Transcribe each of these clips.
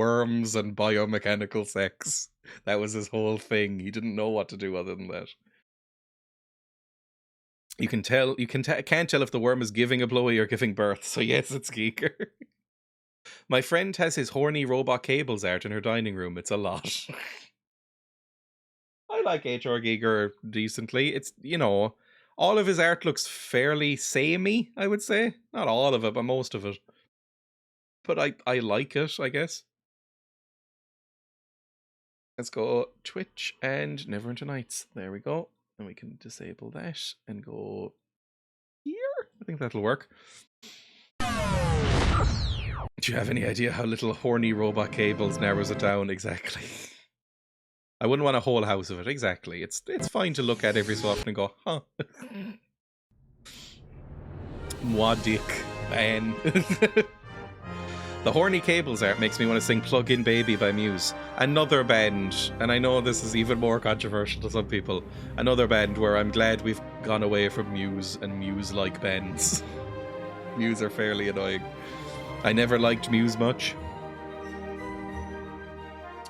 worms and biomechanical sex. That was his whole thing. He didn't know what to do other than that. You can tell. Can't tell if the worm is giving a blowy or giving birth. So yes, it's Giger. My friend has his horny robot cables art in her dining room. It's a lot. I like H.R. Giger decently. It's, you know, all of his art looks fairly samey, I would say. Not all of it, but most of it. But I like it, I guess. Let's go Twitch and Neverwinter Nights. There we go. And we can disable that and go here. I think that'll work. Do you have any idea how little horny robot cables narrows it down? Exactly. I wouldn't want a whole house of it. Exactly. It's fine to look at every so often and go, huh. Moi dick, man. The horny cables art makes me want to sing Plug In Baby by Muse. Another band, and I know this is even more controversial to some people, another band where I'm glad we've gone away from Muse and Muse-like bands. Muse are fairly annoying. I never liked Muse much.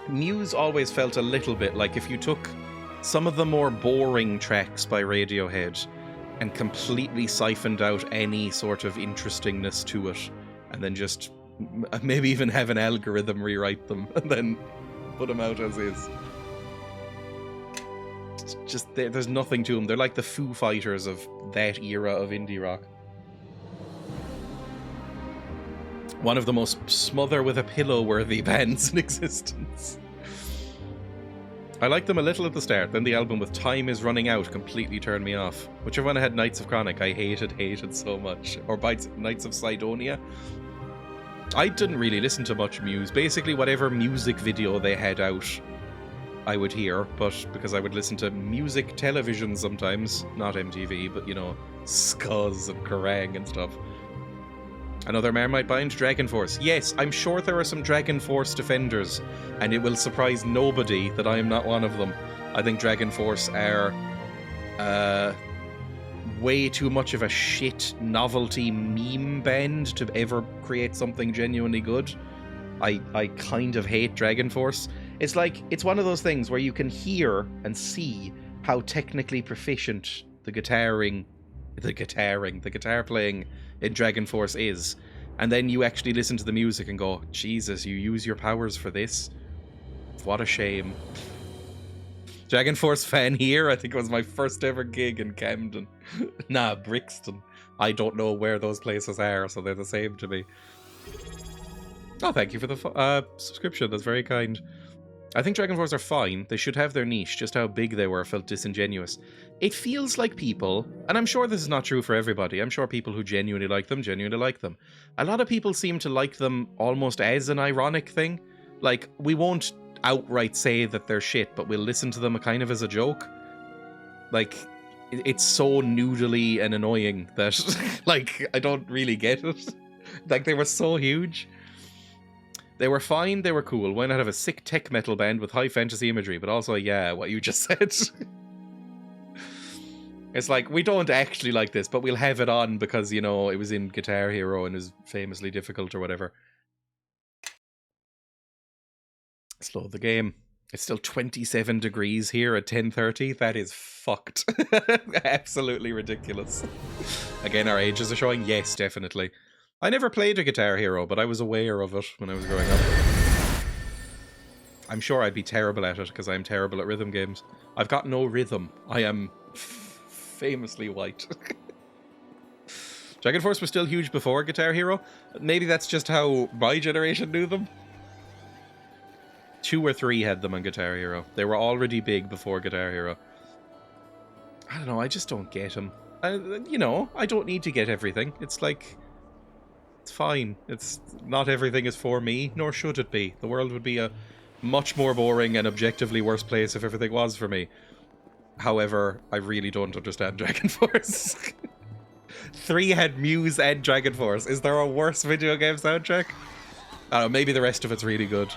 Muse always felt a little bit like if you took some of the more boring tracks by Radiohead and completely siphoned out any sort of interestingness to it, and then just maybe even have an algorithm rewrite them and then put them out as is. Just there's nothing to them. They're like the Foo Fighters of that era of indie rock. One of the most smother with a pillow worthy bands in existence. I liked them a little at the start, then the album with Time Is Running Out completely turned me off. Whichever one had Knights of Chronic, I hated so much. Or Knights of Sidonia. I didn't really listen to much Muse. Basically, whatever music video they had out, I would hear. But because I would listen to music television sometimes, not MTV, but, you know, Scuzz and Kerrang and stuff. Another Marmite bind, Dragon Force. Yes, I'm sure there are some Dragon Force defenders, and it will surprise nobody that I am not one of them. I think Dragon Force are way too much of a shit novelty meme band to ever create something genuinely good. I kind of hate Dragon Force. It's like, it's one of those things where you can hear and see how technically proficient the guitar playing in Dragon Force is, and then you actually listen to the music and go, Jesus, you use your powers for this? What a shame. Dragon Force fan here. I think it was my first ever gig in Camden. Nah, Brixton. I don't know where those places are, so they're the same to me. Oh, thank you for the subscription. That's very kind. I think Dragon Force are fine. They should have their niche. Just how big they were felt disingenuous. It feels like people, and I'm sure this is not true for everybody, I'm sure people who genuinely like them. A lot of people seem to like them almost as an ironic thing. Like, we won't outright say that they're shit, but we'll listen to them kind of as a joke. Like, it's so noodly and annoying that, like, I don't really get it. Like, they were so huge. They were fine, they were cool. Why not have a sick tech metal band with high fantasy imagery, but also, yeah, what you just said. It's like, we don't actually like this, but we'll have it on because, you know, it was in Guitar Hero and is famously difficult or whatever. Slow the game. It's still 27 degrees here at 10:30. That is fucked. Absolutely ridiculous. Again, our ages are showing. Yes, definitely. I never played a Guitar Hero, but I was aware of it when I was growing up. I'm sure I'd be terrible at it, because I'm terrible at rhythm games. I've got no rhythm. I am famously white. Dragon Force was still huge before Guitar Hero. Maybe that's just how my generation knew them. 2 or 3 had them on Guitar Hero. They were already big before Guitar Hero. I don't know, I just don't get them. You know, I don't need to get everything. It's like... It's fine. It's not everything is for me, nor should it be. The world would be a much more boring and objectively worse place if everything was for me. However, I really don't understand Dragon Force. 3 had Muse and Dragon Force. Is there a worse video game soundtrack? I don't know, maybe the rest of it's really good.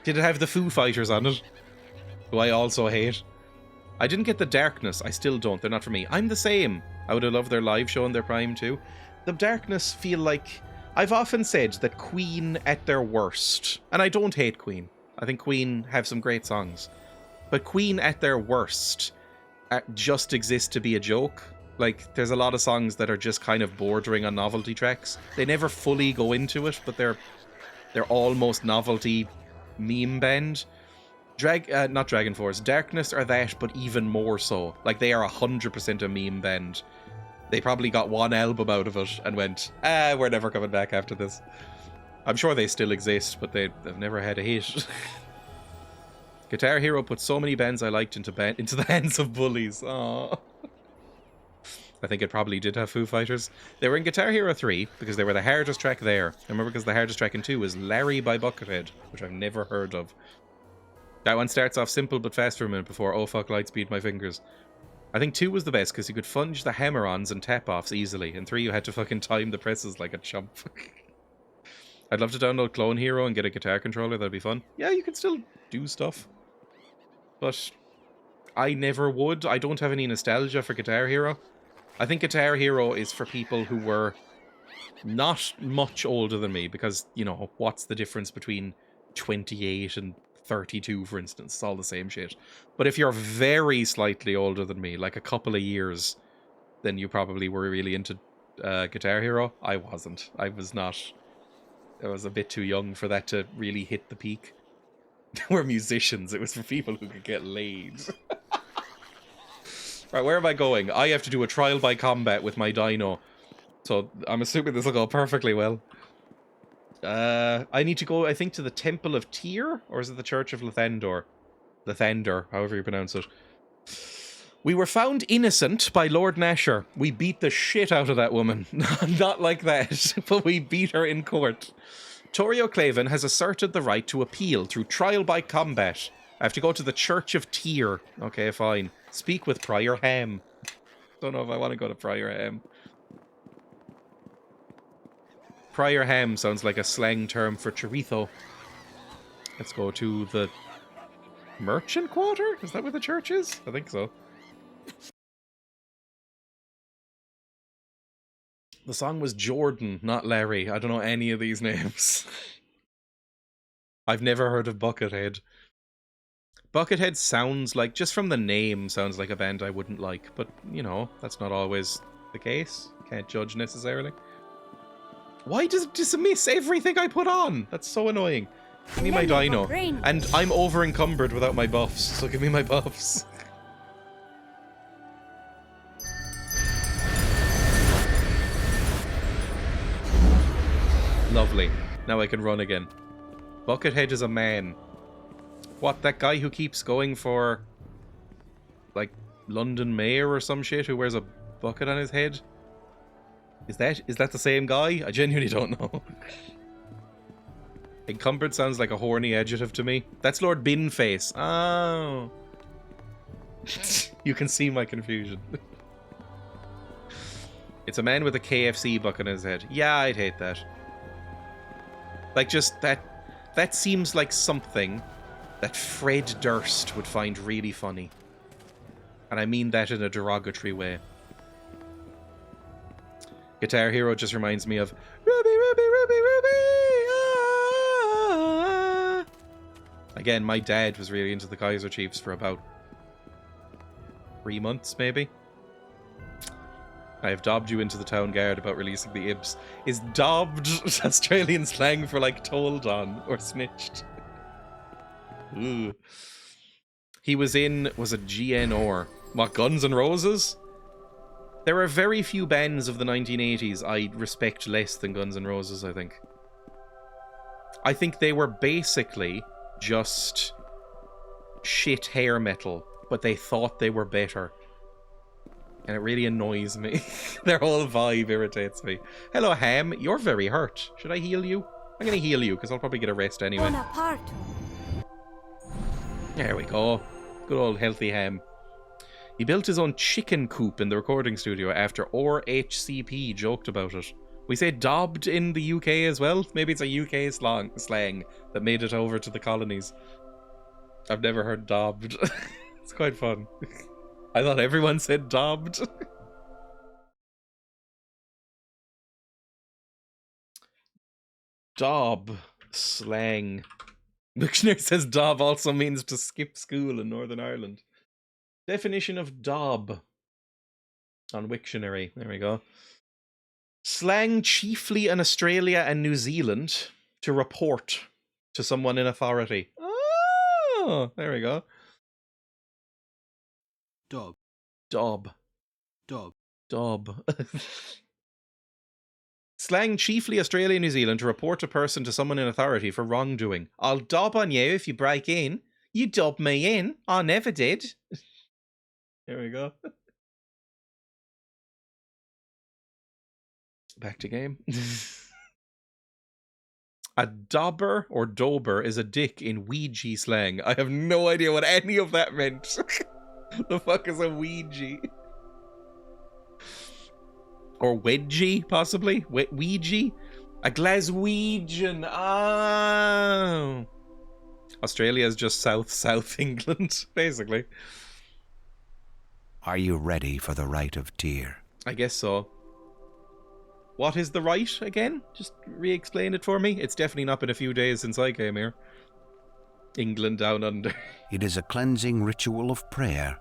Did it have the Foo Fighters on it? Who I also hate. I didn't get the Darkness. I still don't. They're not for me. I'm the same. I would have loved their live show in their prime too. The Darkness feel like... I've often said that Queen at their worst, and I don't hate Queen. I think Queen have some great songs. But Queen at their worst just exist to be a joke. Like, there's a lot of songs that are just kind of bordering on novelty tracks. They never fully go into it, but they're almost novelty meme band. Not Dragon Force. Darkness are that, but even more so. Like, they are 100% a meme band. They probably got one album out of it and went, we're never coming back after this. I'm sure they still exist, but they've never had a hit. Guitar Hero put so many bands I liked into the hands of bullies. Aww. I think it probably did have Foo Fighters. They were in Guitar Hero 3 because they were the hardest track there. I remember because the hardest track in 2 was Larry by Buckethead, which I've never heard of. That one starts off simple but fast for a minute before, oh fuck, Lightspeed my fingers. I think 2 was the best because you could funge the hammer-ons and tap-offs easily. In 3 you had to fucking time the presses like a chump. I'd love to download Clone Hero and get a guitar controller, that'd be fun. Yeah, you can still do stuff. But I never would. I don't have any nostalgia for Guitar Hero. I think Guitar Hero is for people who were not much older than me because, you know, what's the difference between 28 and 32, for instance? It's all the same shit. But if you're very slightly older than me, like a couple of years, then you probably were really into Guitar Hero. I wasn't. I was not. I was a bit too young for that to really hit the peak. We're musicians. It was for people who could get laid. Right, where am I going? I have to do a trial by combat with my dino. So I'm assuming this will go perfectly well. I need to go, I think, to the Temple of Tyr? Or is it the Church of Lathander? Lathander, however you pronounce it. We were found innocent by Lord Nasher. We beat the shit out of that woman. Not like that, but we beat her in court. Torio Claven has asserted the right to appeal through trial by combat. I have to go to the Church of Tyr. Okay, fine. Speak with Prior Ham. Don't know if I want to go to Prior Ham. Prior Ham sounds like a slang term for chorizo. Let's go to the Merchant Quarter? Is that where the church is? I think so. The song was Jordan, not Larry. I don't know any of these names. I've never heard of Buckethead. Buckethead sounds like, just from the name, sounds like a band I wouldn't like. But, you know, that's not always the case. Can't judge necessarily. Why does it dismiss everything I put on? That's so annoying. Give me my dino. And I'm over encumbered without my buffs, so give me my buffs. Lovely. Now I can run again. Buckethead is a man. What, that guy who keeps going for, like, London Mayor or some shit, who wears a bucket on his head? Is that the same guy? I genuinely don't know. Encumbered sounds like a horny adjective to me. That's Lord Binface. Oh. You can see my confusion. It's a man with a KFC bucket on his head. Yeah, I'd hate that. Like, just that seems like something that Fred Durst would find really funny. And I mean that in a derogatory way. Guitar Hero just reminds me of Ruby, Ruby, Ruby, Ruby! Ah! Again, my dad was really into the Kaiser Chiefs for about 3 months, maybe. I have dobbed you into the town guard about releasing the Ibs. Is dobbed Australian slang for, like, told on or snitched? Ooh. He was in, was it GNR? What, Guns N' Roses? There are very few bands of the 1980s I respect less than Guns N' Roses, I think. I think they were basically just shit hair metal, but they thought they were better. And it really annoys me. Their whole vibe irritates me. Hello, Ham. You're very hurt. Should I heal you? I'm going to heal you, because I'll probably get a rest anyway. There we go. Good old healthy Ham. He built his own chicken coop in the recording studio after RHCP joked about it. We say dobbed in the UK as well. Maybe it's a UK slang that made it over to the colonies. I've never heard dobbed. It's quite fun. I thought everyone said dobbed. Dob. Slang. Dictionary says dob also means to skip school in Northern Ireland. Definition of dob on Wiktionary. There we go. Slang chiefly in Australia and New Zealand to report to someone in authority. Oh, there we go. Dob. Dob. Dob. Dob. Slang chiefly Australia and New Zealand to report a person to someone in authority for wrongdoing. I'll dob on you if you break in. You dob me in. I never did. There we go. Back to game. A dobber or dober is a dick in Ouija slang. I have no idea what any of that meant. The fuck is a Ouija? Or wedgie, possibly? Ouija? A Glaswegian. Oh. Australia is just South England, basically. Are you ready for the rite of tear? I guess so. What is the rite again? Just re-explain it for me. It's definitely not been a few days since I came here. England down under. It is a cleansing ritual of prayer.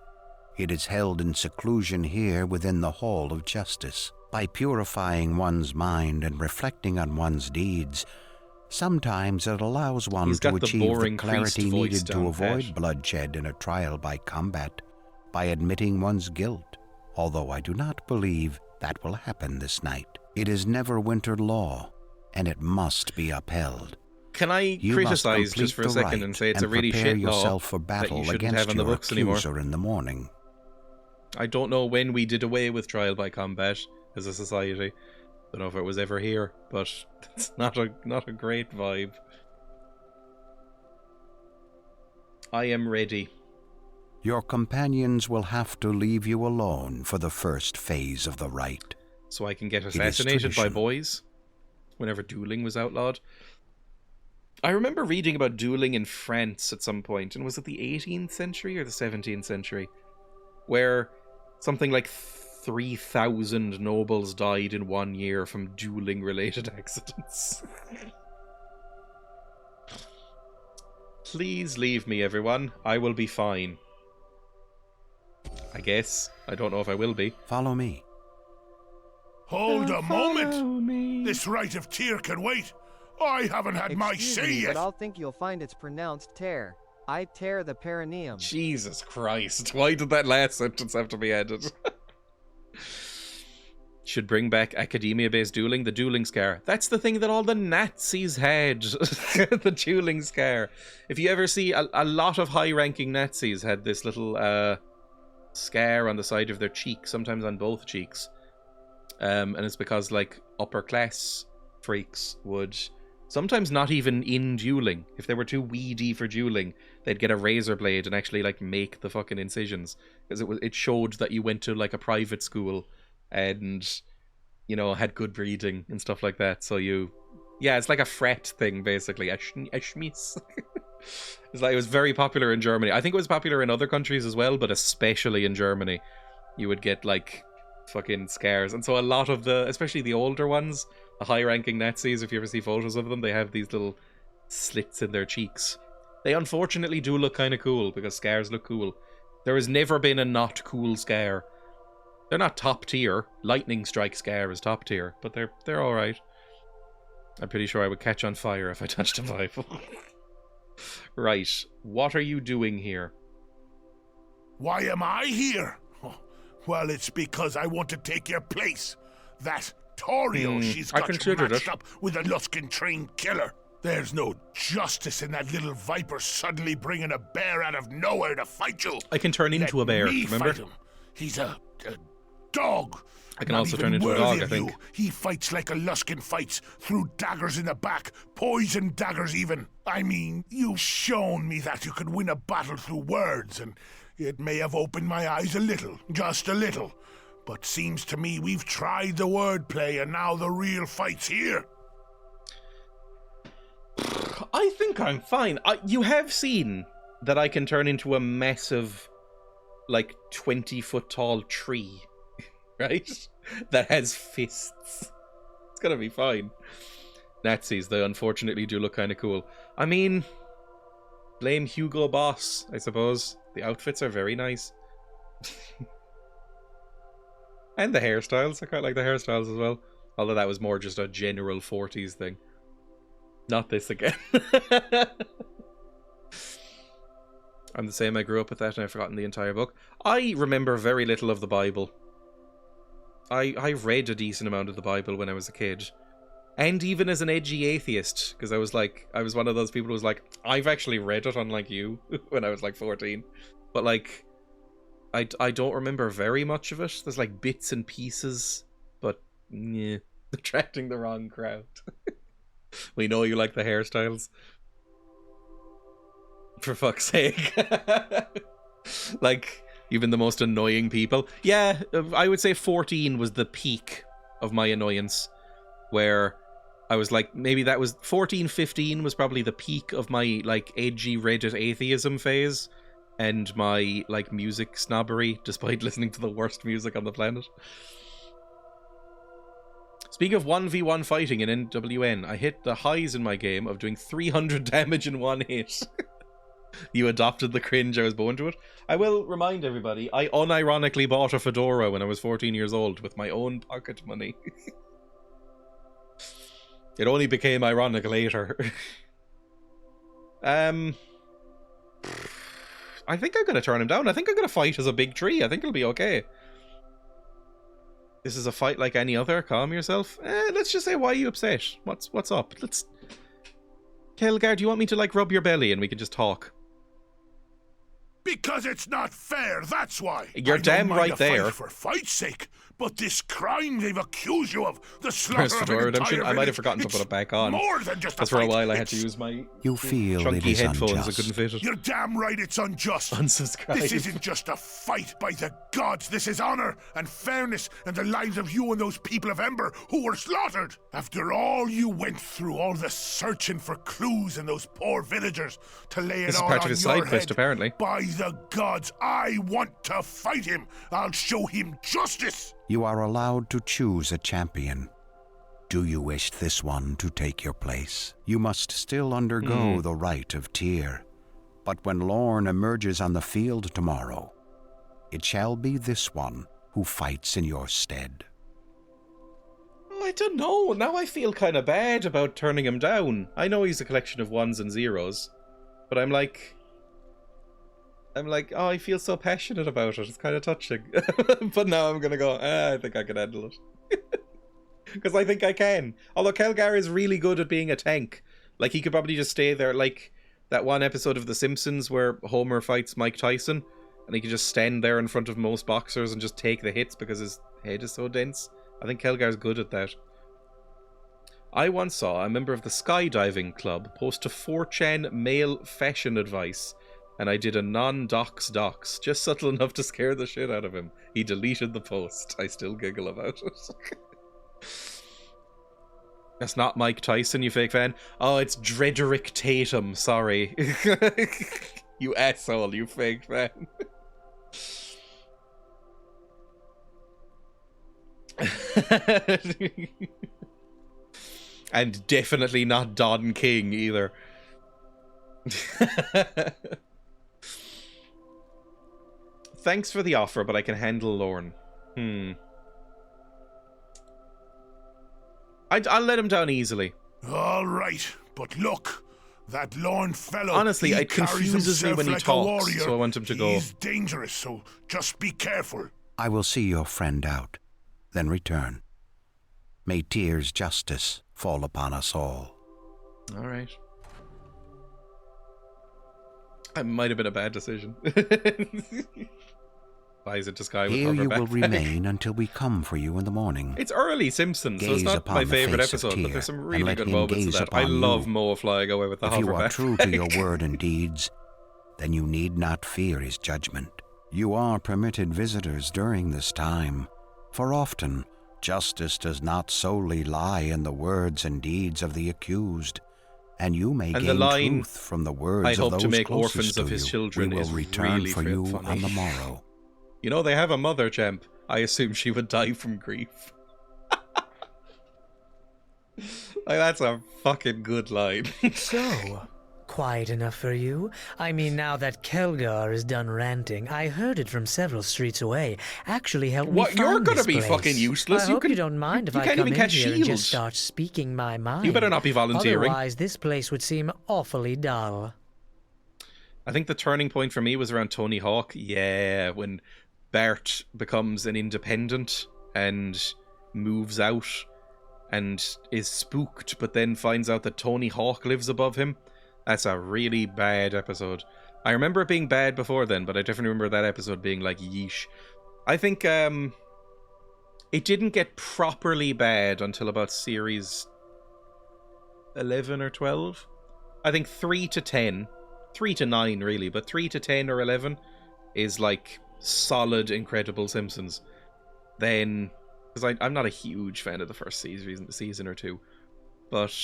It is held in seclusion here within the Hall of Justice. By purifying one's mind and reflecting on one's deeds, sometimes it allows one to achieve the clarity needed to avoid bloodshed in a trial by combat, by admitting one's guilt, although I do not believe that will happen this night. It is Neverwinter law, and it must be upheld. Can I criticize just for a second and say it's a really shit law for battle that you shouldn't against have on the your books anymore? accuser in the morning? I don't know when we did away with trial by combat as a society. Don't know if it was ever here, but it's not a great vibe. I am ready. Your companions will have to leave you alone for the first phase of the rite. So I can get assassinated by boys whenever dueling was outlawed. I remember reading about dueling in France at some point, and was it the 18th century or the 17th century? Where something like 3,000 nobles died in 1 year from dueling-related accidents. Please leave me, everyone. I will be fine. I guess. I don't know if I will be. Follow me. Hold a moment! This rite of tear can wait. I haven't had my say yet. But I'll think you'll find it's pronounced tear. I tear the perineum. Jesus Christ. Why did that last sentence have to be added? Should bring back academia-based dueling, the dueling scar. That's the thing that all the Nazis had. The dueling scar. If you ever see, a lot of high-ranking Nazis had this little scar on the side of their cheek, sometimes on both cheeks. And it's because, like, upper-class freaks would sometimes not even in dueling. If they were too weedy for dueling, they'd get a razor blade and actually, like, make the fucking incisions. Because it showed that you went to, like, a private school and, you know, had good breeding and stuff like that. So you... Yeah, it's like a fret thing, basically. A schmiss. It's like, it was very popular in Germany. I think it was popular in other countries as well, but especially in Germany. You would get, like, fucking scars. And so a lot of the, especially the older ones, the high-ranking Nazis, if you ever see photos of them, they have these little slits in their cheeks. They unfortunately do look kind of cool, because scars look cool. There has never been a not cool scar. They're not top tier. Lightning strike scar is top tier, but they're alright. I'm pretty sure I would catch on fire if I touched a Bible. Right, what are you doing here? Why am I here? Well, it's because I want to take your place. That Toriel she's got matched up with a Luskan-trained killer. There's no justice in that little viper suddenly bringing a bear out of nowhere to fight you. I can turn into a bear, remember? Fight him. He's a dog. I can also turn into a dog, I think. He fights like a Luskan fights, through daggers in the back, poison daggers even. I mean, you've shown me that you could win a battle through words, and it may have opened my eyes a little, just a little. But seems to me we've tried the wordplay, and now the real fight's here. I think I'm fine. You have seen that I can turn into a massive, like, 20-foot tall tree. Right? That has fists. It's gonna be fine. Nazis. They unfortunately do look kind of cool. I mean, blame Hugo Boss, I suppose. The outfits are very nice. And the hairstyles. I quite like the hairstyles as well. Although that was more just a general 40s thing. Not this again. I'm the same. I grew up with that and I've forgotten the entire book. I remember very little of the Bible. I read a decent amount of the Bible when I was a kid. And even as an edgy atheist. Because I was one of those people who was like, I've actually read it, unlike you, when I was like 14. But like, I don't remember very much of it. There's like bits and pieces. But, yeah, attracting the wrong crowd. We know you like the hairstyles. For fuck's sake. Like, even the most annoying people. Yeah, I would say 14 was the peak of my annoyance. Where I was like, maybe that was 14, 15 was probably the peak of my like edgy Reddit atheism phase. And my like music snobbery, despite listening to the worst music on the planet. Speaking of 1v1 fighting in NWN, I hit the highs in my game of doing 300 damage in one hit. You adopted the cringe, I was born to it. I will remind everybody, I unironically bought a fedora when I was 14 years old with my own pocket money. It only became ironic later. I think I'm going to turn him down. I think I'm going to fight as a big tree. I think it'll be okay. This is a fight like any other. Calm yourself. Let's just say, why are you upset? What's up? Kelgar, do you want me to like rub your belly and we can just talk? Because it's not fair, that's why. You're damn right there. Fight for fight's sake, but this crime they've accused you of, the slaughter of an Redemption. entire I might have village, forgotten to put it back on. More than just Because for a while I had to use my chunky headphones. I couldn't fit it. You're damn right it's unjust. Unsubscribe. This isn't just a fight by the gods. This is honor and fairness and the lives of you and those people of Ember who were slaughtered. After all you went through, all the searching for clues in those poor villagers to lay it This is all part on of his your side head. quest, apparently. By the gods, I want to fight him. I'll show him justice. You are allowed to choose a champion. Do you wish this one to take your place? You must still undergo the rite of Tyr. But when Lorne emerges on the field tomorrow, it shall be this one who fights in your stead. Oh, I don't know. Now I feel kind of bad about turning him down. I know he's a collection of ones and zeros, but I'm like, oh, I feel so passionate about it. It's kind of touching. But now I'm going to go, I think I can handle it. Because I think I can. Although Kelgar is really good at being a tank. Like, he could probably just stay there, like that one episode of The Simpsons where Homer fights Mike Tyson, and he can just stand there in front of most boxers and just take the hits because his head is so dense. I think Kelgar's good at that. I once saw a member of the skydiving club post to 4chan male fashion advice, and I did a non-dox dox, just subtle enough to scare the shit out of him. He deleted the post. I still giggle about it. That's not Mike Tyson, you fake fan. Oh, it's Drederick Tatum, sorry. You asshole, you fake fan. And definitely not Don King either. Thanks for the offer, but I can handle Lorne. I'll let him down easily. All right, but look, that Lorne fellow. Honestly, it confuses me when he like talks, so I want him to go. He's dangerous, so just be careful. I will see your friend out, then return. May Tyr's justice fall upon us all. All right. That might have been a bad decision. Flies into sky with Here you hoverback. will remain until we come for you in the morning. It's early Simpsons, so it's Gaze not upon my the favourite face of episode, but Tyr, there's some and really let good him moments in gaze that. I upon love you. Moa flying away with the If hoverback. you are true to your word and deeds, then you need not fear his judgment. You are permitted visitors during this time, for often justice does not solely lie in the words and deeds of the accused, and you may gain truth from the words I of hope those to make closest orphans to of his you. children We will is return really for you funny. on the morrow. You know, they have a mother, champ. I assume she would die from grief. Like, that's a fucking good line. So, quiet enough for you? I mean, now that Kelgar is done ranting, I heard it from several streets away. Actually helped me What? find You're gonna this be place. fucking useless. I You hope can- you don't mind if you I can't come even in catch here and just shields. start speaking my mind. You better not be volunteering. Otherwise, this place would seem awfully dull. I think the turning point for me was around Tony Hawk. Yeah, when Bart becomes an independent and moves out and is spooked, but then finds out that Tony Hawk lives above him. That's a really bad episode. I remember it being bad before then, but I definitely remember that episode being like, yeesh. I think it didn't get properly bad until about series 11 or 12. I think 3 to 10, 3 to 9 really, but 3 to 10 or 11 is like solid Incredible Simpsons. Then, because I'm not a huge fan of the first season or two, but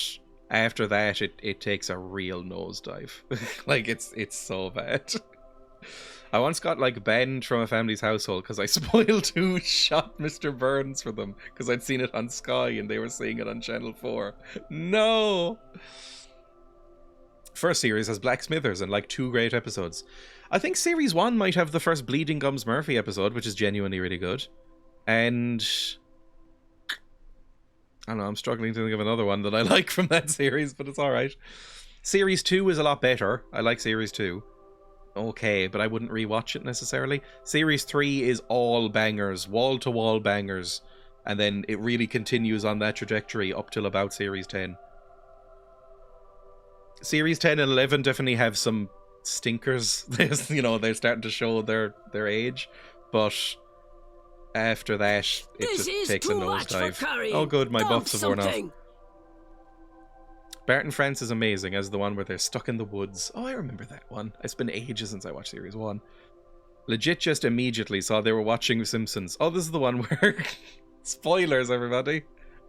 after that it takes a real nosedive. Like it's so bad. I once got like banned from a family's household because I spoiled who shot Mr. Burns for them because I'd seen it on Sky and they were seeing it on Channel 4. No! First series has Black Smithers and like 2 great episodes. I think series 1 might have the first Bleeding Gums Murphy episode, which is genuinely really good. And I don't know, I'm struggling to think of another one that I like from that series, but it's alright. Series 2 is a lot better. I like Series 2. Okay, but I wouldn't rewatch it necessarily. Series 3 is all bangers, wall-to-wall bangers, and then it really continues on that trajectory up till about Series 10. Series 10 and 11 definitely have some stinkers. They're starting to show their age, but after that, it just takes a nosedive. Oh good, my buffs have worn off. Bart and Francis is amazing as the one where they're stuck in the woods. Oh, I remember that one. It's been ages since I watched Series 1. Legit just immediately saw they were watching The Simpsons. Oh, this is the one where... Spoilers, everybody.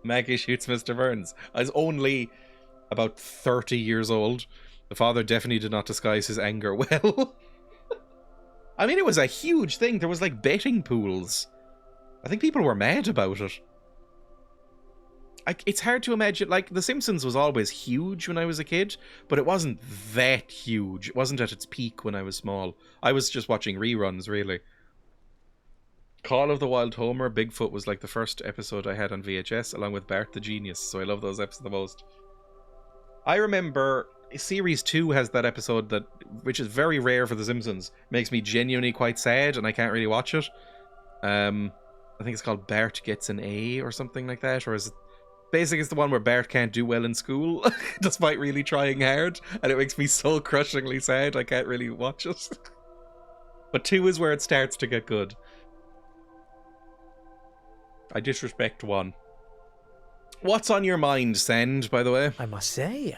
Maggie shoots Mr. Burns. I was only about 30 years old. The father definitely did not disguise his anger well. I mean, it was a huge thing. There was like betting pools. I think people were mad about it. It's hard to imagine, like, The Simpsons was always huge when I was a kid, but it wasn't that huge. It wasn't at its peak when I was small. I was just watching reruns, really. Call of the Wild Homer, Bigfoot was like the first episode I had on VHS, along with Bart the Genius, so I love those episodes the most. I remember Series 2 has that episode that, which is very rare for The Simpsons, makes me genuinely quite sad, and I can't really watch it. I think it's called Bart Gets an A or something like that, or is it... Basically, it's the one where Bart can't do well in school, despite really trying hard, and it makes me so crushingly sad I can't really watch it. But 2 is where it starts to get good. I disrespect 1. What's on your mind, Send, by the way? I must say,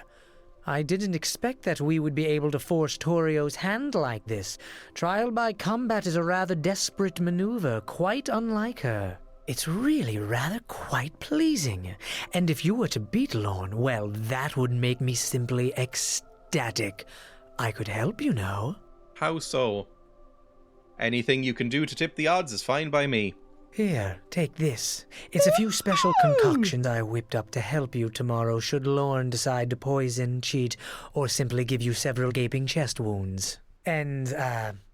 I didn't expect that we would be able to force Torio's hand like this. Trial by combat is a rather desperate maneuver, quite unlike her. It's really rather quite pleasing. And if you were to beat Lorne, well, that would make me simply ecstatic. I could help, you know. How so? Anything you can do to tip the odds is fine by me. Here, take this. It's a few special concoctions I whipped up to help you tomorrow should Lorne decide to poison, cheat, or simply give you several gaping chest wounds. And,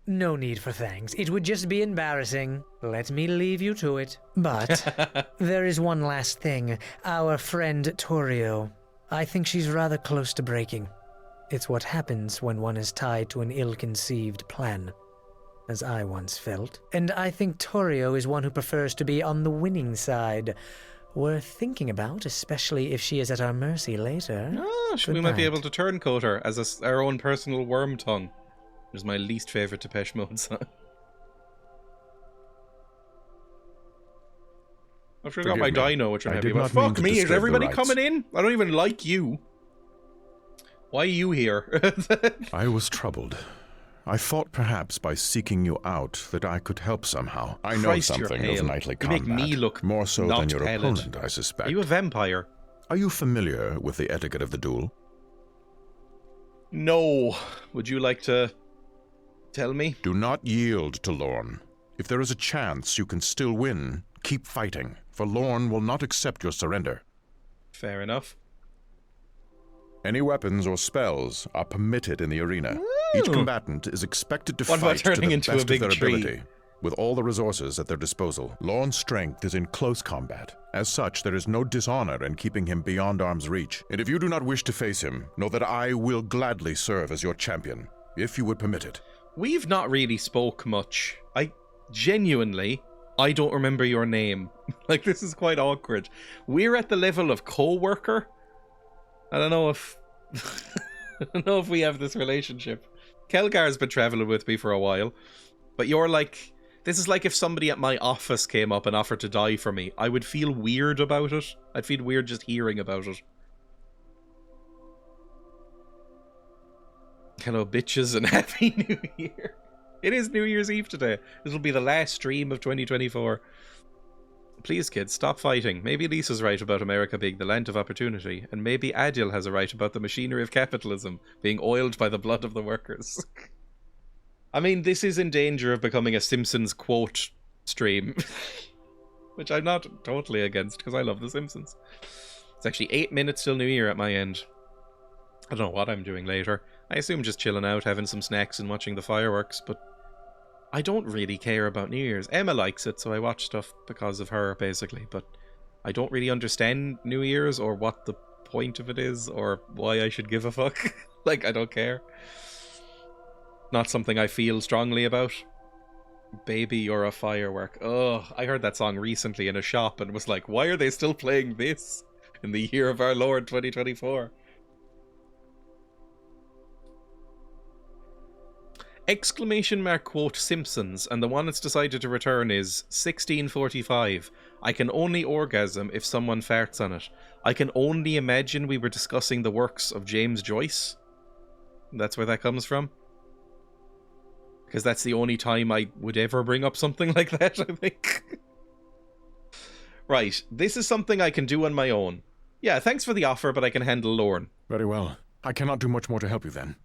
no need for thanks. It would just be embarrassing. Let me leave you to it. But there is one last thing. Our friend Torio. I think she's rather close to breaking. It's what happens when one is tied to an ill-conceived plan, as I once felt. And I think Torio is one who prefers to be on the winning side. Worth thinking about, especially if she is at our mercy later. Oh, we might be able to turncoat her as our own personal worm tongue. Which is my least favourite Depeche Mode song. I forgot my dino, which I'm happy about. Fuck me, is everybody coming in? I don't even like you. Why are you here? I was troubled. I thought perhaps by seeking you out that I could help somehow. I know Christ, something you're of pale. knightly You combat. make me look more so not than your pallid. opponent, I suspect. Are you a vampire? Are you familiar with the etiquette of the duel? No. Would you like to tell me? Do not yield to Lorne. If there is a chance you can still win, keep fighting, for Lorne will not accept your surrender. Fair enough. Any weapons or spells are permitted in the arena. Each combatant is expected to What about fight to turning the into a best of big their tree? ability, with all the resources at their disposal. Lorne's strength is in close combat. As such, there is no dishonor in keeping him beyond arm's reach. And if you do not wish to face him, know that I will gladly serve as your champion, if you would permit it. We've not really spoke much. I don't remember your name. Like, this is quite awkward. We're at the level of co-worker. I don't know if I don't know if we have this relationship. Kelgar's been traveling with me for a while, but you're like, this is like if somebody at my office came up and offered to die for me. I would feel weird about it. I'd feel weird just hearing about it. Hello, bitches, and Happy New Year. It is New Year's Eve today. This will be the last stream of 2024. Please, kids, stop fighting. Maybe Lisa's right about America being the land of opportunity, and maybe Adil has a right about the machinery of capitalism being oiled by the blood of the workers. I mean, this is in danger of becoming a Simpsons quote stream, which I'm not totally against, because I love The Simpsons. It's actually 8 minutes till New Year at my end. I don't know what I'm doing later. I assume just chilling out, having some snacks and watching the fireworks, but I don't really care about New Year's. Emma likes it, so I watch stuff because of her, basically, but I don't really understand New Year's or what the point of it is or why I should give a fuck. Like, I don't care. Not something I feel strongly about. Baby, you're a firework. Ugh, I heard that song recently in a shop and was like, why are they still playing this in the year of our Lord 2024? Exclamation mark quote Simpsons, and the one it's decided to return is 1645. I can only orgasm if someone farts on it. I can only imagine we were discussing the works of James Joyce. That's where that comes from. Because that's the only time I would ever bring up something like that, I think. Right, this is something I can do on my own. Yeah, thanks for the offer, but I can handle Lorne. Very well. I cannot do much more to help you then.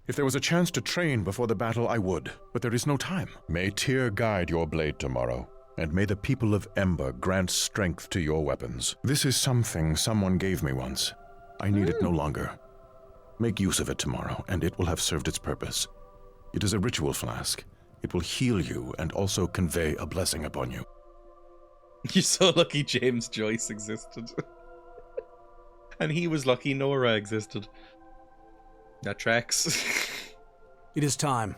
If there was a chance to train before the battle, I would, but there is no time. May Tyr guide your blade tomorrow, and may the people of Ember grant strength to your weapons. This is something someone gave me once. I need it no longer. Make use of it tomorrow, and it will have served its purpose. It is a ritual flask. It will heal you and also convey a blessing upon you. You're so lucky James Joyce existed. And he was lucky Nora existed. That tracks. It is time.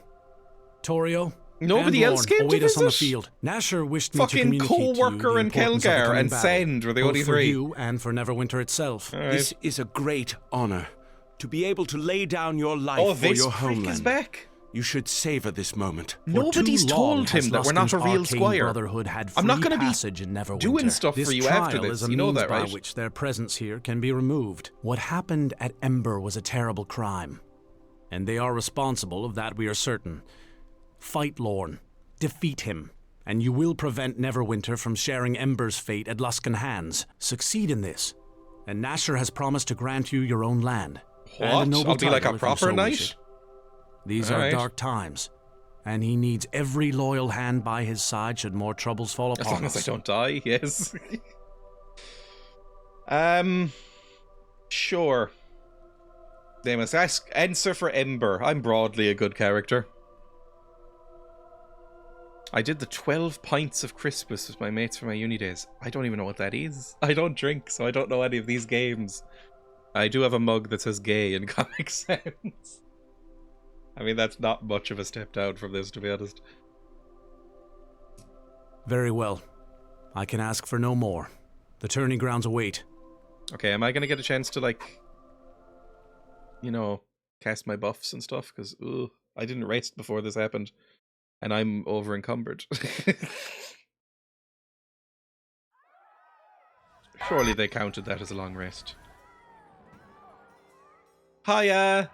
Torio, Nobody and else Lorne came to await us on the visit? field. Nasher wished me to Fucking communicate to you co-worker the and importance of the Kelgar coming and battle, Send were the both only for three. you and for Neverwinter itself. All right. This is a great honor, to be able to lay down your life Oh, for this your prick homeland. is back. You should savor this moment. For Nobody's too long told him has that we're not a Luskan's real arcane squire. Brotherhood had free I'm not going to passage in be Neverwinter. doing stuff this for you trial after this. is a You know means that, right? by which their presence here can be removed. What happened at Ember was a terrible crime, and they are responsible of that, we are certain. Fight Lorne, defeat him, and you will prevent Neverwinter from sharing Ember's fate at Luskan hands. Succeed in this, and Nasher has promised to grant you your own land. What? And a noble I'll be like title a if you proper so wish knight? it. These All are right. dark times, and he needs every loyal hand by his side should more troubles fall As upon long as I us. don't die, yes. Sure. They must answer for Ember. I'm broadly a good character. I did the 12 pints of Christmas with my mates for my uni days. I don't even know what that is. I don't drink, so I don't know any of these games. I do have a mug that says gay in Comic Sans. I mean, that's not much of a step down from this, to be honest. Very well. I can ask for no more. The tourney grounds await. Okay, am I going to get a chance to, like, you know, cast my buffs and stuff? Because, I didn't rest before this happened. And I'm over encumbered. Surely they counted that as a long rest. Hiya!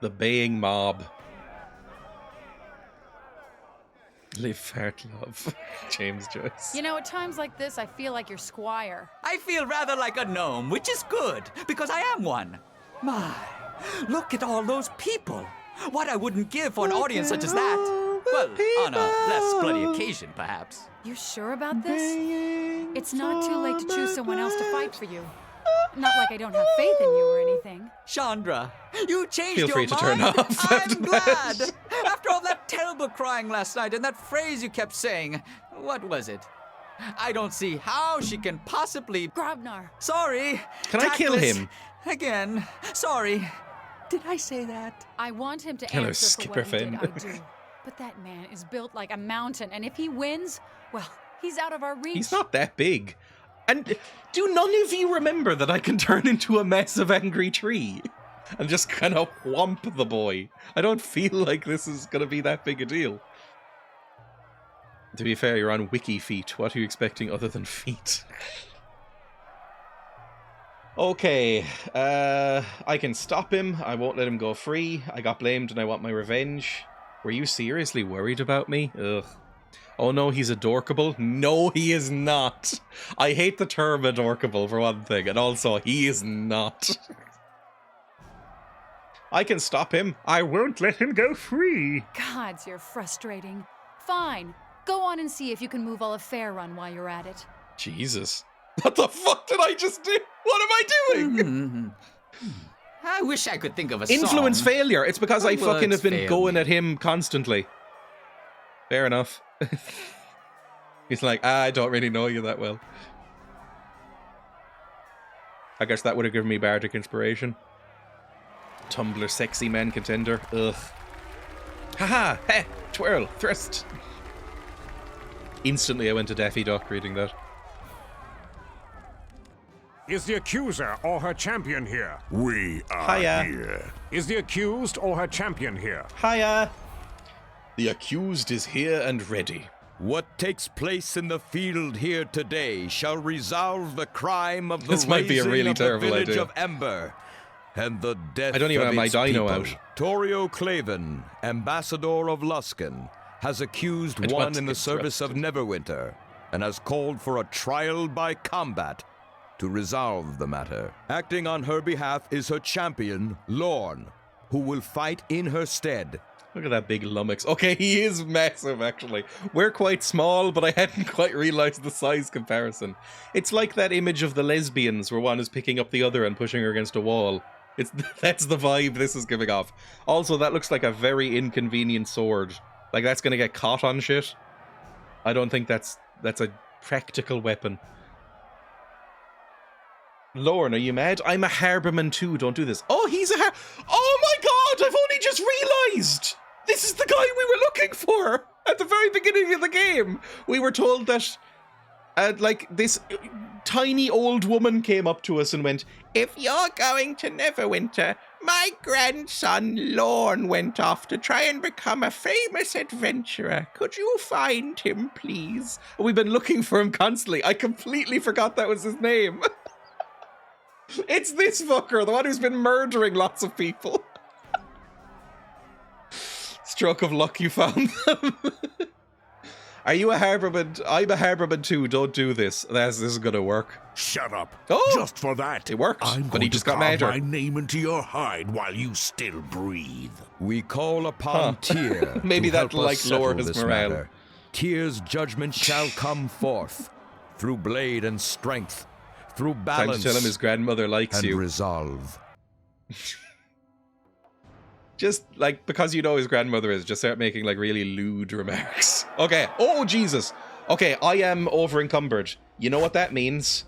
The baying mob. Live, fart, love. James Joyce. You know, at times like this, I feel like your squire. I feel rather like a gnome, which is good, because I am one. My, look at all those people. What I wouldn't give for an audience such as that. Well, on a less bloody occasion, perhaps. You sure about this? It's not too late to choose someone else to fight for you. Not like I don't have faith in you or anything. Chandra, you changed Feel your free to mind? turn off I'm after glad. that. After all that terrible crying last night and that phrase you kept saying, what was it? I don't see how she can possibly... Grabnar. Sorry. Can I kill tactless. him? Again. Sorry. Did I say that? I want him to Kill her, answer for what he Skipper did, I do. But that man is built like a mountain, and if he wins, well, he's out of our reach. He's not that big. And do none of you remember that I can turn into a massive angry tree and just kind of whomp the boy? I don't feel like this is going to be that big a deal. To be fair, you're on wiki feet. What are you expecting other than feet? Okay, I can stop him. I won't let him go free. I got blamed and I want my revenge. Were you seriously worried about me? Ugh. Oh no, he's adorkable? No, he is not. I hate the term adorkable for one thing, and also, he is not. I can stop him. I won't let him go free. Gods, you're frustrating. Fine. Go on and see if you can move all of Fairrun while you're at it. Jesus. What the fuck did I just do? What am I doing? I wish I could think of a Influence song. failure. It's because I fucking have been failed going me. at him constantly. Fair enough. He's like, I don't really know you that well. I guess that would have given me bardic inspiration. Tumblr sexy man contender. Ugh. Haha! Heh! Twirl! Thrust! Instantly I went to Daffy Duck reading that. Is the accuser or her champion here? We are Hiya. here. Is the accused or her champion here? Hiya! The accused is here and ready. What takes place in the field here today shall resolve the crime of the This might be a razing really of the terrible village idea. of Ember and the death I don't even of have my its dino people. out. Torio Claven, ambassador of Luskan, has accused I don't one want in to the service of interrupt. Neverwinter and has called for a trial by combat to resolve the matter. Acting on her behalf is her champion, Lorne, who will fight in her stead. Look at that big lummox. Okay, he is massive, actually. We're quite small, but I hadn't quite realized the size comparison. It's like that image of the lesbians where one is picking up the other and pushing her against a wall. That's the vibe this is giving off. Also, that looks like a very inconvenient sword. Like, that's gonna get caught on shit. I don't think that's a practical weapon. Lorne, are you mad? I'm a harborman too, don't do this. Oh, he's a oh my god, I've only just realized! This is the guy we were looking for at the very beginning of the game. We were told that, like, this tiny old woman came up to us and went, if you're going to Neverwinter, my grandson Lorne went off to try and become a famous adventurer. Could you find him, please? And we've been looking for him constantly. I completely forgot that was his name. It's this fucker, the one who's been murdering lots of people. Stroke of luck, you found them. Are you a harborman? I'm a harborman too. Don't do this. This is gonna work. Shut up. Oh! Just for that. It worked, I'm but going he just to got carve madder. my name into your hide while you still breathe. We call upon Tyr Maybe to help that'll, like, us lower settle his this morale. matter. Tyr's judgment shall come forth through blade and strength, through Time balance to tell him his grandmother likes and you. resolve. Just, like, because you know his grandmother is, just start making, like, really lewd remarks. Okay. Oh, Jesus. Okay, I am over encumbered. You know what that means?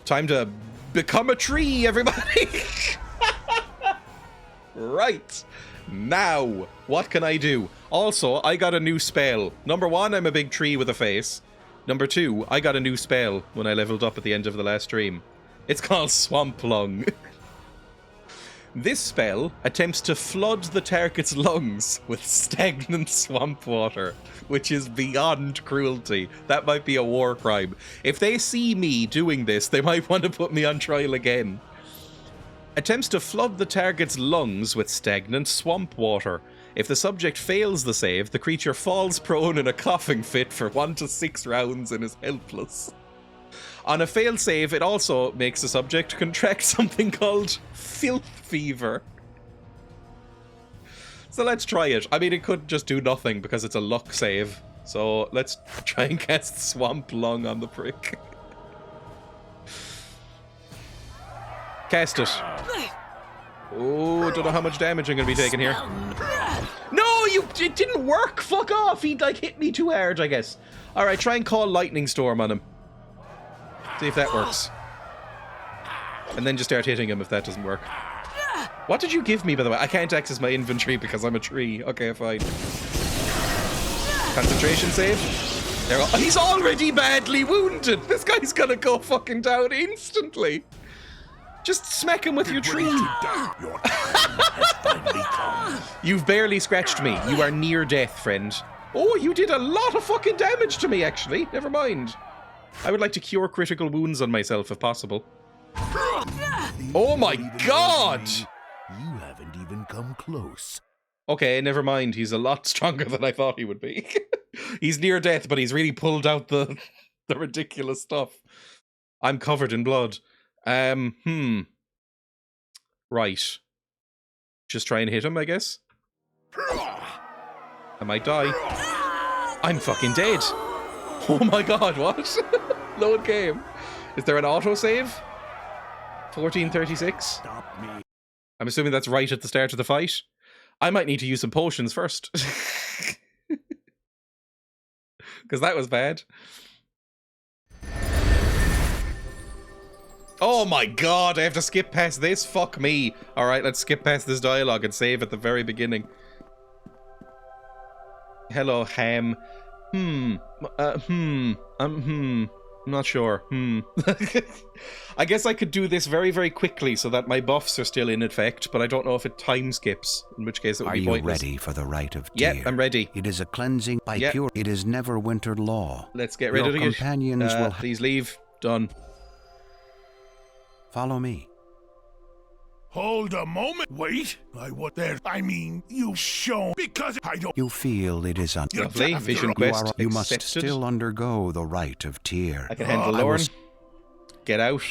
Time to become a tree, everybody! Right. Now, what can I do? Also, I got a new spell. Number one, I'm a big tree with a face. Number two, I got a new spell when I leveled up at the end of the last stream. It's called Swamp Lung. This spell attempts to flood the target's lungs with stagnant swamp water, which is beyond cruelty. That might be a war crime. If they see me doing this, they might want to put me on trial again. Attempts to flood the target's lungs with stagnant swamp water. If the subject fails the save, the creature falls prone in a coughing fit for 1 to 6 rounds and is helpless. On a failed save, it also makes the subject contract something called filth fever. So let's try it. I mean, it could just do nothing because it's a luck save. So let's try and cast Swamp Lung on the prick. Cast it. Oh, don't know how much damage I'm gonna be taking here. No, it didn't work. Fuck off. He like hit me too hard, I guess. All right, try and call Lightning Storm on him. See if that works. And then just start hitting him if that doesn't work. What did you give me, by the way? I can't access my inventory because I'm a tree. Okay, fine. Concentration save. There we go. He's already badly wounded. This guy's gonna go fucking down instantly. Just smack him with your tree. You've barely scratched me. You are near death, friend. Oh, you did a lot of fucking damage to me, actually. Never mind. I would like to cure critical wounds on myself if possible. Oh my god! You haven't even come close. Okay, never mind. He's a lot stronger than I thought he would be. He's near death, but he's really pulled out the ridiculous stuff. I'm covered in blood. Right. Just try and hit him, I guess. I might die. I'm fucking dead. Oh my god, what? Load game. Is there an autosave? 1436? Stop me. I'm assuming that's right at the start of the fight. I might need to use some potions first. Because that was bad. Oh my god, I have to skip past this? Fuck me. Alright, let's skip past this dialogue and save at the very beginning. Hello, Ham. I'm not sure. I guess I could do this very, very quickly so that my buffs are still in effect, but I don't know if it time skips, in which case it would be pointless. Are you ready for the rite of Tyr? Yeah, I'm ready. It is a cleansing by pure. It is Neverwinter law. Let's get rid of it. Your companions will... Please leave. Done. Follow me. Hold a moment. Wait. You've shown because I don't. You feel it is Lovely. Vision quest. You must accepted. still undergo the rite of Tyr. I can handle Lorne. Get out.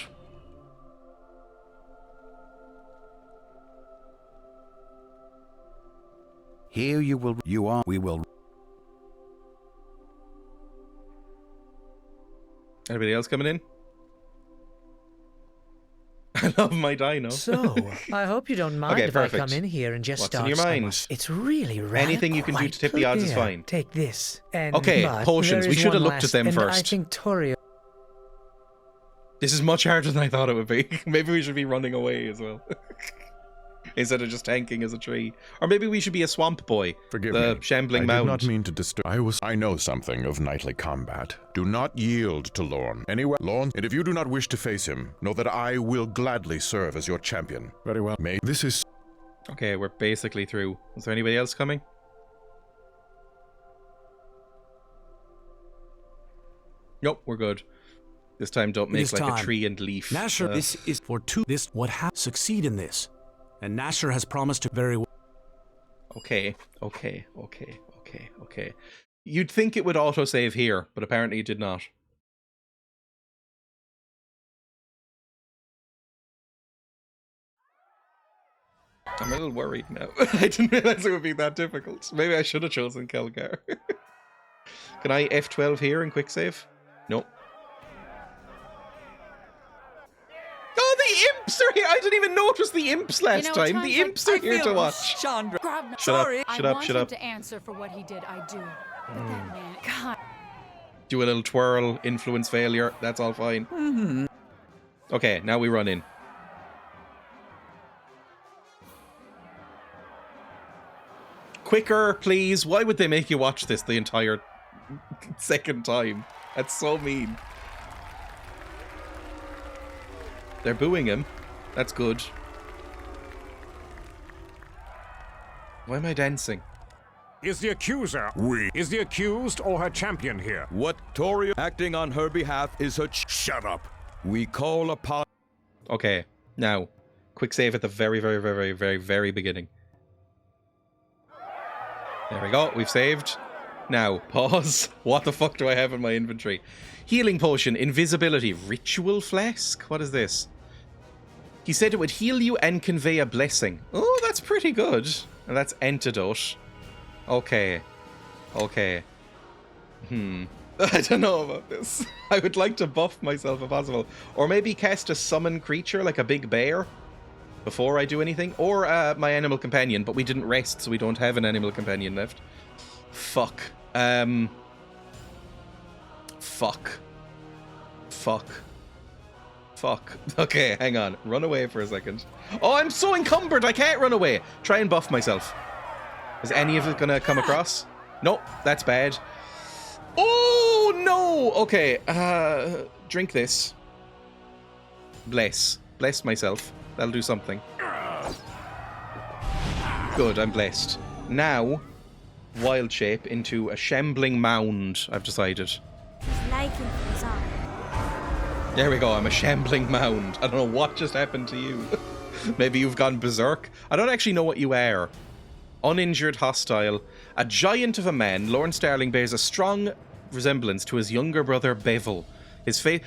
Here you will. We will. Anybody else coming in? I love my dino. So, I hope you don't mind if perfect. I come in here and just What's start in your mind? It's really rather Anything you can do to tip the odds is clear. fine. Take this. And Okay, but potions. there We is should have one looked at last, them and first. I think Torio. This is much harder than I thought it would be. Maybe we should be running away as well. Instead of just tanking as a tree. Or maybe we should be a swamp boy. Forgive the me. shambling I mound. did not mean to disturb. I know something of knightly combat. Do not yield to Lorne. Anyway, Lorne, and if you do not wish to face him, know that I will gladly serve as your champion. Very well. This is... Okay, we're basically through. Is there anybody else coming? Nope, we're good. This time don't make like a tree and leaf. Nasher, this is for two. Succeed in this. And Nasher has promised to very well. Okay. You'd think it would autosave here, but apparently it did not. I'm a little worried now. I didn't realize it would be that difficult. Maybe I should have chosen Kelgar. Can I F12 here and quick save? Nope. Oh, the imps are here! I didn't even notice the imps last time. The imps are here to watch. Chandra. Sorry. Shut up. I want him to answer for what he did. I do. But that man, God. Do a little twirl, influence failure. That's all fine. Okay, now we run in. Quicker, please. Why would they make you watch this the entire second time? That's so mean. They're booing him. That's good. Why am I dancing? Is the accuser? Is the accused or her champion here? What Torio acting on her behalf is her Shut up. We call upon... Okay, now. Quick save at the very beginning. There we go, we've saved. Now, pause. What the fuck do I have in my inventory? Healing potion, invisibility, ritual flask? What is this? He said it would heal you and convey a blessing. Oh, that's pretty good. And that's antidote. Okay. I don't know about this. I would like to buff myself if possible. Or maybe cast a summon creature, like a big bear, before I do anything. Or my animal companion, but we didn't rest, so we don't have an animal companion left. Fuck. Fuck. Okay, hang on. Run away for a second. Oh, I'm so encumbered, I can't run away. Try and buff myself. Is any of it gonna come across? Nope, that's bad. Oh, no! Okay, drink this. Bless myself. That'll do something. Good, I'm blessed. Now, wild shape into a shambling mound, I've decided. There we go, I'm a shambling mound. I don't know what just happened to you. Maybe you've gone berserk. I don't actually know what you are. Uninjured, hostile. A giant of a man, Lorne Starling bears a strong resemblance to his younger brother, Bevel. His face...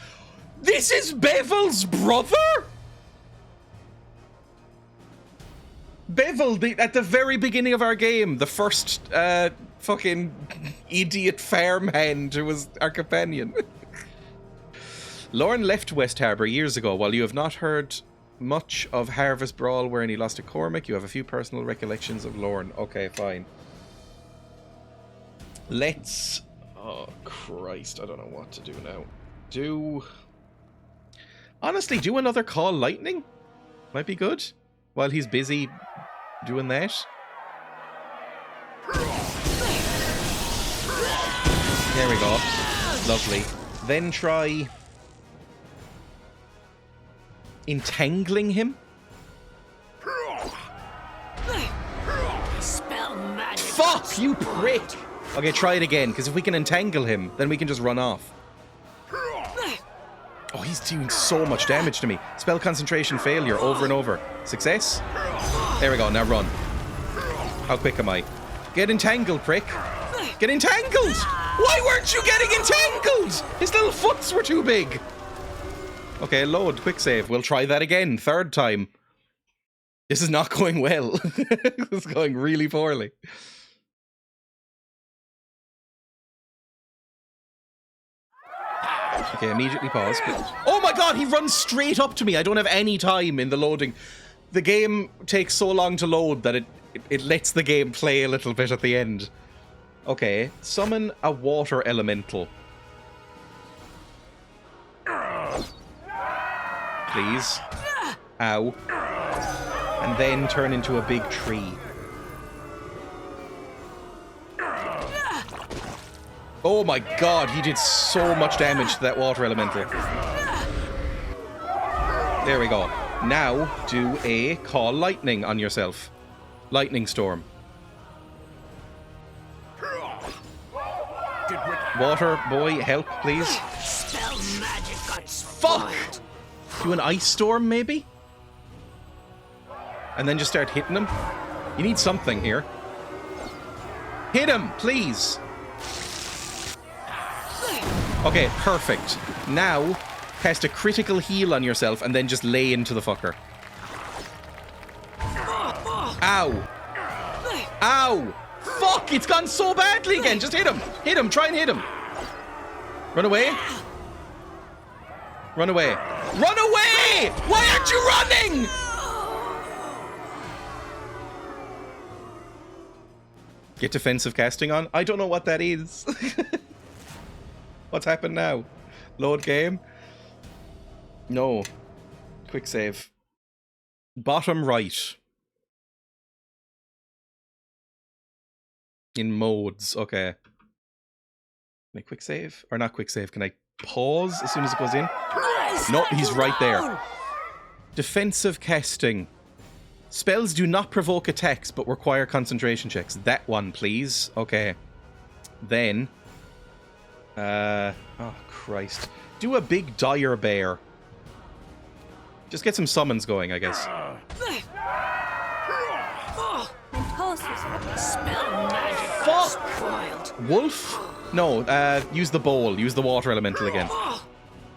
This is Bevel's brother?! Bevel, at the very beginning of our game, the first fucking idiot farmhand who was our companion. Lorne left West Harbour years ago. While you have not heard much of Harvest Brawl wherein he lost to Cormac, you have a few personal recollections of Lorne. Okay, fine. Let's... Oh, Christ, I don't know what to do now. Honestly, do another Call Lightning? Might be good. While he's busy doing that. There we go. Lovely. Then try... entangling him? Spell magic. Fuck, you prick! Okay, try it again, because if we can entangle him, then we can just run off. Oh, he's doing so much damage to me. Spell concentration failure over and over. Success? There we go, now run. How quick am I? Get entangled, prick. Get entangled! Why weren't you getting entangled? His little foots were too big. Okay, load, quick save. We'll try that again, third time. This is not going well. This is going really poorly. Okay, immediately pause. Oh my god, he runs straight up to me. I don't have any time in the loading. The game takes so long to load that it lets the game play a little bit at the end. Okay, summon a water elemental. Please. Ow. And then turn into a big tree. Oh my god, he did so much damage to that water elemental. There we go. Now, do a Call Lightning on yourself. Lightning Storm. Water boy, help, please. Spell magic got Fuck! Do an Ice Storm, maybe? And then just start hitting him? You need something here. Hit him, please! Okay, perfect. Now, cast a critical heal on yourself and then just lay into the fucker. Ow! Ow! Fuck! It's gone so badly again! Just hit him! Hit him! Try and hit him! Run away! Run away! Run away! Why aren't you running? Get defensive casting on? I don't know what that is. What's happened now? Load game? No. Quick save. Bottom right. In modes, okay. Can I quick save? Or not quick save, can I pause as soon as it goes in? Nope, he's right there. Defensive casting. Spells do not provoke attacks, but require concentration checks. That one, please. Okay. Then... oh, Christ. Do a big dire bear. Just get some summons going, I guess. Fuck! Wolf? No, use the bowl. Use the water elemental again.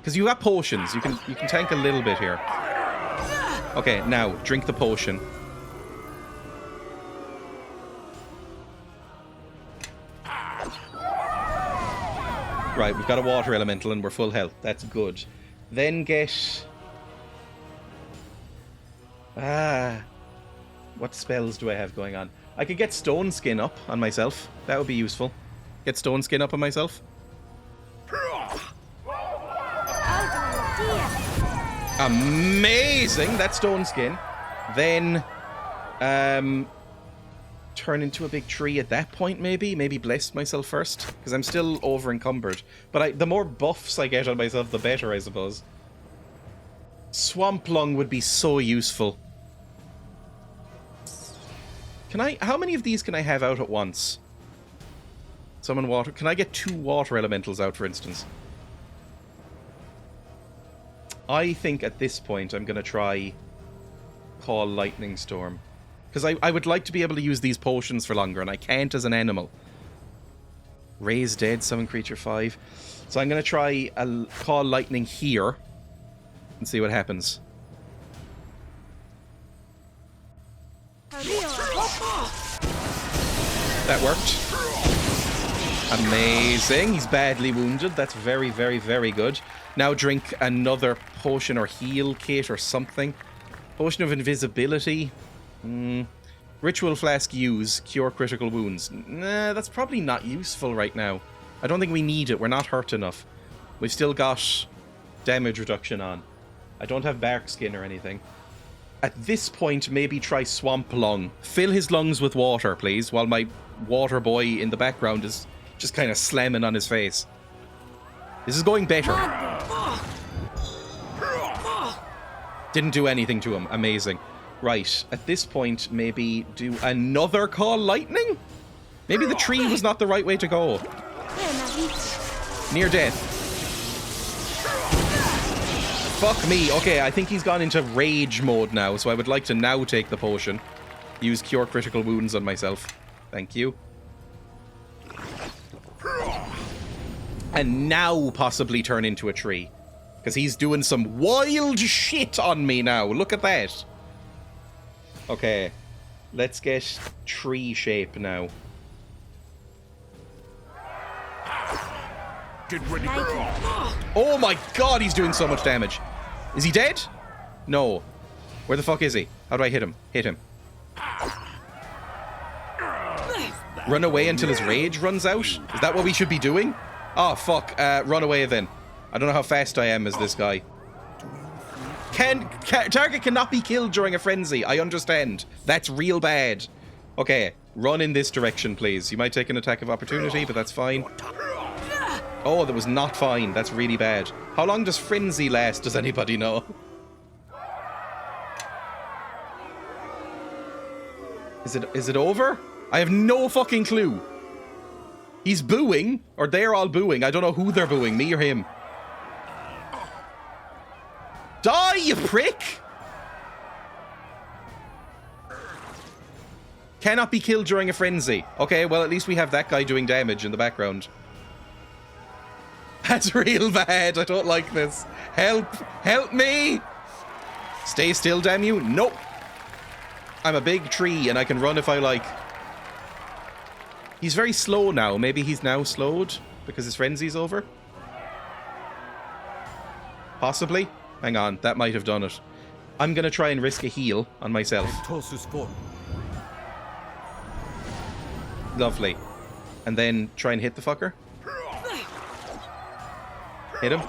Because you got potions. You can tank a little bit here. Okay, now, drink the potion. Right, we've got a water elemental and we're full health. That's good. Then get... what spells do I have going on? I could get Stone Skin up on myself. That would be useful. Get Stone Skin up on myself. Amazing! That's Stone Skin. Then, turn into a big tree at that point, maybe? Maybe bless myself first? Because I'm still over-encumbered. But the more buffs I get on myself, the better, I suppose. Swamp Lung would be so useful. Can I... How many of these can I have out at once? Summon water... Can I get 2 water elementals out, for instance? I think at this point I'm going to try call Lightning Storm. Because I would like to be able to use these potions for longer, and I can't as an animal. Raise Dead, summon creature 5. So I'm going to try call Lightning here and see what happens. That worked. Amazing. He's badly wounded. That's very, very, very good. Now drink another potion or heal kit or something. Potion of invisibility. Ritual flask use. Cure critical wounds. Nah, that's probably not useful right now. I don't think we need it. We're not hurt enough. We've still got damage reduction on. I don't have bark skin or anything. At this point, maybe try Swamp Lung. Fill his lungs with water, please, while my water boy in the background is just kind of slamming on his face. This is going better. Didn't do anything to him. Amazing. Right, at this point, maybe do another Call Lightning? Maybe the tree was not the right way to go. Near death. Fuck me. Okay, I think he's gone into rage mode now, so I would like to now take the potion. Use Cure Critical Wounds on myself. Thank you. And now possibly turn into a tree. Because he's doing some wild shit on me now. Look at that. Okay. Let's get tree shape now. Get ready. Oh my god, he's doing so much damage. Is he dead? No. Where the fuck is he? How do I hit him? Hit him. Run away until his rage runs out? Is that what we should be doing? Oh, fuck. Run away then. I don't know how fast I am as this guy. Target cannot be killed during a frenzy. I understand. That's real bad. Okay, run in this direction, please. You might take an attack of opportunity, but that's fine. Oh, that was not fine. That's really bad. How long does frenzy last? Does anybody know? Is it over? I have no fucking clue. He's booing, or they're all booing. I don't know who they're booing, me or him. Die, you prick! Cannot be killed during a frenzy. Okay, well, at least we have that guy doing damage in the background. That's real bad. I don't like this. Help! Help me! Stay still, damn you. Nope. I'm a big tree and I can run if I like. He's very slow now. Maybe he's now slowed because his frenzy's over? Possibly. Hang on, that might have done it. I'm gonna try and risk a heal on myself. Lovely. And then try and hit the fucker. Hit him.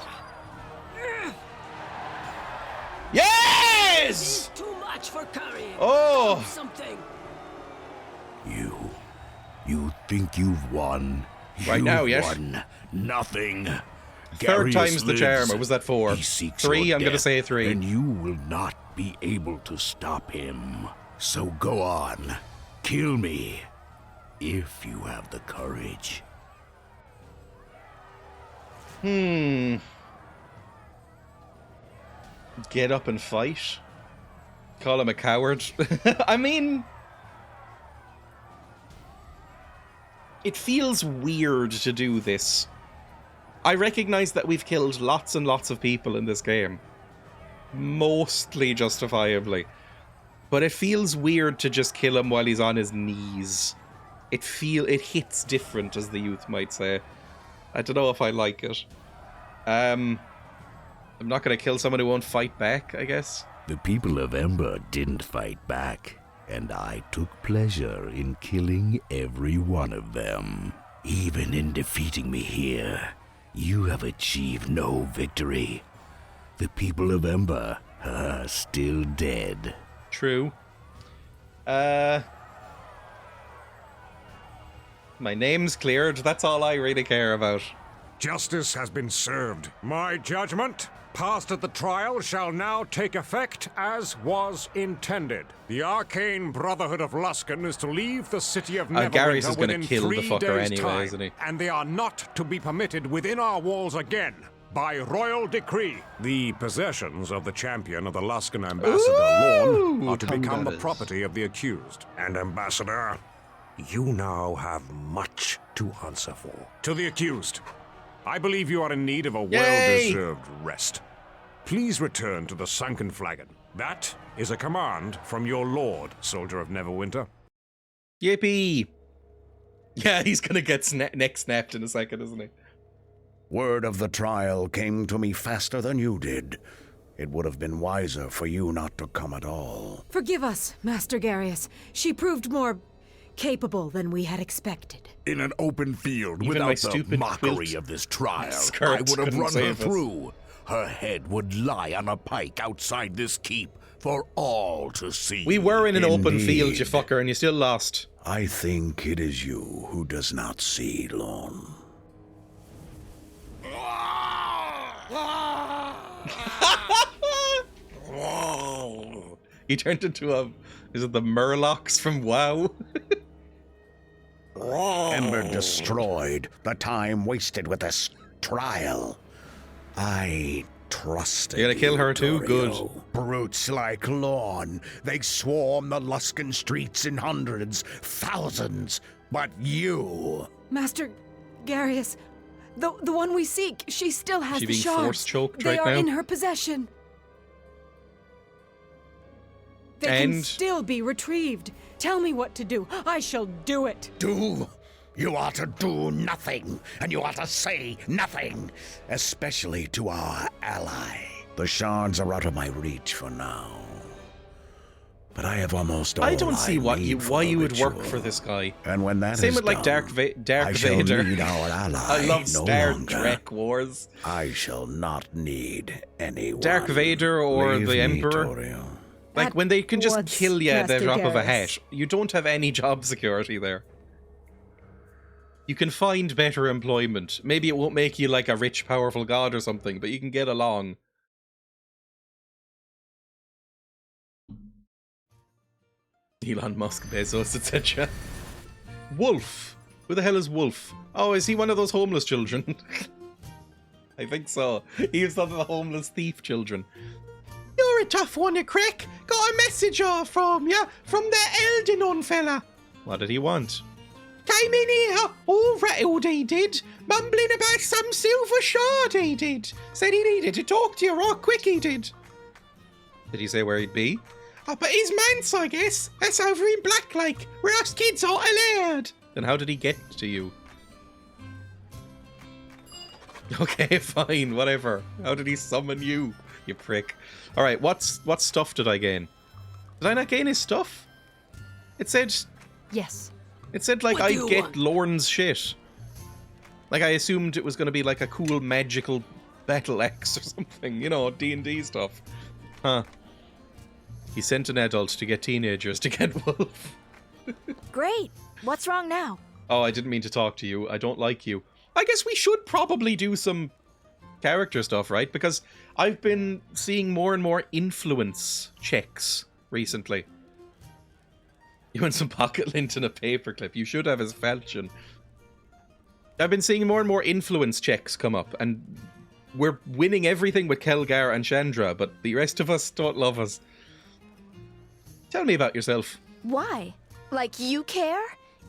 Yes! Too much for carrying. Oh! Something. You think you've won? Right now, yes. Won nothing. Third Garius time's the charm, lives. or was that 4? He seeks 3, your I'm gonna death, say 3. And you will not be able to stop him. So go on. Kill me. If you have the courage. Get up and fight? Call him a coward? I mean... It feels weird to do this. I recognize that we've killed lots and lots of people in this game. Mostly justifiably. But it feels weird to just kill him while he's on his knees. It hits different, as the youth might say. I don't know if I like it. I'm not going to kill someone who won't fight back, I guess. The people of Ember didn't fight back, and I took pleasure in killing every one of them. Even in defeating me here, you have achieved no victory. The people of Ember are still dead. True. My name's cleared. That's all I really care about. Justice has been served. My judgment, passed at the trial, shall now take effect as was intended. The arcane Brotherhood of Luskan is to leave the city of Gary's is Neverwinter gonna within kill the 3 fucker days' anyway, time, isn't he? and they are not to be permitted within our walls again. By royal decree, the possessions of the champion of the Luskan Ambassador, Lorne, are to become the property of the accused. And Ambassador, you now have much to answer for. To the accused, I believe you are in need of a well-deserved rest. Please return to the sunken flagon. That is a command from your lord, soldier of Neverwinter. Yippee! Yeah, he's gonna get neck snapped in a second, isn't he? Word of the trial came to me faster than you did. It would have been wiser for you not to come at all. Forgive us, Master Garius. She proved more capable than we had expected. In an open field, Even without my the stupid mockery quilt of this trial, skirt I would have couldn't run her save us. through. Her head would lie on a pike outside this keep for all to see. We were in an open field, you Indeed. fucker, and you still lost. I think it is you who does not see, Lorne. He turned into is it the Murlocs from WoW? Ember destroyed, the time wasted with this trial. I trusted You're gonna kill her too? Dorio. Good. Brutes like Lorne, they swarm the Luskan streets in hundreds, thousands. But you... Master Garius, the one we seek, she still has She the being shards. force choked They right are now? in her possession. They can And- still be retrieved. Tell me what to do. I shall do it. Do? You are to do nothing, and you are to say nothing, especially to our ally. The shards are out of my reach for now. But I have almost all I don't see why you would work for this guy. And when that Same is with like done, Dark I shall Vader. need our ally I love no Star longer. Trek Wars. I shall not need anyone. Dark Vader or Leave the me, Emperor. Torio. Like when they can just What's kill you at the Master drop of a Garrus? hat. You don't have any job security there. You can find better employment. Maybe it won't make you like a rich, powerful god or something, but you can get along. Elon Musk, Bezos, etc. Wolf. Who the hell is Wolf? Oh, is he one of those homeless children? I think so. He's one of the homeless thief children. You're a tough one to crack. Got a message off from ya, from the Eldinon fella. What did he want? Came in here, all rattled he did, mumbling about some silver shard he did. Said he needed to talk to you right quick he did. Did he say where he'd be? Up at his manse, I guess. That's over in Black Lake, where us kids aren't allowed. Then how did he get to you? Okay, fine, whatever. How did he summon you, you prick? Alright, what stuff did I gain? Did I not gain his stuff? It said... Yes. It said, like, What do I'd you get want? Lorne's shit. Like, I assumed it was going to be, like, a cool magical battle axe or something. You know, D&D stuff. Huh. He sent an adult to get teenagers to get Wolf. Great. What's wrong now? Oh, I didn't mean to talk to you. I don't like you. I guess we should probably do some character stuff, right? Because I've been seeing more and more influence checks recently. You want some pocket lint and a paperclip. You should have his falchion. I've been seeing more and more influence checks come up, and we're winning everything with Kelgar and Chandra, but the rest of us don't love us. Tell me about yourself. Why? Like you care?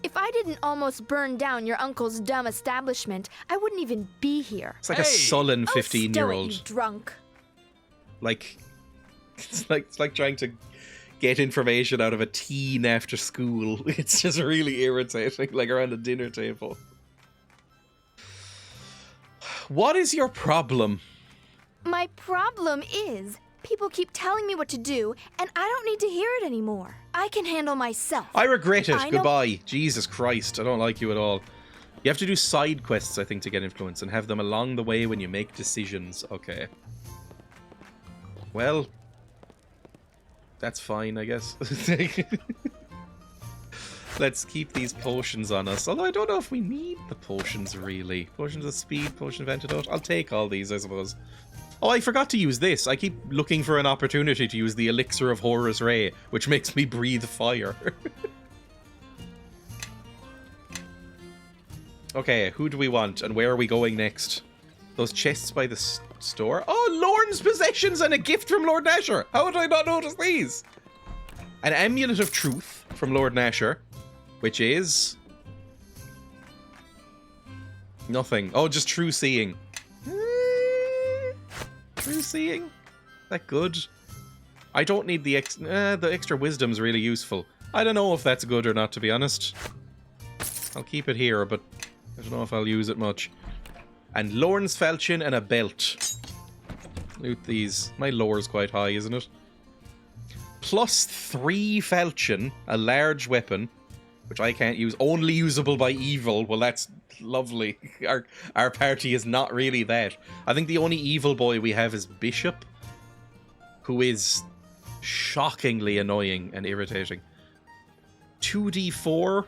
If I didn't almost burn down your uncle's dumb establishment, I wouldn't even be here. It's like a sullen Oh, 15-year-old. stow it, you drunk. Like, it's like trying to get information out of a teen after school. It's just really irritating, like around a dinner table. What is your problem? My problem is, people keep telling me what to do, and I don't need to hear it anymore. I can handle myself. I regret it. I know- Goodbye. Jesus Christ, I don't like you at all. You have to do side quests, I think, to get influence, and have them along the way when you make decisions. Okay. Well, that's fine, I guess. Let's keep these potions on us. Although I don't know if we need the potions, really. Potions of speed, potion of antidote. I'll take all these, I suppose. Oh, I forgot to use this. I keep looking for an opportunity to use the elixir of Horus Ray, which makes me breathe fire. Okay, who do we want, and where are we going next? Those chests by the store? Oh, Lorne's possessions and a gift from Lord Nasher! How did I not notice these? An amulet of truth from Lord Nasher, which is... nothing. Oh, just true seeing. True seeing? That good? I don't need the extra wisdom's really useful. I don't know if that's good or not, to be honest. I'll keep it here, but I don't know if I'll use it much. And Lorne's falchion and a belt. Loot these. My lore's quite high, isn't it? +3 falchion, a large weapon, which I can't use. Only usable by evil. Well, that's lovely. Our party is not really that. I think the only evil boy we have is Bishop, who is shockingly annoying and irritating. 2d4.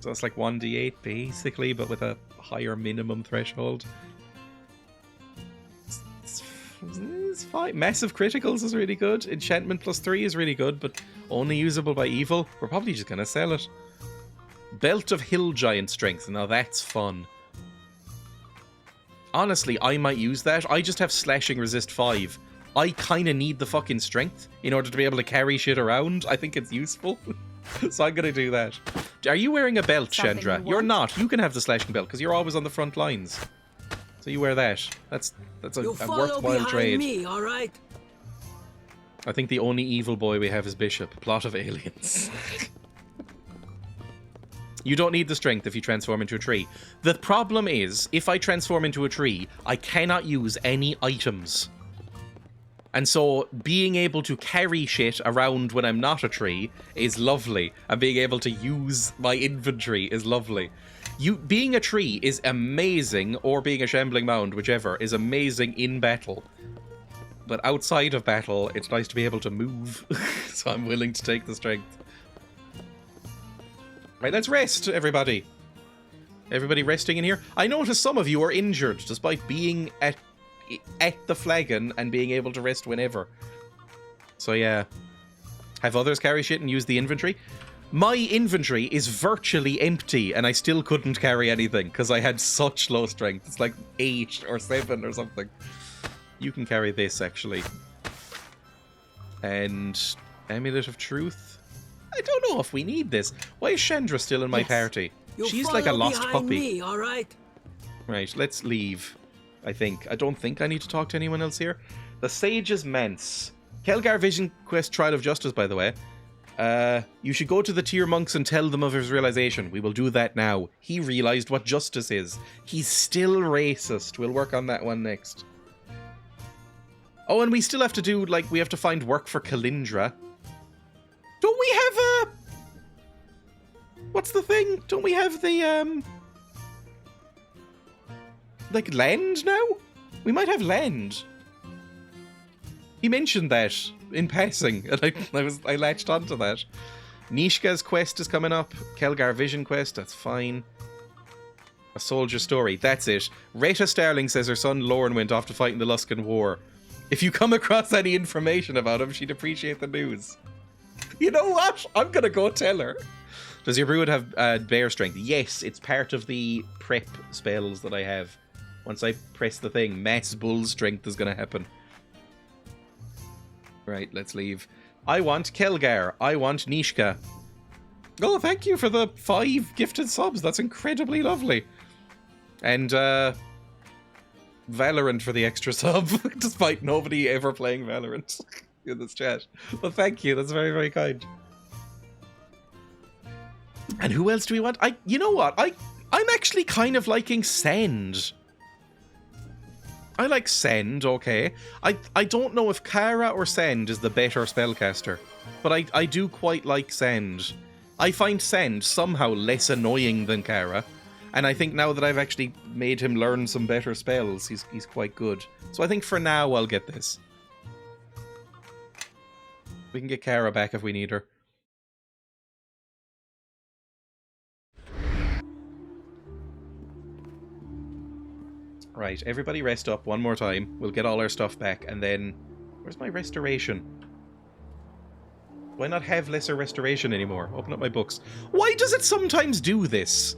So it's like 1d8 basically, but with a higher minimum threshold. It's fine. Massive criticals is really good. Enchantment +3 is really good, but only usable by evil. We're probably just gonna sell it. Belt of Hill Giant Strength. Now that's fun. Honestly, I might use that. I just have slashing resist 5. I kind of need the fucking strength in order to be able to carry shit around. I think it's useful. So I'm gonna do that. Are you wearing a belt, Chandra? You're not. You can have the slashing belt because you're always on the front lines. So you wear that. That's a worthwhile trade. Me, all right? I think the only evil boy we have is Bishop. Plot of aliens. You don't need the strength if you transform into a tree. The problem is, if I transform into a tree, I cannot use any items. And so being able to carry shit around when I'm not a tree is lovely. And being able to use my inventory is lovely. Being a tree is amazing, or being a shambling mound, whichever, is amazing in battle. But outside of battle, it's nice to be able to move. So I'm willing to take the strength. Right, let's rest, everybody. Everybody resting in here? I notice some of you are injured, despite being at the flagon and being able to rest whenever. So yeah. Have others carry shit and use the inventory? My inventory is virtually empty and I still couldn't carry anything because I had such low strength. It's like 8 or 7 or something. You can carry this, actually. And Amulet of Truth? I don't know if we need this. Why is Chandra still in my party? She's like a lost puppy. Me, all right? Right, let's leave. I think. I don't think I need to talk to anyone else here. The Sage's Manse. Kelgar Vision Quest Trial of Justice, by the way. You should go to the tier monks and tell them of his realization. We will do that now. He realized what justice is. He's still racist. We'll work on that one next. Oh, and we still have to do, like, we have to find work for Kalindra. Don't we have a... What's the thing? Don't we have the, like, land now? We might have land. He mentioned that in passing, and I latched onto that. Nishka's quest is coming up. Kelgar Vision Quest, that's fine. A Soldier Story, that's it. Rheta Starling says her son Lorne went off to fight in the Luskan War. If you come across any information about him, she'd appreciate the news. You know what? I'm gonna go tell her. Does your Druid have bear strength? Yes, it's part of the prep spells that I have. Once I press the thing, mass bull strength is gonna happen. Right, let's leave. I want Kelgar. I want Nishka. Oh, thank you for the 5 gifted subs. That's incredibly lovely. And, Valorant for the extra sub, despite nobody ever playing Valorant in this chat. Well, thank you. That's very, very kind. And who else do we want? You know what? I'm actually kind of liking Sand. I like Send, okay. I don't know if Kara or Send is the better spellcaster, but I do quite like Send. I find Send somehow less annoying than Kara, and I think now that I've actually made him learn some better spells, he's quite good. So I think for now I'll get this. We can get Kara back if we need her. Right, everybody rest up one more time. We'll get all our stuff back, and then... Where's my restoration? Do I not have lesser restoration anymore? Open up my books. Why does it sometimes do this?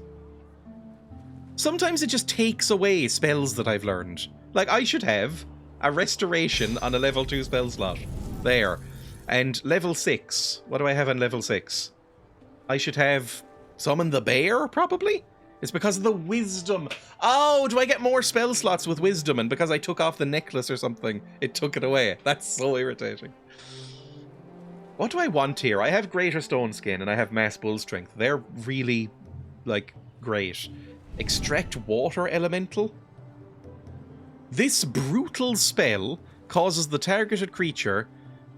Sometimes it just takes away spells that I've learned. Like, I should have a restoration on a level 2 spell slot. There. And level 6. What do I have on level 6? I should have Summon the Bear, probably? It's because of the wisdom. Oh, do I get more spell slots with wisdom? And because I took off the necklace or something, it took it away. That's so irritating. What do I want here? I have Greater Stone Skin and I have Mass Bull Strength. They're really, like, great. Extract Water Elemental. This brutal spell causes the targeted creature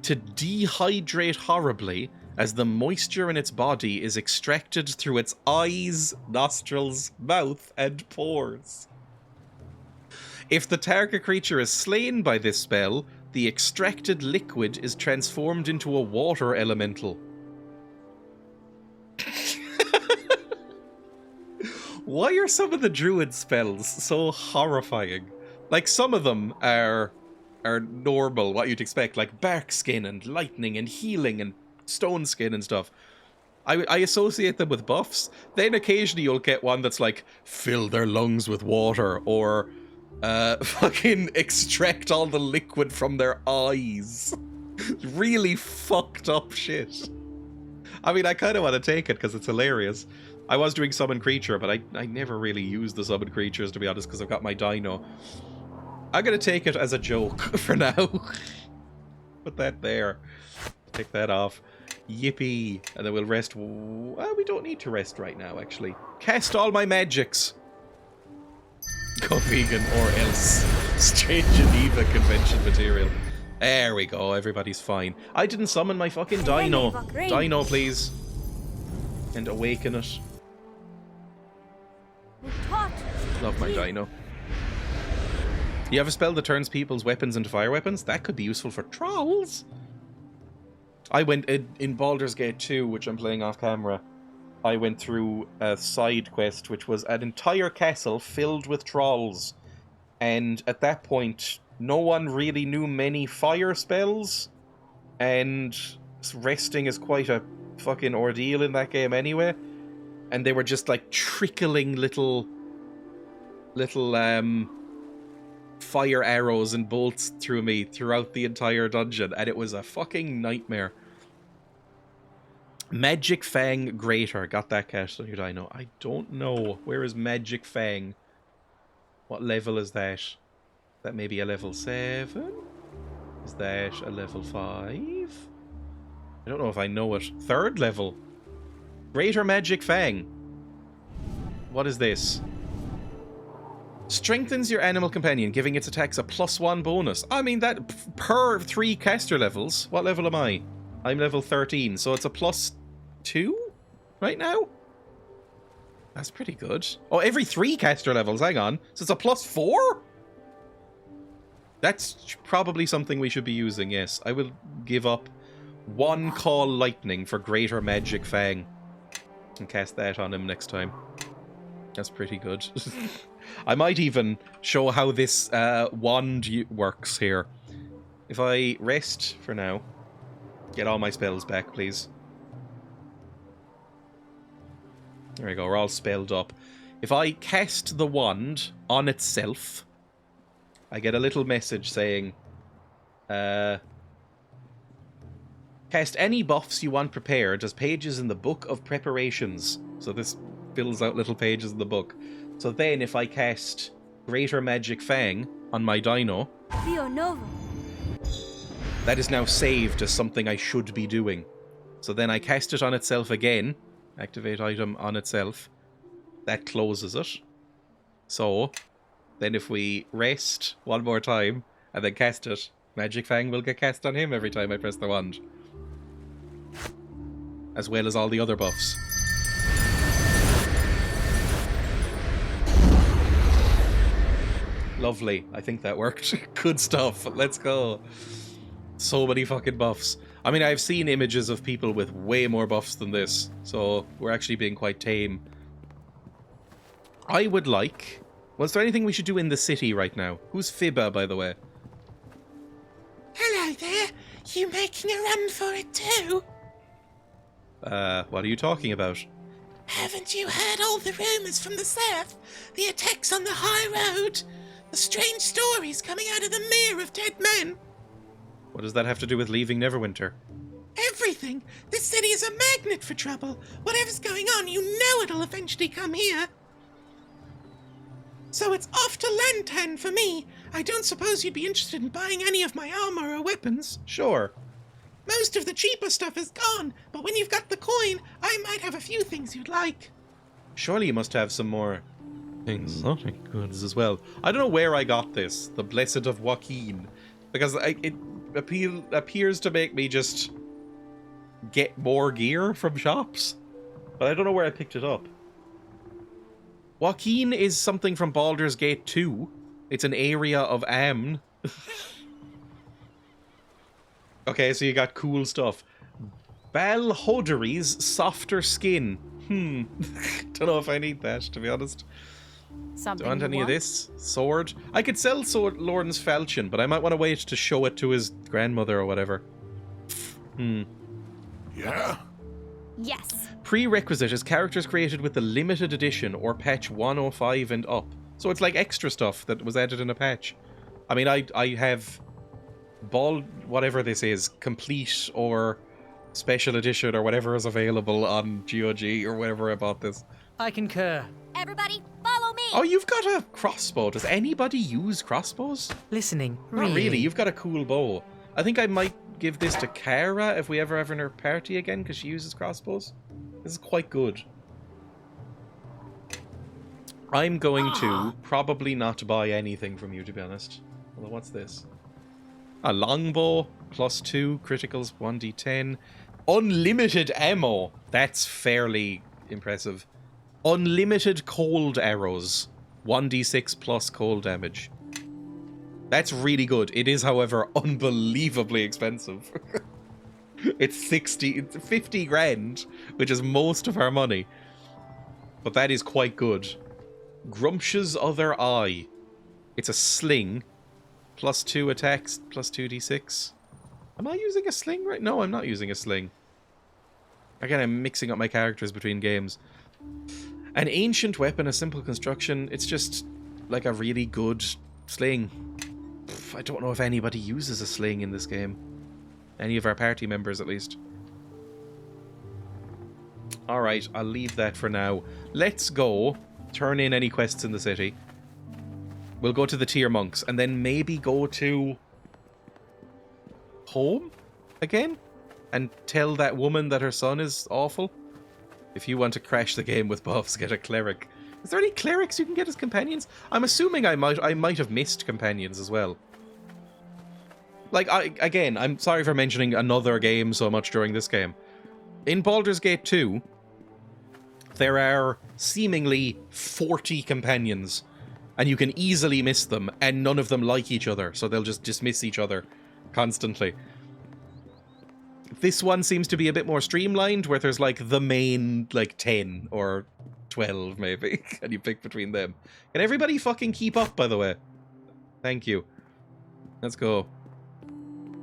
to dehydrate horribly as the moisture in its body is extracted through its eyes, nostrils, mouth, and pores. If the target creature is slain by this spell, the extracted liquid is transformed into a water elemental. Why are some of the druid spells so horrifying? Like, some of them are normal, what you'd expect, like bark skin and lightning and healing and stone skin and stuff. I associate them with buffs. Then occasionally you'll get one that's like, fill their lungs with water, or fucking extract all the liquid from their eyes. Really fucked up shit. I mean, I kind of want to take it because it's hilarious. I was doing summon creature, but I never really use the summon creatures, to be honest, because I've got my dino. I'm going to take it as a joke for now. Put that there. Take that off. Yippee. And then we'll rest. Well, we don't need to rest right now, actually. Cast all my magics. Go vegan or else. Strange Geneva convention material. There we go. Everybody's fine. I didn't summon my fucking dino. Dino, please. And awaken it. Love my dino. You have a spell that turns people's weapons into fire weapons? That could be useful for trolls. I went in Baldur's Gate 2, which I'm playing off camera. I went through a side quest, which was an entire castle filled with trolls. And at that point, no one really knew many fire spells. And resting is quite a fucking ordeal in that game anyway. And they were just like trickling little fire arrows and bolts through me throughout the entire dungeon, and it was a fucking nightmare. Magic Fang Greater. Got that cast on your dino. I don't know. Where is Magic Fang? What level is that? That may be a level 7? Is that a level 5? I don't know if I know it. 3rd level. Greater Magic Fang. What is this? Strengthens your animal companion, giving its attacks a +1 bonus. I mean, that per 3 caster levels. What level am I? I'm level 13, so it's a +2 right now? That's pretty good. Oh, every 3 caster levels, hang on. So it's a +4? That's probably something we should be using, yes. I will give up 1 Call Lightning for Greater Magic Fang. And cast that on him next time. That's pretty good. I might even show how this wand works here. If I rest for now, get all my spells back, please. There we go, we're all spelled up. If I cast the wand on itself, I get a little message saying, cast any buffs you want prepared as pages in the Book of Preparations. So this fills out little pages in the book. So then if I cast Greater Magic Fang on my dino, that is now saved as something I should be doing. So then I cast it on itself again, activate item on itself. That closes it. So then if we rest one more time and then cast it, Magic Fang will get cast on him every time I press the wand. As well as all the other buffs. Lovely. I think that worked. Good stuff. Let's go. So many fucking buffs. I mean, I've seen images of people with way more buffs than this, so we're actually being quite tame. I would like... Was there anything we should do in the city right now? Who's Fibba, by the way? Hello there. You making a run for it too? What are you talking about? Haven't you heard all the rumors from the south? The attacks on the high road? The strange stories coming out of the mere of dead men? What does that have to do with leaving Neverwinter? Everything! This city is a magnet for trouble. Whatever's going on, you know it'll eventually come here. So it's off to Lantan for me. I don't suppose you'd be interested in buying any of my armor or weapons. Sure. Most of the cheaper stuff is gone, but when you've got the coin, I might have a few things you'd like. Surely you must have some more exotic goods as well. I don't know where I got this, the Blessed of Joaquin, because it appears to make me just get more gear from shops, but I don't know where I picked it up. Joaquin is something from Baldur's Gate 2. It's an area of Amn. Okay, so you got cool stuff. Balhoderi's softer skin. Don't know if I need that, to be honest. Something Do I want you any of this? Sword? I could sell Lorden's falchion, but I might want to wait to show it to his grandmother or whatever. Yeah? Yes. Prerequisite is characters created with the limited edition or patch 105 and up. So it's like extra stuff that was added in a patch. I mean, I have whatever this is, complete or special edition or whatever is available on GOG or wherever I bought this. I concur. Everybody, follow me! Oh, you've got a crossbow. Does anybody use crossbows? Listening. Not really. You've got a cool bow. I think I might give this to Kara if we ever have her in her party again, because she uses crossbows. This is quite good. I'm going to probably not buy anything from you, to be honest. Although, what's this? A longbow, +2, criticals 1d10. Unlimited ammo. That's fairly impressive. Unlimited cold arrows. 1d6 plus cold damage. That's really good. It is, however, unbelievably expensive. It's 50 grand, which is most of our money. But that is quite good. Grumpsh's Other Eye. It's a sling. +2 attacks, +2d6. Am I using a sling right? No, I'm not using a sling. Again, I'm mixing up my characters between games. An ancient weapon, a simple construction. It's just like a really good sling. I don't know if anybody uses a sling in this game. Any of our party members, at least. Alright, I'll leave that for now. Let's go turn in any quests in the city. We'll go to the tier monks, and then maybe go to home again? And tell that woman that her son is awful? If you want to crash the game with buffs, get a cleric. Is there any clerics you can get as companions? I'm assuming I might have missed companions as well. Like, again, I'm sorry for mentioning another game so much during this game. In Baldur's Gate 2, there are seemingly 40 companions, and you can easily miss them, and none of them like each other, so they'll just dismiss each other constantly. This one seems to be a bit more streamlined, where there's like the main, like 10 or 12 maybe, and you pick between them. Can everybody fucking keep up, by the way? Thank you. Let's go.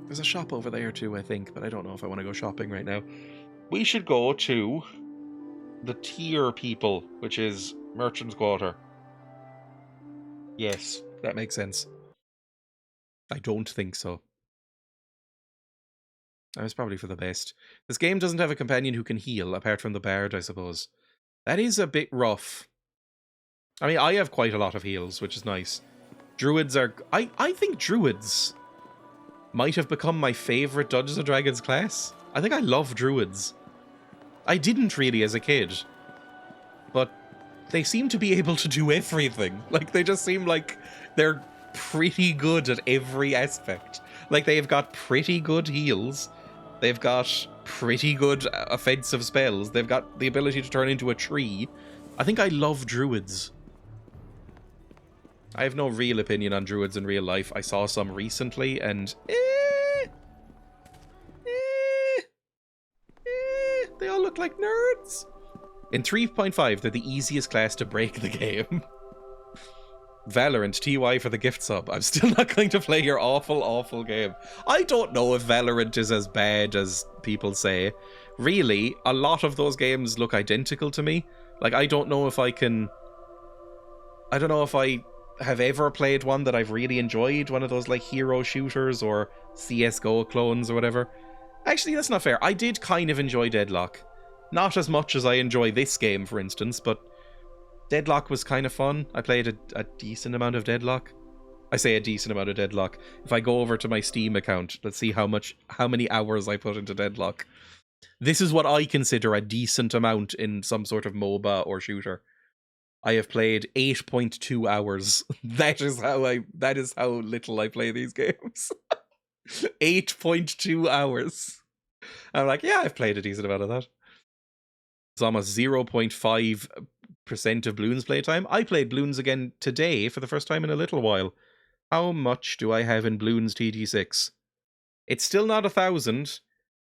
There's a shop over there too, I think, but I don't know if I want to go shopping right now. We should go to the tier people, which is Merchant's Quarter. Yes, that makes sense. I don't think so. That was probably for the best. This game doesn't have a companion who can heal, apart from the bard, I suppose. That is a bit rough. I mean, I have quite a lot of heals, which is nice. Druids are... I think Druids might have become my favourite Dungeons & Dragons class. I think I love Druids. I didn't really as a kid. But they seem to be able to do everything. Like, they just seem like they're pretty good at every aspect. Like, they've got pretty good heals. They've got pretty good offensive spells. They've got the ability to turn into a tree. I think I love druids. I have no real opinion on druids in real life. I saw some recently, and they all look like nerds. In 3.5, they're the easiest class to break the game. Valorant, TY for the gift sub. I'm still not going to play your awful, awful game. I don't know if Valorant is as bad as people say. Really, a lot of those games look identical to me. Like, I don't know if I have ever played one that I've really enjoyed, one of those like hero shooters or CSGO clones or whatever. Actually, that's not fair. I did kind of enjoy Deadlock. Not as much as I enjoy this game, for instance, but Deadlock was kind of fun. I played a decent amount of Deadlock. I say a decent amount of Deadlock. If I go over to my Steam account, let's see how many hours I put into Deadlock. This is what I consider a decent amount in some sort of MOBA or shooter. I have played 8.2 hours. That is how little I play these games. 8.2 hours. I'm like, yeah, I've played a decent amount of that. It's almost 0.5% of Bloons playtime. I played Bloons again today for the first time in a little while. How much do I have in Bloons TT6? It's still not 1,000.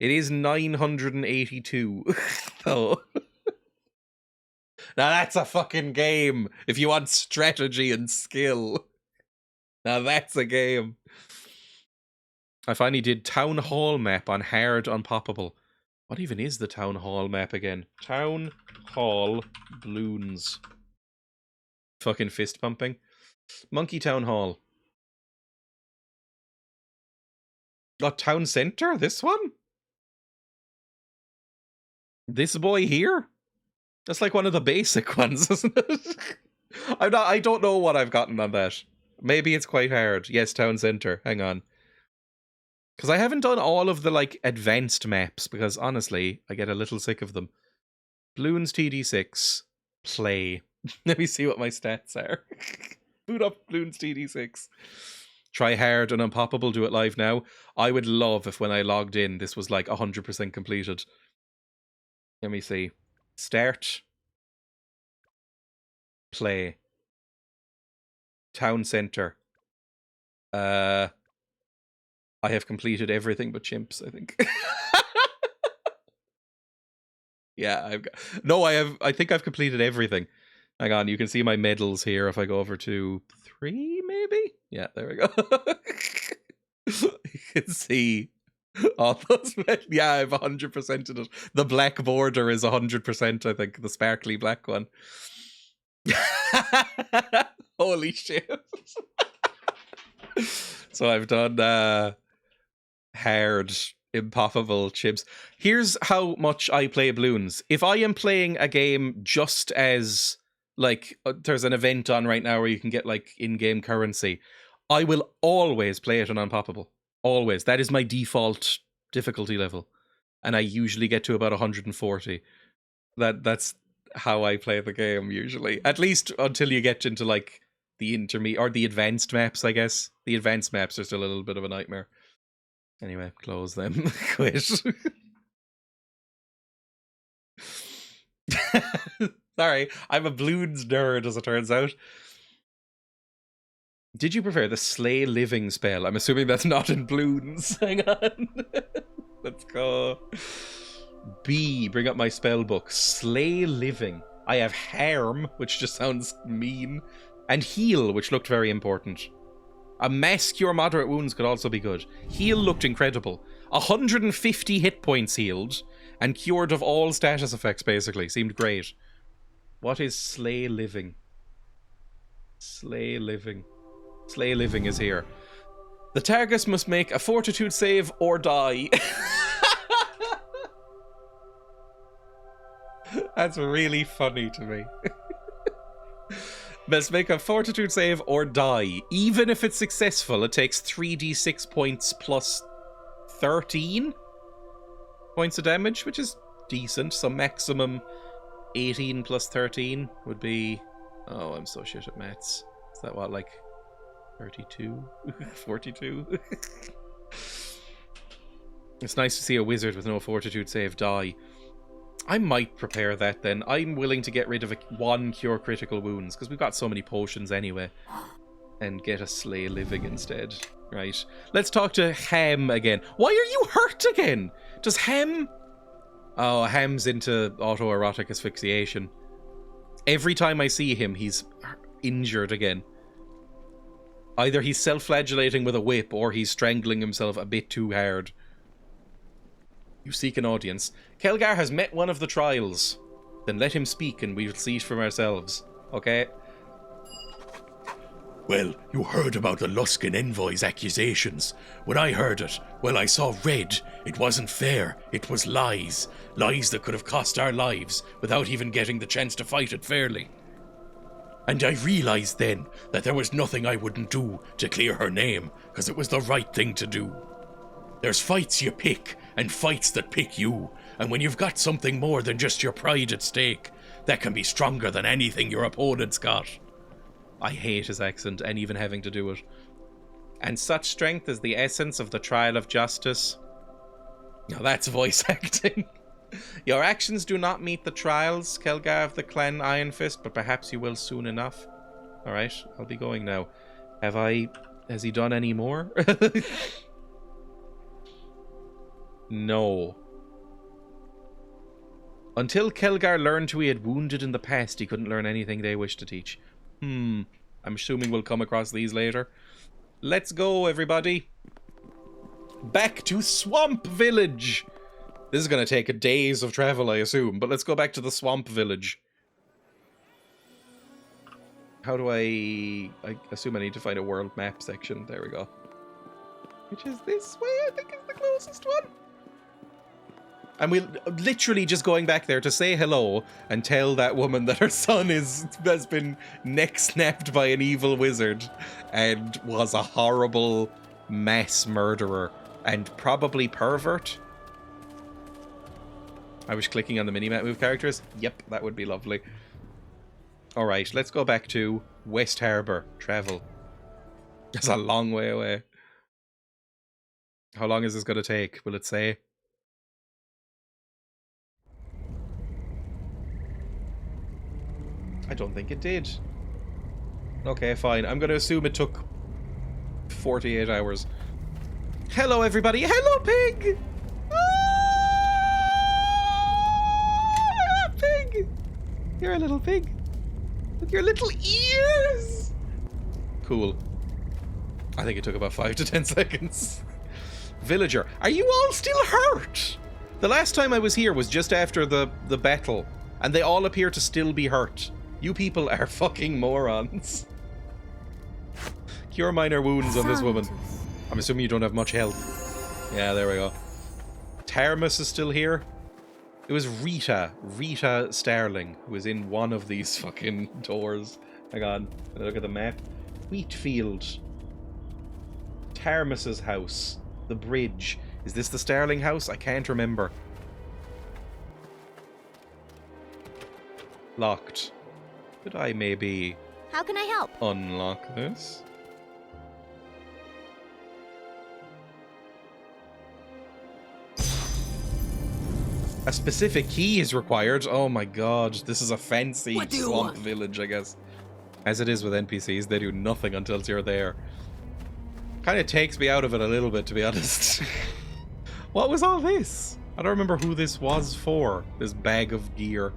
It is 982. Oh. Now that's a fucking game. If you want strategy and skill. Now that's a game. I finally did Town Hall map on hard unpoppable. What even is the Town Hall map again? Town Hall Bloons. Fucking fist pumping. Monkey Town Hall. Got Town Center? This one? This boy here? That's like one of the basic ones, isn't it? I don't know what I've gotten on that. Maybe it's quite hard. Yes, Town Center. Hang on. Because I haven't done all of the, like, advanced maps, because, honestly, I get a little sick of them. Bloons TD6. Play. Let me see what my stats are. Boot up Bloons TD6. Try hard and unpoppable, do it live now. I would love if when I logged in, this was, like, 100% completed. Let me see. Start. Play. Town Center. I have completed everything but chimps, I think. Yeah, I think I've completed everything. Hang on, you can see my medals here if I go over to 3, maybe? Yeah, there we go. You can see all those medals. Yeah, I've 100%ed it. The black border is 100%, I think. The sparkly black one. Holy shit. So I've done hard, impoppable chips. Here's how much I play Bloons. If I am playing a game just as, like, there's an event on right now where you can get, like, in-game currency, I will always play it on unpoppable. Always. That is my default difficulty level. And I usually get to about 140. That's how I play the game, usually. At least until you get into, like, the intermediate, or the advanced maps, I guess. The advanced maps are still a little bit of a nightmare. Anyway, close them. Quit. Sorry, I'm a Bloons nerd, as it turns out. Did you prefer the Slay Living spell? I'm assuming that's not in Bloons. Hang on. Let's go. B, bring up my spell book. Slay Living. I have Harm, which just sounds mean. And Heal, which looked very important. A mass cure moderate wounds could also be good. Heal looked incredible. 150 hit points healed, and cured of all status effects, basically. Seemed great. What is Slay Living? Slay Living. Slay Living is here. The target must make a fortitude save or die. That's really funny to me. Must make a fortitude save or die. Even if it's successful, it takes 3d6 points plus 13 points of damage, which is decent. So maximum 18 plus 13 would be... Oh, I'm so shit at maths. Is that what, like 32? 42? It's nice to see a wizard with no fortitude save die. I might prepare that then. I'm willing to get rid of one cure critical wounds, because we've got so many potions anyway. And get a slay living instead. Right. Let's talk to Hem again. Why are you hurt again? Does Hem... Oh, Hem's into autoerotic asphyxiation. Every time I see him, he's injured again. Either he's self-flagellating with a whip, or he's strangling himself a bit too hard. You seek an audience. Kelgar has met one of the trials. Then let him speak and we'll see it from ourselves. Okay? Well, you heard about the Luskan envoy's accusations. When I heard it, well, I saw red. It wasn't fair. It was lies. Lies that could have cost our lives without even getting the chance to fight it fairly. And I realized then that there was nothing I wouldn't do to clear her name, because it was the right thing to do. There's fights you pick, and fights that pick you, and when you've got something more than just your pride at stake, that can be stronger than anything your opponent's got. I hate his accent, and even having to do it. And such strength is the essence of the trial of justice. Now that's voice acting. Your actions do not meet the trials, Kelgar of the Clan Iron Fist, but perhaps you will soon enough. Alright, I'll be going now. Has he done any more? No. Until Kelgar learned who he had wounded in the past, he couldn't learn anything they wished to teach. I'm assuming we'll come across these later. Let's go, everybody. Back to Swamp Village. This is going to take days of travel, I assume, but let's go back to the Swamp Village. How do I assume I need to find a world map section. There we go. Which is this way, I think is the closest one. And we're literally just going back there to say hello and tell that woman that her son has been neck snapped by an evil wizard and was a horrible mass murderer and probably pervert. I was clicking on the minimap move characters. Yep, that would be lovely. Alright, let's go back to West Harbour. Travel. That's a long way away. How long is this going to take? Will it say? I don't think it did. Okay, fine. I'm going to assume it took 48 hours. Hello, everybody. Hello, pig! Ah, pig! You're a little pig. With your little ears! Cool. I think it took about 5 to 10 seconds. Villager, are you all still hurt? The last time I was here was just after the battle, and they all appear to still be hurt. You people are fucking morons. Cure minor wounds on this woman. I'm assuming you don't have much health. Yeah, there we go. Tarmus is still here. It was Rita Starling, who was in one of these fucking doors. Hang on, look at the map. Wheatfield. Tarmus's house. The bridge. Is this the Starling house? I can't remember. Locked. Could I maybe... How can I help? Unlock this? A specific key is required. Oh my god, this is a fancy swamp village, I guess. As it is with NPCs, they do nothing until you're there. Kind of takes me out of it a little bit, to be honest. What was all this? I don't remember who this was for, this bag of gear.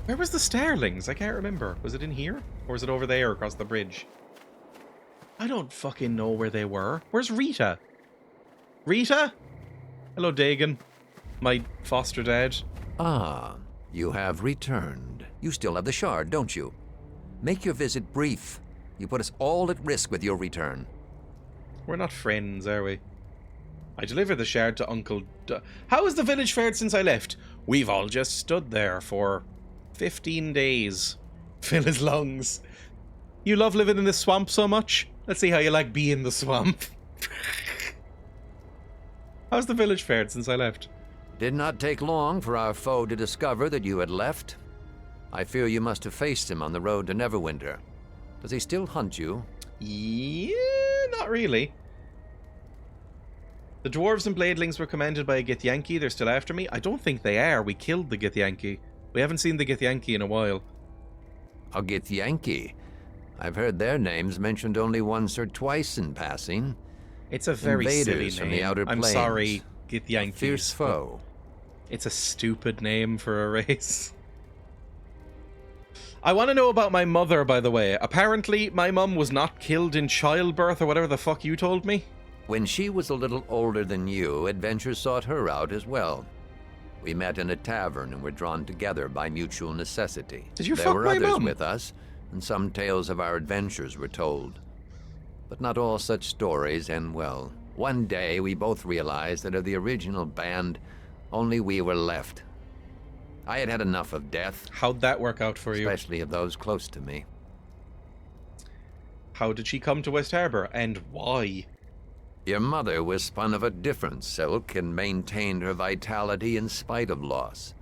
Where was the Starlings? I can't remember. Was it in here? Or was it over there across the bridge? I don't fucking know where they were. Where's Rita? Rita? Hello, Dagon. My foster dad. Ah, you have returned. You still have the shard, don't you? Make your visit brief. You put us all at risk with your return. We're not friends, are we? I delivered the shard to Uncle How has the village fared since I left? We've all just stood there for 15 days. Fill his lungs. You love living in the swamp so much? Let's see how you like being in the swamp. How's the village fared since I left? did not take long for our foe to discover that you had left. I fear you must have faced him on the road to Neverwinter. Does he still hunt you? Yeah, not really. The dwarves and bladelings were commanded by a Githyanki. They're still after me. I don't think they are. We killed the Githyanki. We haven't seen the Githyanki in a while. A Githyanki? I've heard their names mentioned only once or twice in passing. It's a very silly Invaders name. from the outer I'm plains. sorry, Githyanki. Fierce foe. It's a stupid name for a race. I want to know about my mother, by the way. Apparently, my mum was not killed in childbirth or whatever the fuck you told me. When she was a little older than you, adventure sought her out as well. We met in a tavern and were drawn together by mutual necessity. Did you There fuck were my others mum? with us, and some tales of our adventures were told. But not all such stories end well. One day, we both realized that of the original band, only we were left. I had had enough of death. How'd that work out for you? Especially of those close to me. How did she come to West Harbour, and why? Your mother was spun of a different silk and maintained her vitality in spite of loss.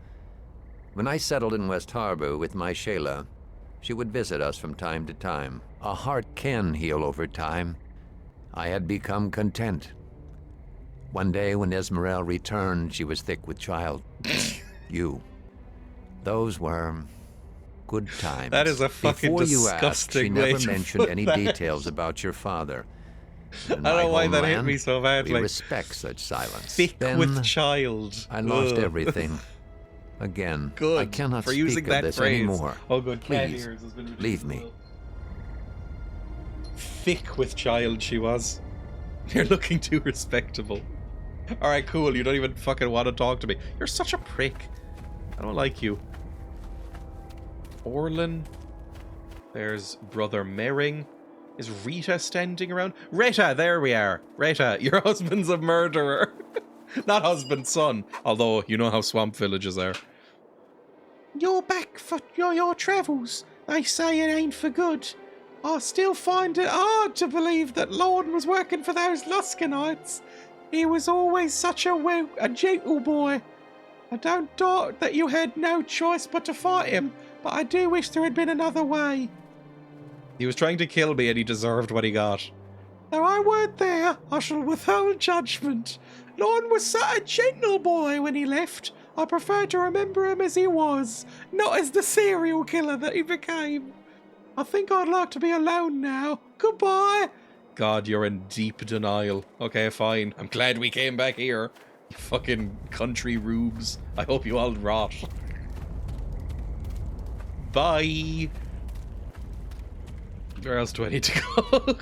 When I settled in West Harbour with my Shayla, she would visit us from time to time. A heart can heal over time. I had become content. One day when Esmerelle returned, she was thick with child. You. Those were good times. That is a fucking Before you asked, disgusting she way never to mentioned put any that. details about your father. In I don't know my why that hit homeland, me so badly. We respect such silence. Thick Then with child. I lost Ugh. everything. Again, Good. I cannot for speak using of that this phrase. anymore. Oh, good. Cat Please, ears has been reduced leave as me. well. Thick with child she was. You're looking too respectable. Alright, cool. You don't even fucking want to talk to me. You're such a prick. I don't like you. Orlin. There's Brother Mering. Is Rita standing around? Rita, there we are. Rita, your husband's a murderer. Not husband, son. Although, you know how swamp villages are. You're back for your travels. They say it ain't for good. I still find it hard to believe that Lorne was working for those Luskanites. He was always such a gentle boy. I don't doubt that you had no choice but to fight him, but I do wish there had been another way. He was trying to kill me and he deserved what he got. Though I weren't there, I shall withhold judgment. Lorne was such a gentle boy when he left. I prefer to remember him as he was, not as the serial killer that he became. I think I'd like to be alone now. Goodbye. God, you're in deep denial. Okay, fine. I'm glad we came back here. Fucking country rubes. I hope you all rot. Bye. Where else do I need to go?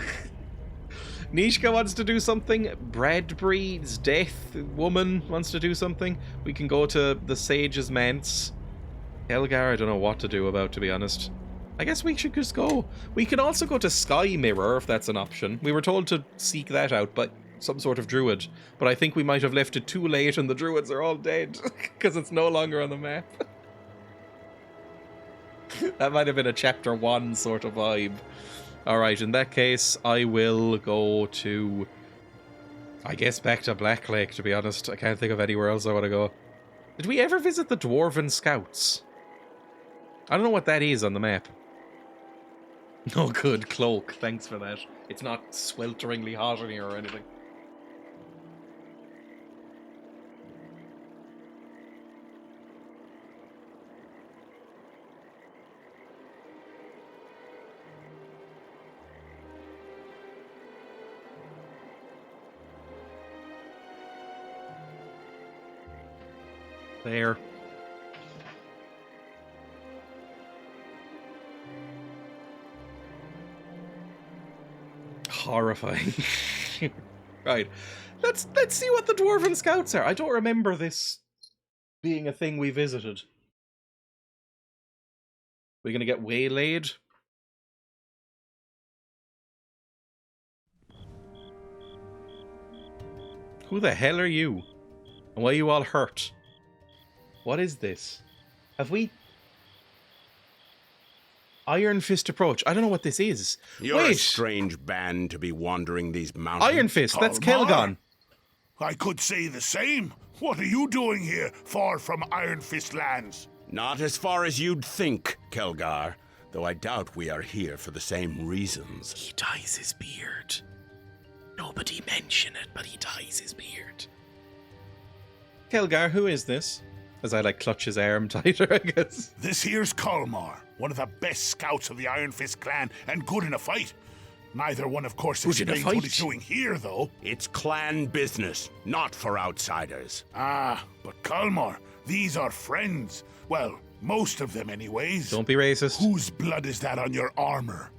Nishka wants to do something. Bradbury's death woman wants to do something. We can go to the Sage's Manse. Helgar, I don't know what to do about, to be honest. I guess we should just go. We can also go to Sky Mirror, if that's an option. We were told to seek that out, but some sort of druid. But I think we might have left it too late and the druids are all dead, because it's no longer on the map. That might have been a chapter 1 sort of vibe. Alright, in that case, I will go to... I guess back to Black Lake, to be honest. I can't think of anywhere else I want to go. Did we ever visit the Dwarven Scouts? I don't know what that is on the map. Oh, good. Cloak. Thanks for that. It's not swelteringly hot in here or anything. There. Horrifying. Right. Let's see what the Dwarven Scouts are. I don't remember this being a thing we visited. We're gonna get waylaid. Who the hell are you? And why are you all hurt? What is this? Have we... Iron Fist approach. I don't know what this is. You're a Wait. strange band to be wandering these mountains. Iron Fist. That's Kalmar. Kelgon. I could say the same. What are you doing here, far from Iron Fist lands? Not as far as you'd think, Kelgar, though I doubt we are here for the same reasons. He dyes his beard. Nobody mention it, but he dyes his beard. Kelgar, who is this? As I clutch his arm tighter, I guess. This here's Kalmar, one of the best scouts of the Iron Fist clan, and good in a fight. Neither one, of course, explains what he's doing here, though. It's clan business, not for outsiders. Ah, but Kalmar, these are friends. Well, most of them anyways. Don't be racist. Whose blood is that on your armor?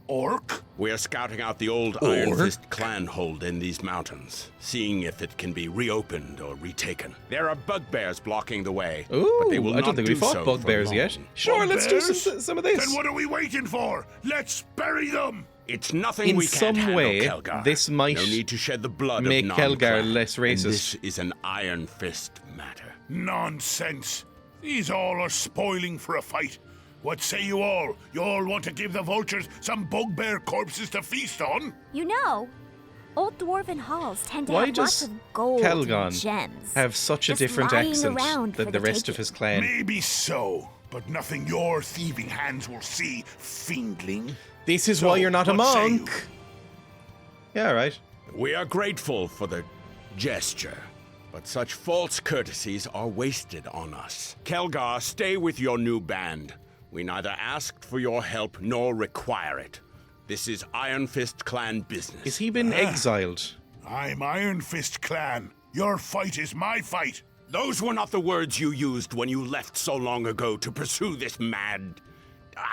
Orc? We're scouting out the old Iron Fist clan hold in these mountains, seeing if it can be reopened or retaken. There are bugbears blocking the way, but they will I don't not think do we fought so bugbears for yet. long. Sure, let's do some of this. Then what are we waiting for? Let's bury them! It's nothing In we can't some handle, way, Kelgar. this might no need to shed the blood make of non-clan. Kelgar less racist. And this is an Iron Fist matter. Nonsense. These all are spoiling for a fight. What say you all? You all want to give the vultures some bugbear corpses to feast on? You know, old dwarven halls tend to Why have lots does of gold Kelgon and gems. have such a just different lying accent around than for the the rest of his clan? Maybe so, but nothing your thieving hands will see, fiendling. This is why you're not a what say monk. Yeah, right. We are grateful for the gesture, but such false courtesies are wasted on us. Kelgar, stay with your new band. We neither asked for your help nor require it. This is Iron Fist clan business. Has he been exiled? I'm Iron Fist clan. Your fight is my fight. Those were not the words you used when you left so long ago to pursue this mad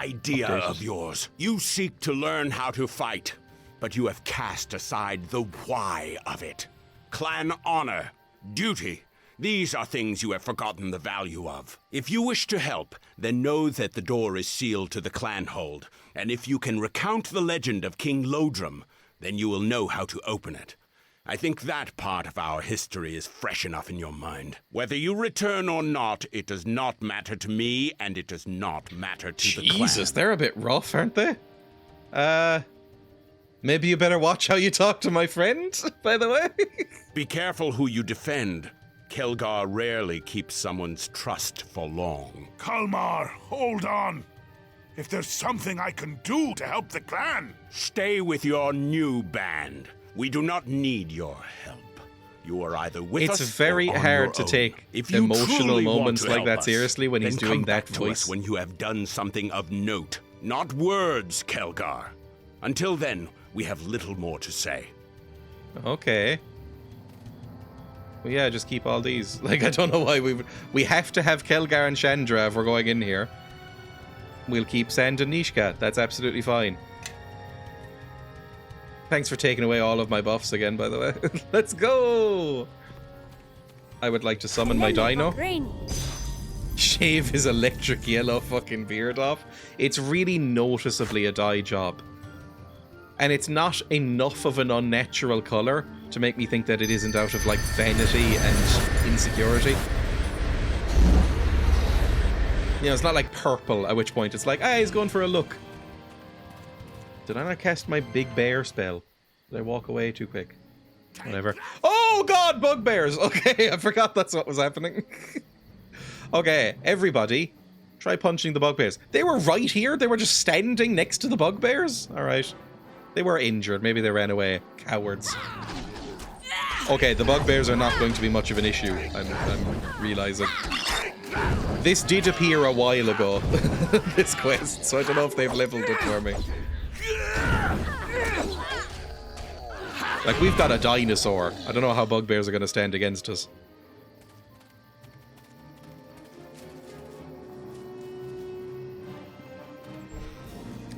idea of yours. You seek to learn how to fight, but you have cast aside the why of it. Clan honor, duty, these are things you have forgotten the value of. If you wish to help, then know that the door is sealed to the clan hold, and if you can recount the legend of King Lodrum, then you will know how to open it. I think that part of our history is fresh enough in your mind. Whether you return or not, it does not matter to me, and it does not matter to the clan. Jesus, they're a bit rough, aren't they? Maybe you better watch how you talk to my friend, by the way. Be careful who you defend. Kelgar rarely keeps someone's trust for long. Kalmar, hold on. If there's something I can do to help the clan. Stay with your new band. We do not need your help. You are either with us It's very or on hard your to own. take If you emotional truly want moments to like help that us, seriously when he's then doing come that back to voice. us when you have done something of note. Not words, Kelgar. Until then, we have little more to say. Okay. Well, yeah, just keep all these. I don't know why we have to have Kelgar and Chandra if we're going in here. We'll keep Sand and Nishka. That's absolutely fine. Thanks for taking away all of my buffs again, by the way. Let's go! I would like to summon my dino. Shave his electric yellow fucking beard off. It's really noticeably a dye job. And it's not enough of an unnatural colour to make me think that it isn't out of, vanity and insecurity. It's not like purple, at which point it's like, he's going for a look. Did I not cast my big bear spell? Did I walk away too quick? Whatever. Oh god, bugbears! Okay, I forgot that's what was happening. Okay, everybody, try punching the bugbears. They were right here? They were just standing next to the bugbears? Alright. They were injured. Maybe they ran away. Cowards. Okay, the bugbears are not going to be much of an issue, I'm realizing. This did appear a while ago, this quest, so I don't know if they've leveled it for me. We've got a dinosaur. I don't know how bugbears are going to stand against us.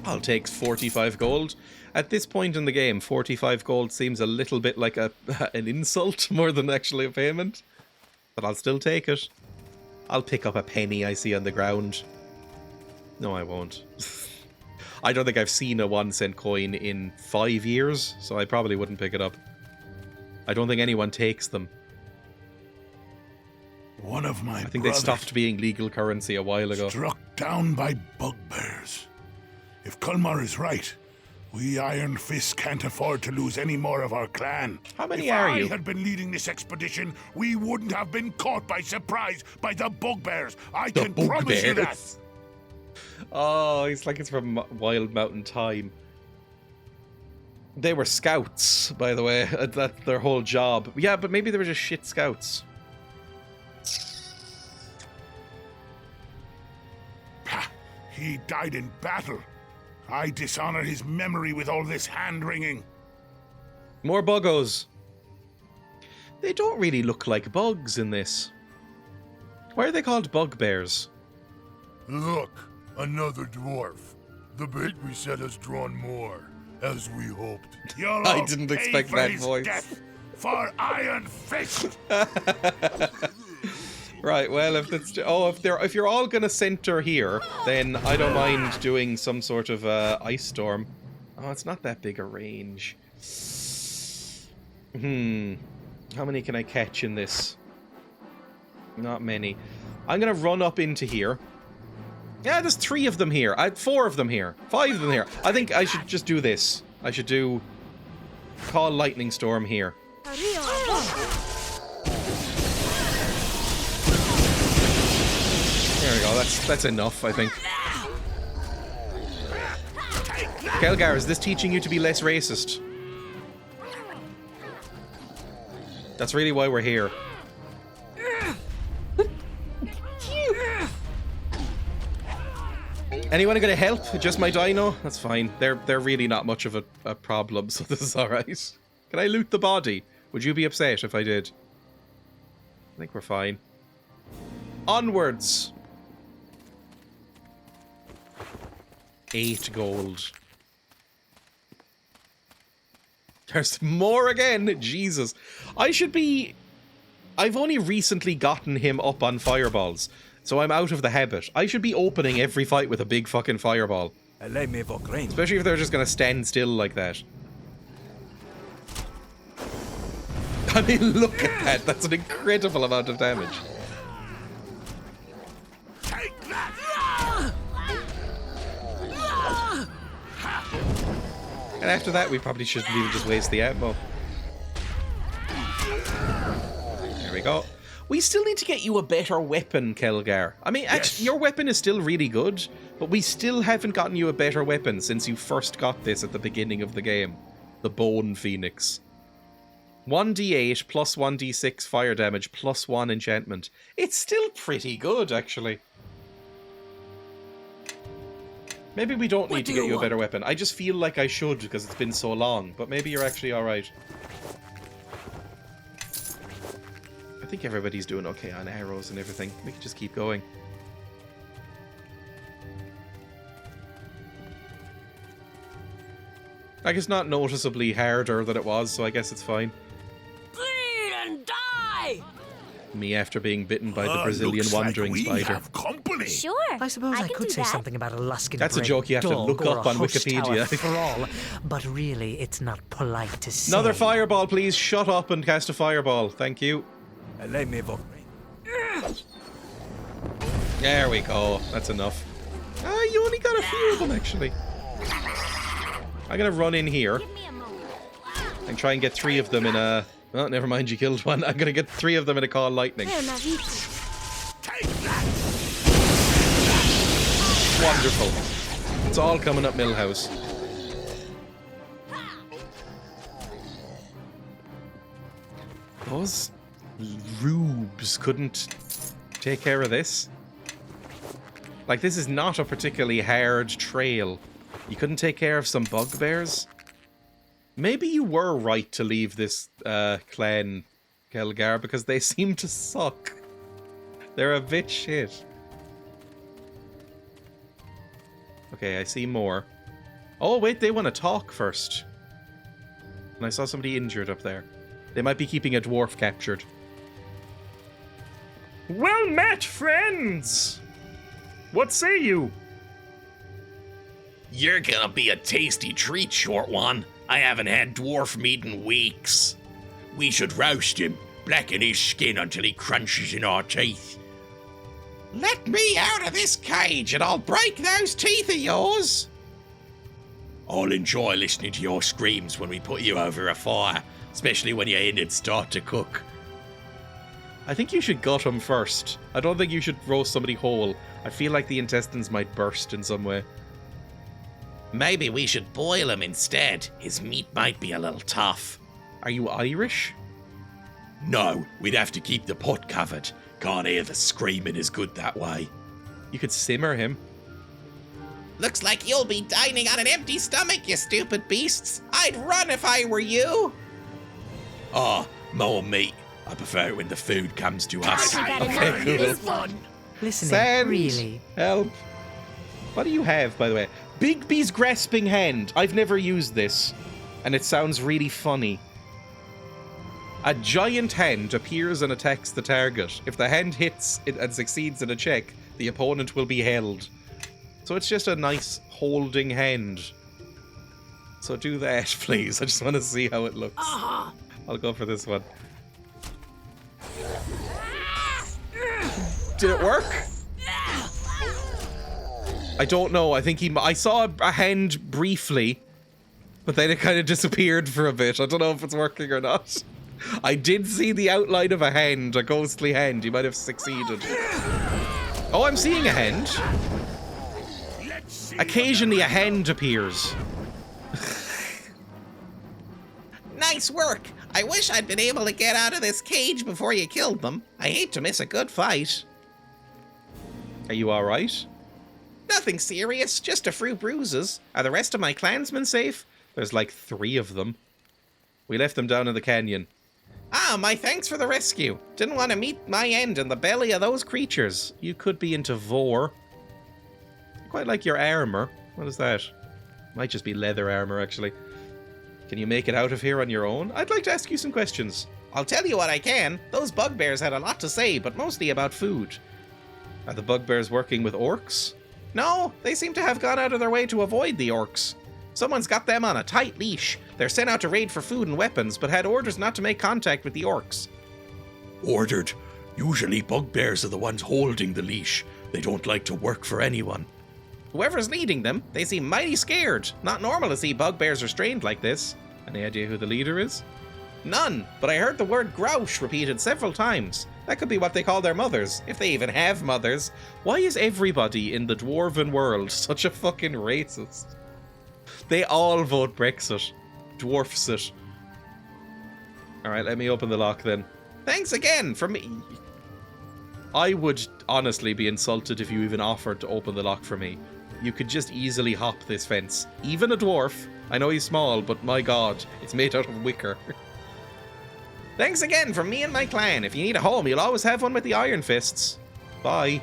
I'll take 45 gold. At this point in the game, 45 gold seems a little bit like an insult more than actually a payment. But I'll still take it. I'll pick up a penny I see on the ground. No, I won't. I don't think I've seen a 1 cent coin in 5 years, so I probably wouldn't pick it up. I don't think anyone takes them. One of my I think they stopped being legal currency a while ago. Struck down by bugbears. If Kalmar is right, We Iron Fists can't afford to lose any more of our clan. How many if are I you? had been leading this expedition, we wouldn't have been caught by surprise by the bugbears. I can promise you that. Oh, it's like it's from Wild Mountain Time. They were scouts, by the way. That's their whole job. Yeah, but maybe they were just shit scouts. He died in battle. I dishonor his memory with all this hand-wringing. More buggos. They don't really look like bugs in this. Why are they called bugbears? Look, another dwarf. The bait we set has drawn more, as we hoped. You'll I all didn't pay expect for that his voice. death for Iron Fist. Right, well, if you're all gonna center here, then I don't mind doing some sort of ice storm. Oh, it's not that big a range. How many can I catch in this? Not many. I'm gonna run up into here. Yeah, there's 3 of them here. 4 of them here. 5 of them here. I think I should just do this. I should do call lightning storm here. There we go, that's enough, I think. Kelgar, is this teaching you to be less racist? That's really why we're here. Anyone gonna help? Just my dino? That's fine. They're really not much of a problem, so this is alright. Can I loot the body? Would you be upset if I did? I think we're fine. Onwards! 8 gold. There's more again! Jesus. I've only recently gotten him up on fireballs, so I'm out of the habit. I should be opening every fight with a big fucking fireball. Especially if they're just gonna stand still like that. I mean, look at that. That's an incredible amount of damage. And after that, we probably shouldn't even just waste the ammo. There we go. We still need to get you a better weapon, Kelgar. I mean, actually, your weapon is still really good, but we still haven't gotten you a better weapon since you first got this at the beginning of the game. The Bone Phoenix. 1d8 plus 1d6 fire damage plus 1 enchantment. It's still pretty good, actually. Maybe we don't need to get you a better weapon. I just feel like I should because it's been so long, but maybe you're actually alright. I think everybody's doing okay on arrows and everything. We can just keep going. Like, it's not noticeably harder than it was, so I guess it's fine. Bleed and die! Me after being bitten by the Brazilian wandering spider. Sure. I suppose I could say that. something about a Luskin. That's a joke you have to look up on Wikipedia. For all, but really, it's not polite to say. Another fireball, please. Shut up and cast a fireball. Thank you. There we go. That's enough. You only got a few of them, actually. I'm gonna run in here and try and get 3 of them in a... Oh, never mind, you killed one. I'm gonna get 3 of them in a call lightning. Wonderful. It's all coming up Millhouse. Those rubes couldn't take care of this. Like, this is not a particularly hard trail. You couldn't take care of some bugbears? Maybe you were right to leave this clan, Kelgar, because they seem to suck. They're a bit shit. Okay, I see more. Oh, wait, they want to talk first. And I saw somebody injured up there. They might be keeping a dwarf captured. Well met, friends! What say you? You're gonna be a tasty treat, short one. I haven't had dwarf meat in weeks. We should roast him, blacken his skin until he crunches in our teeth. Let me out of this cage and I'll break those teeth of yours. I'll enjoy listening to your screams when we put you over a fire, especially when your innards start to cook. I think you should gut him first. I don't think you should roast somebody whole. I feel like the intestines might burst in some way. Maybe we should boil him instead. His meat might be a little tough. Are you Irish? No, we'd have to keep the pot covered. Can't hear the screaming as good that way. You could simmer him. Looks like you'll be dining on an empty stomach, you stupid beasts. I'd run if I were you. More meat. I prefer it when the food comes to us. Okay, cool. Listening, Sand. really. Help. What do you have, by the way? Bigby's grasping hand. I've never used this, and it sounds really funny. A giant hand appears and attacks the target. If the hand hits it and succeeds in a check, the opponent will be held. So it's just a nice holding hand. So do that, please. I just want to see how it looks. I'll go for this one. Did it work? I don't know. I think I saw a hand briefly, but then it kind of disappeared for a bit. I don't know if it's working or not. I did see the outline of a hand, a ghostly hand. You might have succeeded. Oh, I'm seeing a hand. Occasionally a hand appears. Nice work. I wish I'd been able to get out of this cage before you killed them. I hate to miss a good fight. Are you alright? Nothing serious, just a few bruises. Are the rest of my clansmen safe? There's like 3 of them. We left them down in the canyon. My thanks for the rescue. Didn't want to meet my end in the belly of those creatures. You could be into vor. Quite like your armor. What is that? Might just be leather armor, actually. Can you make it out of here on your own? I'd like to ask you some questions. I'll tell you what I can. Those bugbears had a lot to say, but mostly about food. Are the bugbears working with orcs? No, they seem to have gone out of their way to avoid the orcs. Someone's got them on a tight leash. They're sent out to raid for food and weapons, but had orders not to make contact with the orcs. Ordered. Usually bugbears are the ones holding the leash. They don't like to work for anyone. Whoever's leading them, they seem mighty scared. Not normal to see bugbears restrained like this. Any idea who the leader is? None, but I heard the word grouch repeated several times. That could be what they call their mothers, if they even have mothers. Why is everybody in the dwarven world such a fucking racist? They all vote Brexit. Dwarfs it. Alright, let me open the lock then. Thanks again for me. I would honestly be insulted if you even offered to open the lock for me. You could just easily hop this fence. Even a dwarf. I know he's small, but my god, it's made out of wicker. Thanks again from me and my clan. If you need a home, you'll always have one with the Iron Fists. Bye.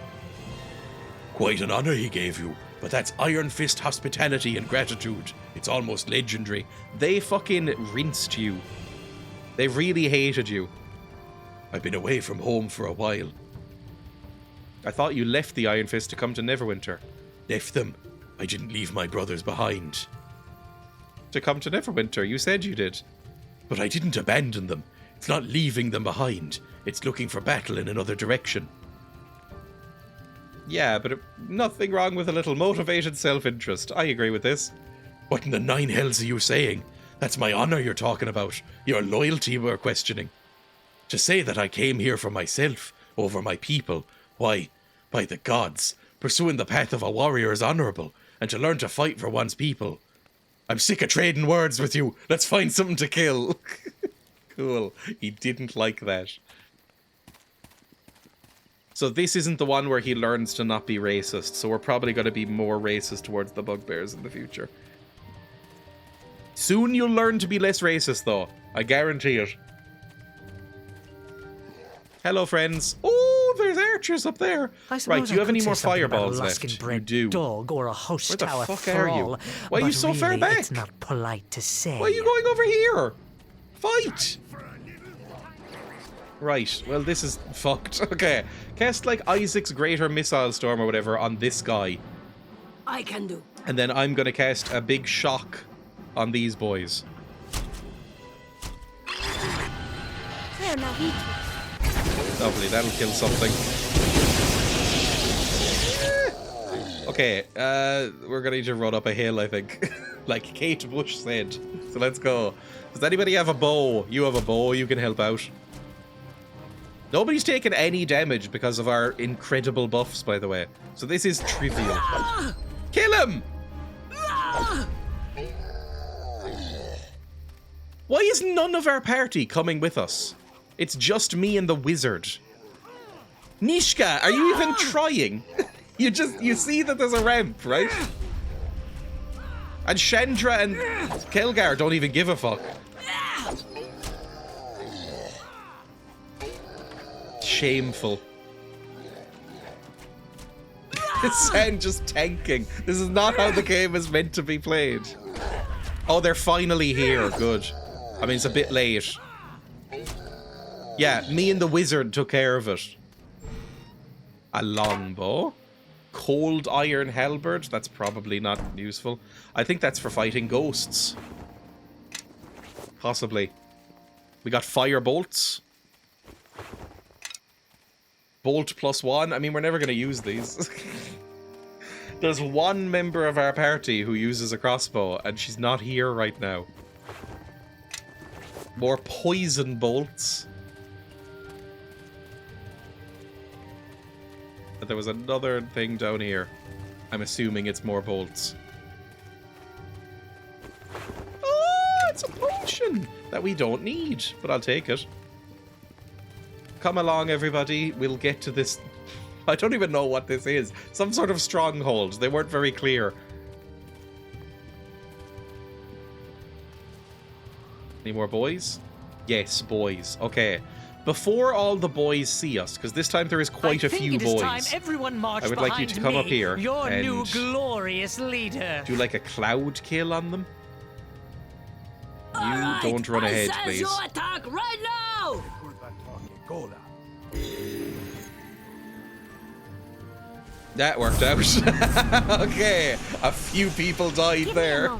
Quite an honor he gave you, but that's Iron Fist hospitality and gratitude. It's almost legendary. They fucking rinsed you. They really hated you. I've been away from home for a while. I thought you left the Iron Fist to come to Neverwinter. Left them. I didn't leave my brothers behind. To come to Neverwinter, you said you did. But I didn't abandon them. It's not leaving them behind. It's looking for battle in another direction. Yeah, but nothing wrong with a little motivated self-interest. I agree with this. What in the 9 hells are you saying? That's my honor you're talking about. Your loyalty we're questioning. To say that I came here for myself, over my people, why, by the gods, pursuing the path of a warrior is honorable, and to learn to fight for one's people. I'm sick of trading words with you. Let's find something to kill. Cool. He didn't like that. So this isn't the one where he learns to not be racist, so we're probably going to be more racist towards the bugbears in the future. Soon you'll learn to be less racist, though. I guarantee it. Hello, friends. Oh, there's archers up there. Right, do you have any more fireballs left? You do. Dog or a house Where the tower fuck are you? Why are you so far really, back? It's not polite to say. Why are you going over here? Fight! Right, well, this is fucked. Okay, cast like Isaac's Greater Missile Storm or whatever on this guy. I can do. And then I'm gonna cast a big shock on these boys. There, now he Lovely, that'll kill something. Okay, we're gonna need to run up a hill, I think. Like Kate Bush said. So let's go. Does anybody have a bow? You have a bow, you can help out. Nobody's taken any damage because of our incredible buffs, by the way. So this is trivial. Kill him! Why is none of our party coming with us? It's just me and the wizard. Nishka, are you even trying? You see that there's a ramp, right? And Chandra and Kelgar don't even give a fuck. Shameful. Sen just tanking. This is not how the game is meant to be played. Oh, they're finally here. Good. I mean, it's a bit late. Yeah, me and the wizard took care of it. A longbow. Cold iron halberd. That's probably not useful. I think that's for fighting ghosts. Possibly. We got fire bolts. Bolt +1. I mean, we're never going to use these. There's one member of our party who uses a crossbow, and she's not here right now. More poison bolts. But there was another thing down here. I'm assuming it's more bolts. Oh, it's a potion that we don't need, but I'll take it. Come along, everybody. We'll get to this. I don't even know what this is. Some sort of stronghold. They weren't very clear. Any more boys? Yes, boys. Okay. Before all the boys see us, because this time there is quite a few boys. Time everyone march I would like you to come up here. Your and new glorious leader. do like a cloud kill on them. You don't run ahead, please. Your attack right now. That worked out. Okay, a few people died there.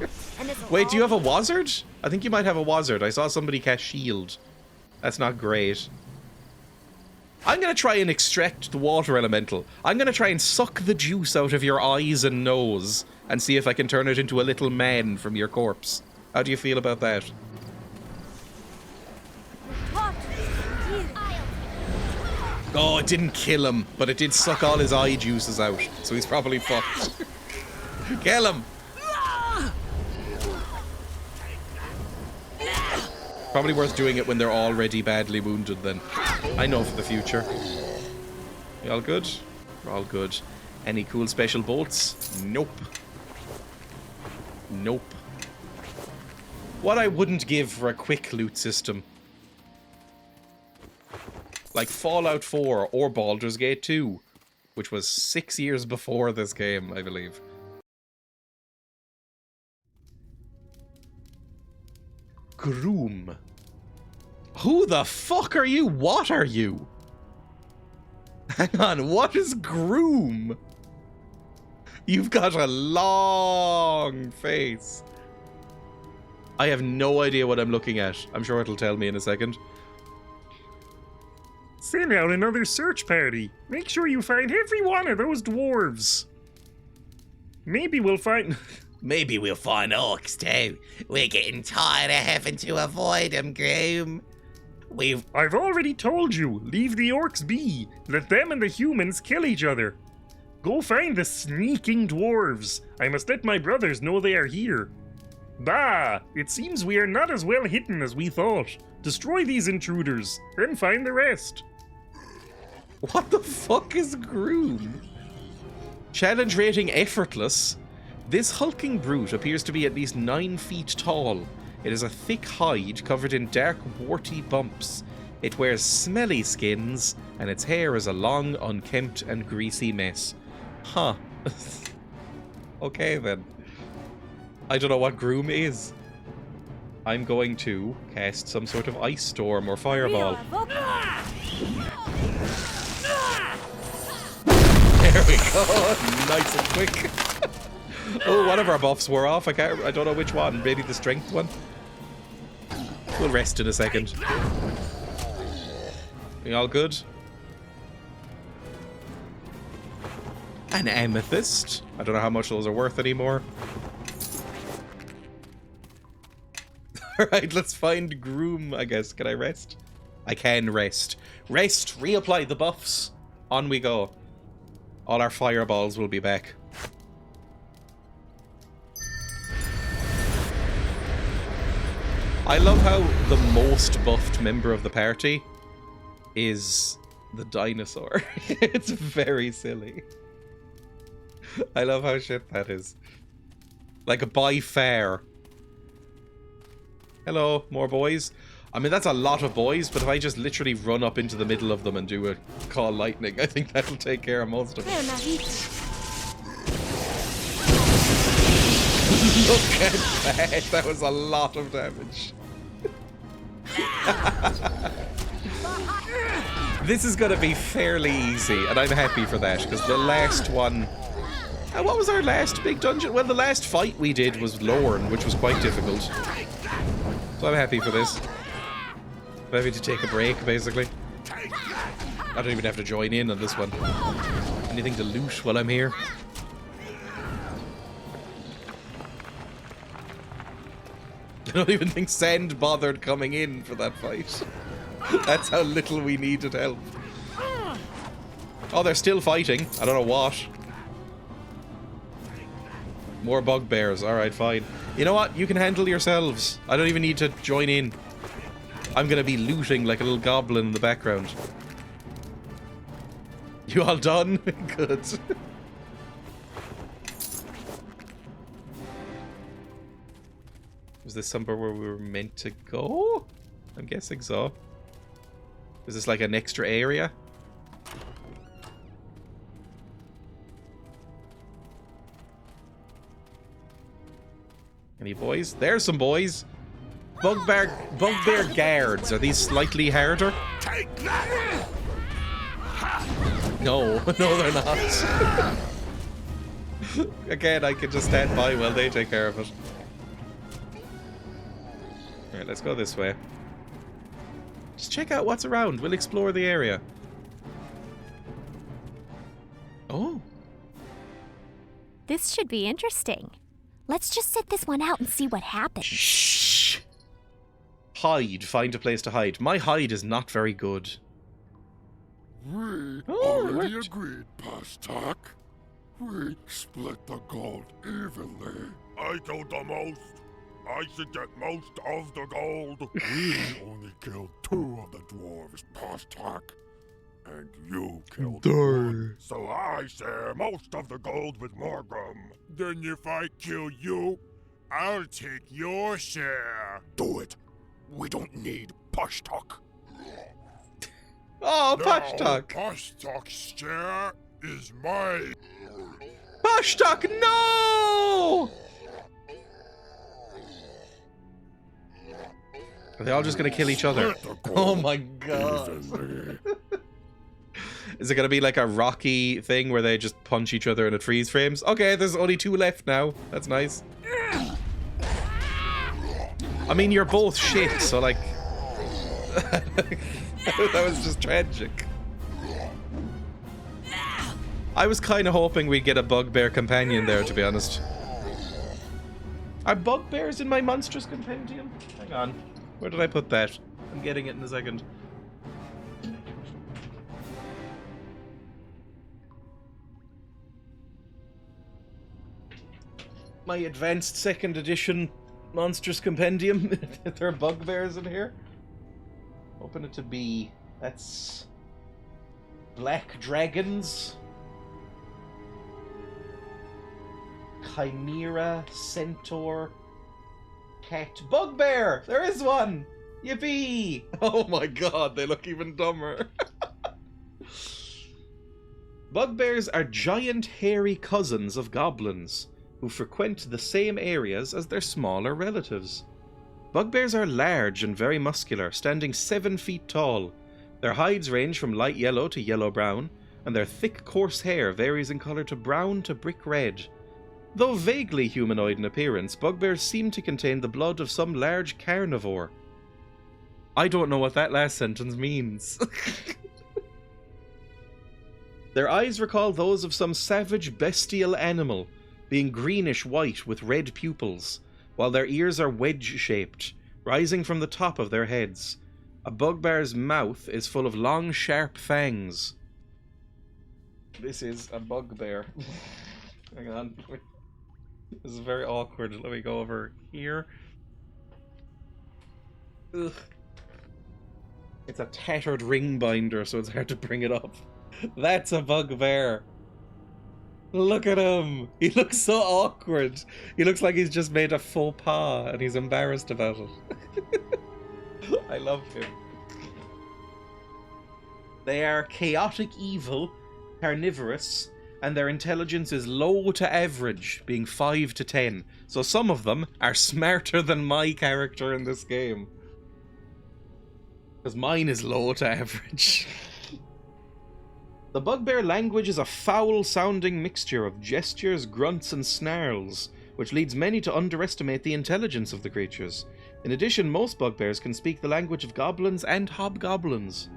Wait, do you have a wizard? I think you might have a wizard. I saw somebody cast shield. That's not great. I'm going to try and extract the water elemental. I'm going to try and suck the juice out of your eyes and nose and see if I can turn it into a little man from your corpse. How do you feel about that? Oh, it didn't kill him, but it did suck all his eye juices out, so he's probably fucked. Kill him! Probably worth doing it when they're already badly wounded then. I know for the future. You all good? We're all good. Any cool special bolts? Nope. Nope. What I wouldn't give for a quick loot system. Like Fallout 4 or Baldur's Gate 2, which was 6 years before this game, I believe. Groom. Who the fuck are you? What are you? Hang on, what is Groom? You've got a long face. I have no idea what I'm looking at. I'm sure it'll tell me in a second. Send out another search party. Make sure you find every one of those dwarves. Maybe we'll find... Maybe we'll find orcs too. We're getting tired of having to avoid them, Groom. I've already told you, leave the orcs be. Let them and the humans kill each other. Go find the sneaking dwarves. I must let my brothers know they are here. Bah! It seems we are not as well hidden as we thought. Destroy these intruders, then find the rest. What the fuck is Groom? Challenge rating effortless. This hulking brute appears to be at least 9 feet tall. It has a thick hide covered in dark, warty bumps. It wears smelly skins, and its hair is a long, unkempt, and greasy mess. Huh. Okay then. I don't know what Groom is. I'm going to cast some sort of ice storm or fireball. There we go. Nice and quick. Oh, one of our buffs wore off. I don't know which one. Maybe the strength one. We'll rest in a second. You all good? An amethyst. I don't know how much those are worth anymore. Alright, let's find Groom, I guess. Can I rest? I can rest. Rest! Reapply the buffs. On we go. All our fireballs will be back. I love how the most buffed member of the party is the dinosaur. It's very silly. I love how shit that is. Like, by far. Hello, more boys. I mean, that's a lot of boys, but if I just literally run up into the middle of them and do a call lightning, I think that'll take care of most of them. Look at that! That was a lot of damage. This is going to be fairly easy, and I'm happy for that, because the last one... what was our last big dungeon? Well, the last fight we did was Lorne, which was quite difficult. So I'm happy for this. I'm happy to take a break, basically. I don't even have to join in on this one. Anything to loot while I'm here? I don't even think Send bothered coming in for that fight. That's how little we needed help. Oh, they're still fighting. I don't know what. More bugbears. Alright, fine. You know what? You can handle yourselves. I don't even need to join in. I'm gonna be looting like a little goblin in the background. You all done? Good. Was this somewhere where we were meant to go? I'm guessing so. Is this like an extra area? Any boys? There's some boys. Bugbear guards. Are these slightly harder? Take that! No, no, they're not. Again, I can just stand by while they take care of it. Alright, let's go this way. Just check out what's around. We'll explore the area. Oh. This should be interesting. Let's just sit this one out and see what happens. Shh. Hide. Find a place to hide. My hide is not very good. We already agreed, Pastak. We split the gold evenly. I killed the most. I should get most of the gold. We only killed 2 of the dwarves, Pastak. And you killed one. So I share most of the gold with Morgrim. Then if I kill you, I'll take your share. Do it. We don't need Pastak. Oh, Pastak. Pastak's share is mine. Pastak, no! Are they all just gonna kill each other? Oh my god. Is it gonna be like a Rocky thing where they just punch each other and it freeze frames? Okay, there's only 2 left now. That's nice. I mean, you're both shit, so like... that was just tragic. I was kind of hoping we'd get a bugbear companion there, to be honest. Are bugbears in my monstrous compendium? Hang on. Where did I put that? I'm getting it in a second. My advanced 2nd edition monstrous compendium. There are bugbears in here. Open it to be. That's black dragons, chimera, centaur, cat, bugbear. There is one. Yippee! Oh my god, they look even dumber. Bugbears are giant hairy cousins of goblins who frequent the same areas as their smaller relatives. Bugbears are large and very muscular, standing 7 feet tall. Their hides range from light yellow to yellow-brown, and their thick, coarse hair varies in colour to brown to brick red. Though vaguely humanoid in appearance, bugbears seem to contain the blood of some large carnivore. I don't know what that last sentence means. Their eyes recall those of some savage bestial animal, being greenish-white with red pupils, while their ears are wedge-shaped, rising from the top of their heads. A bugbear's mouth is full of long, sharp fangs. This is a bugbear. Hang on. This is very awkward. Let me go over here. Ugh. It's a tattered ring binder, so it's hard to bring it up. That's a bugbear. Look at him. He looks so awkward. He looks like he's just made a faux pas and he's embarrassed about it. I love him. They are chaotic evil, carnivorous, and their intelligence is low to average, being 5 to 10. So some of them are smarter than my character in this game. Because mine is low to average. The bugbear language is a foul-sounding mixture of gestures, grunts, and snarls, which leads many to underestimate the intelligence of the creatures. In addition, most bugbears can speak the language of goblins and hobgoblins.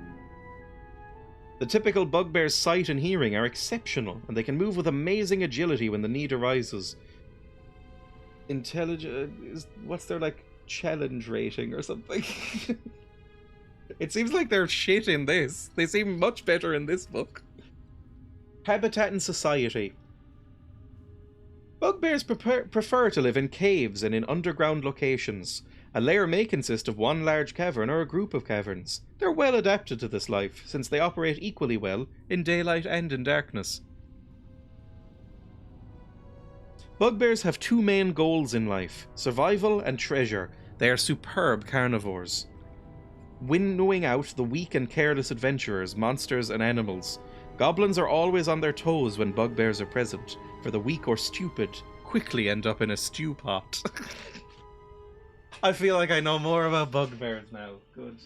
The typical bugbear's sight and hearing are exceptional, and they can move with amazing agility when the need arises. What's their, like, challenge rating or something? It seems like they're shit in this. They seem much better in this book. Habitat and society. Bugbears prefer to live in caves and in underground locations. A lair may consist of one large cavern or a group of caverns. They're well adapted to this life, since they operate equally well in daylight and in darkness. Bugbears have two main goals in life, survival and treasure. They are superb carnivores, winnowing out the weak and careless adventurers, monsters, and animals. Goblins are always on their toes when bugbears are present, for the weak or stupid quickly end up in a stew pot. I feel like I know more about bugbears now. Good.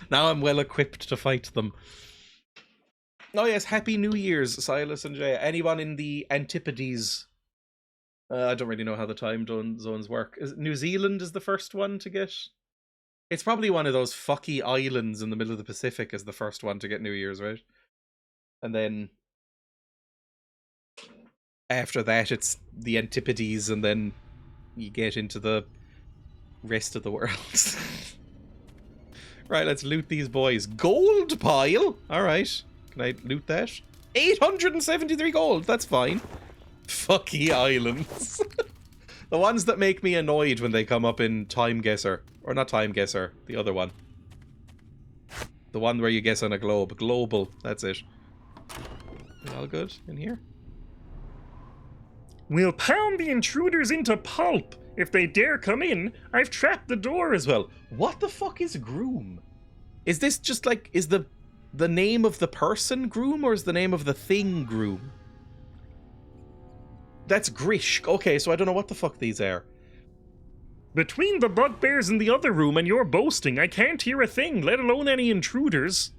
Now I'm well equipped to fight them. Oh yes, Happy New Year's, Silas and Jay. Anyone in the Antipodes? I don't really know how the time zones work. New Zealand is the first one to get... It's probably one of those fucky islands in the middle of the Pacific as the first one to get New Year's, right? And then after that it's the Antipodes, and then you get into the rest of the world. Right, let's loot these boys. Gold pile! Alright. Can I loot that? 873 gold! That's fine. Fucky islands. The ones that make me annoyed when they come up in Time Guesser. Or not Time Guesser, the other one. The one where you guess on a globe. Global, that's it. All good in here? We'll pound the intruders into pulp. If they dare come in, I've trapped the door as well. What the fuck is Groom? Is this just like, is the name of the person Groom, or is the name of the thing Groom? That's Grishk. Okay, so I don't know what the fuck these are. Between the bugbears in the other room and your boasting, I can't hear a thing, let alone any intruders.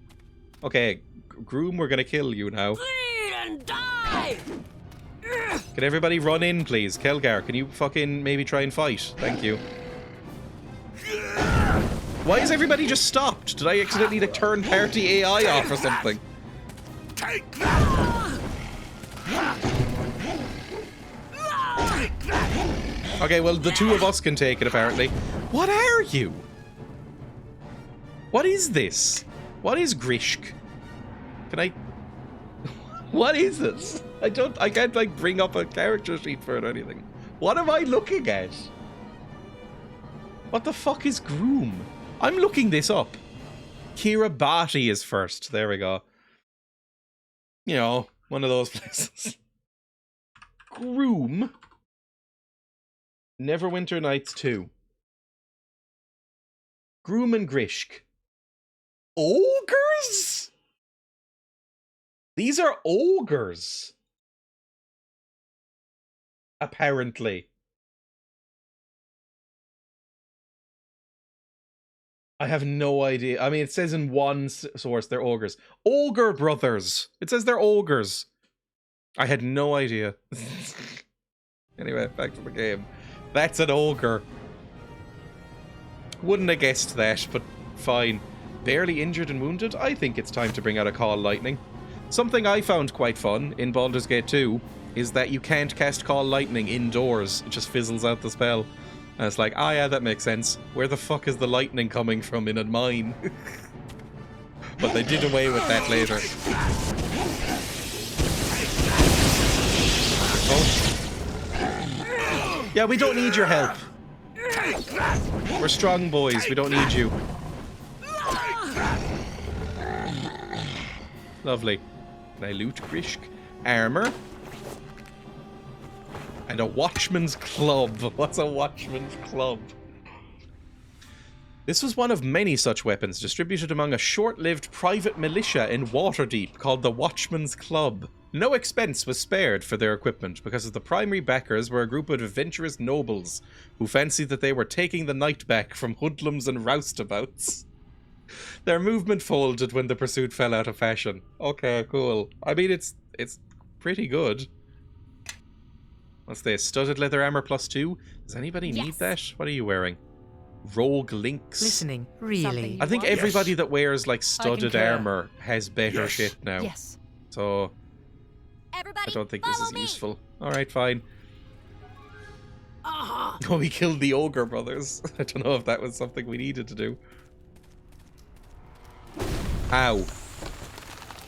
Okay, Groom, we're gonna kill you now. Bleed and die! Can everybody run in, please? Kelgar, can you fucking maybe try and fight? Thank you. Why is everybody just stopped? Did I accidentally like, turn party AI off or something? Take that! Take that! Okay, well, the two of us can take it, apparently. What are you? What is this? What is Grishk? Can I... What is this? I can't, like, bring up a character sheet for it or anything. What am I looking at? What the fuck is Groom? I'm looking this up. Kiribati is first. There we go. You know, one of those places. Groom. Neverwinter Nights 2. Groom and Grishk. Ogres? These are ogres. Apparently. I have no idea. I mean, it says in one source they're ogres. Ogre brothers. It says they're ogres. I had no idea. Anyway, back to the game. That's an ogre. Wouldn't have guessed that, but fine. Barely injured and wounded? I think it's time to bring out a Call Lightning. Something I found quite fun in Baldur's Gate 2 is that you can't cast Call Lightning indoors. It just fizzles out the spell. And it's like, ah, yeah, that makes sense. Where the fuck is the lightning coming from in a mine? But they did away with that later. Oh. Yeah, we don't need your help. We're strong boys. We don't need you. Lovely. Can I loot Grishk? Armor. And a watchman's club. What's a watchman's club? This was one of many such weapons distributed among a short-lived private militia in Waterdeep called the Watchman's Club. No expense was spared for their equipment because the primary backers were a group of adventurous nobles who fancied that they were taking the night back from hoodlums and roustabouts. Their movement folded when the pursuit fell out of fashion. Okay, cool. I mean, it's pretty good. What's this? Studded leather armor +2? Does anybody need that? What are you wearing? Rogue links. Listening, really? I think everybody that wears like studded armor has better shit now. Yes. So I don't think this is useful. Alright, fine. Oh, we killed the ogre brothers. I don't know if that was something we needed to do. Ow.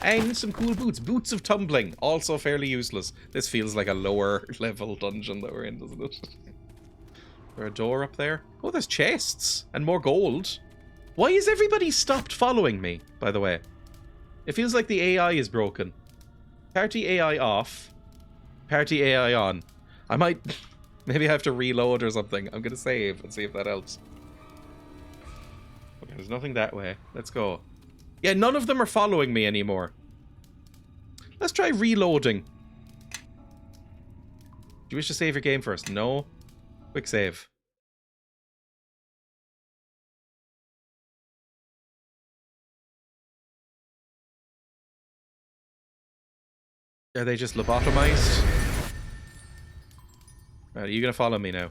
And some cool boots. Boots of tumbling. Also fairly useless. This feels like a lower level dungeon that we're in, doesn't it? Is there a door up there? Oh, there's chests. And more gold. Why has everybody stopped following me, by the way? It feels like the AI is broken. Party AI off. Party AI on. I might... maybe I have to reload or something. I'm going to save and see if that helps. Okay, there's nothing that way. Let's go. Yeah, none of them are following me anymore. Let's try reloading. Do you wish to save your game first? No. Quick save. Are they just lobotomized? Right, are you gonna follow me now?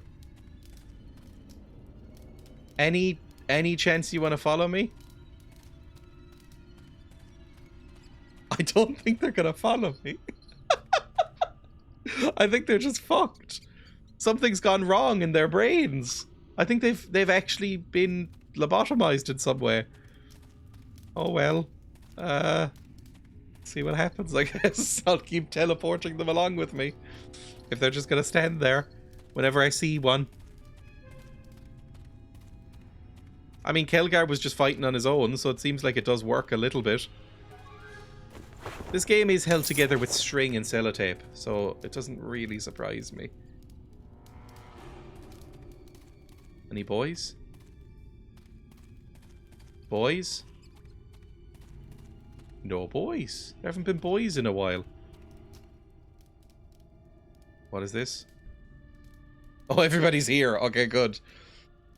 Any chance you want to follow me? I don't think they're gonna follow me. I think they're just fucked. Something's gone wrong in their brains. I think they've actually been lobotomized in some way. Oh well. See what happens, I guess. I'll keep teleporting them along with me. If they're just gonna stand there whenever I see one. I mean, Kelgar was just fighting on his own, so it seems like it does work a little bit. This game is held together with string and sellotape, so it doesn't really surprise me. Any boys? Boys? No boys. There haven't been boys in a while. What is this? Oh, everybody's here. Okay, good.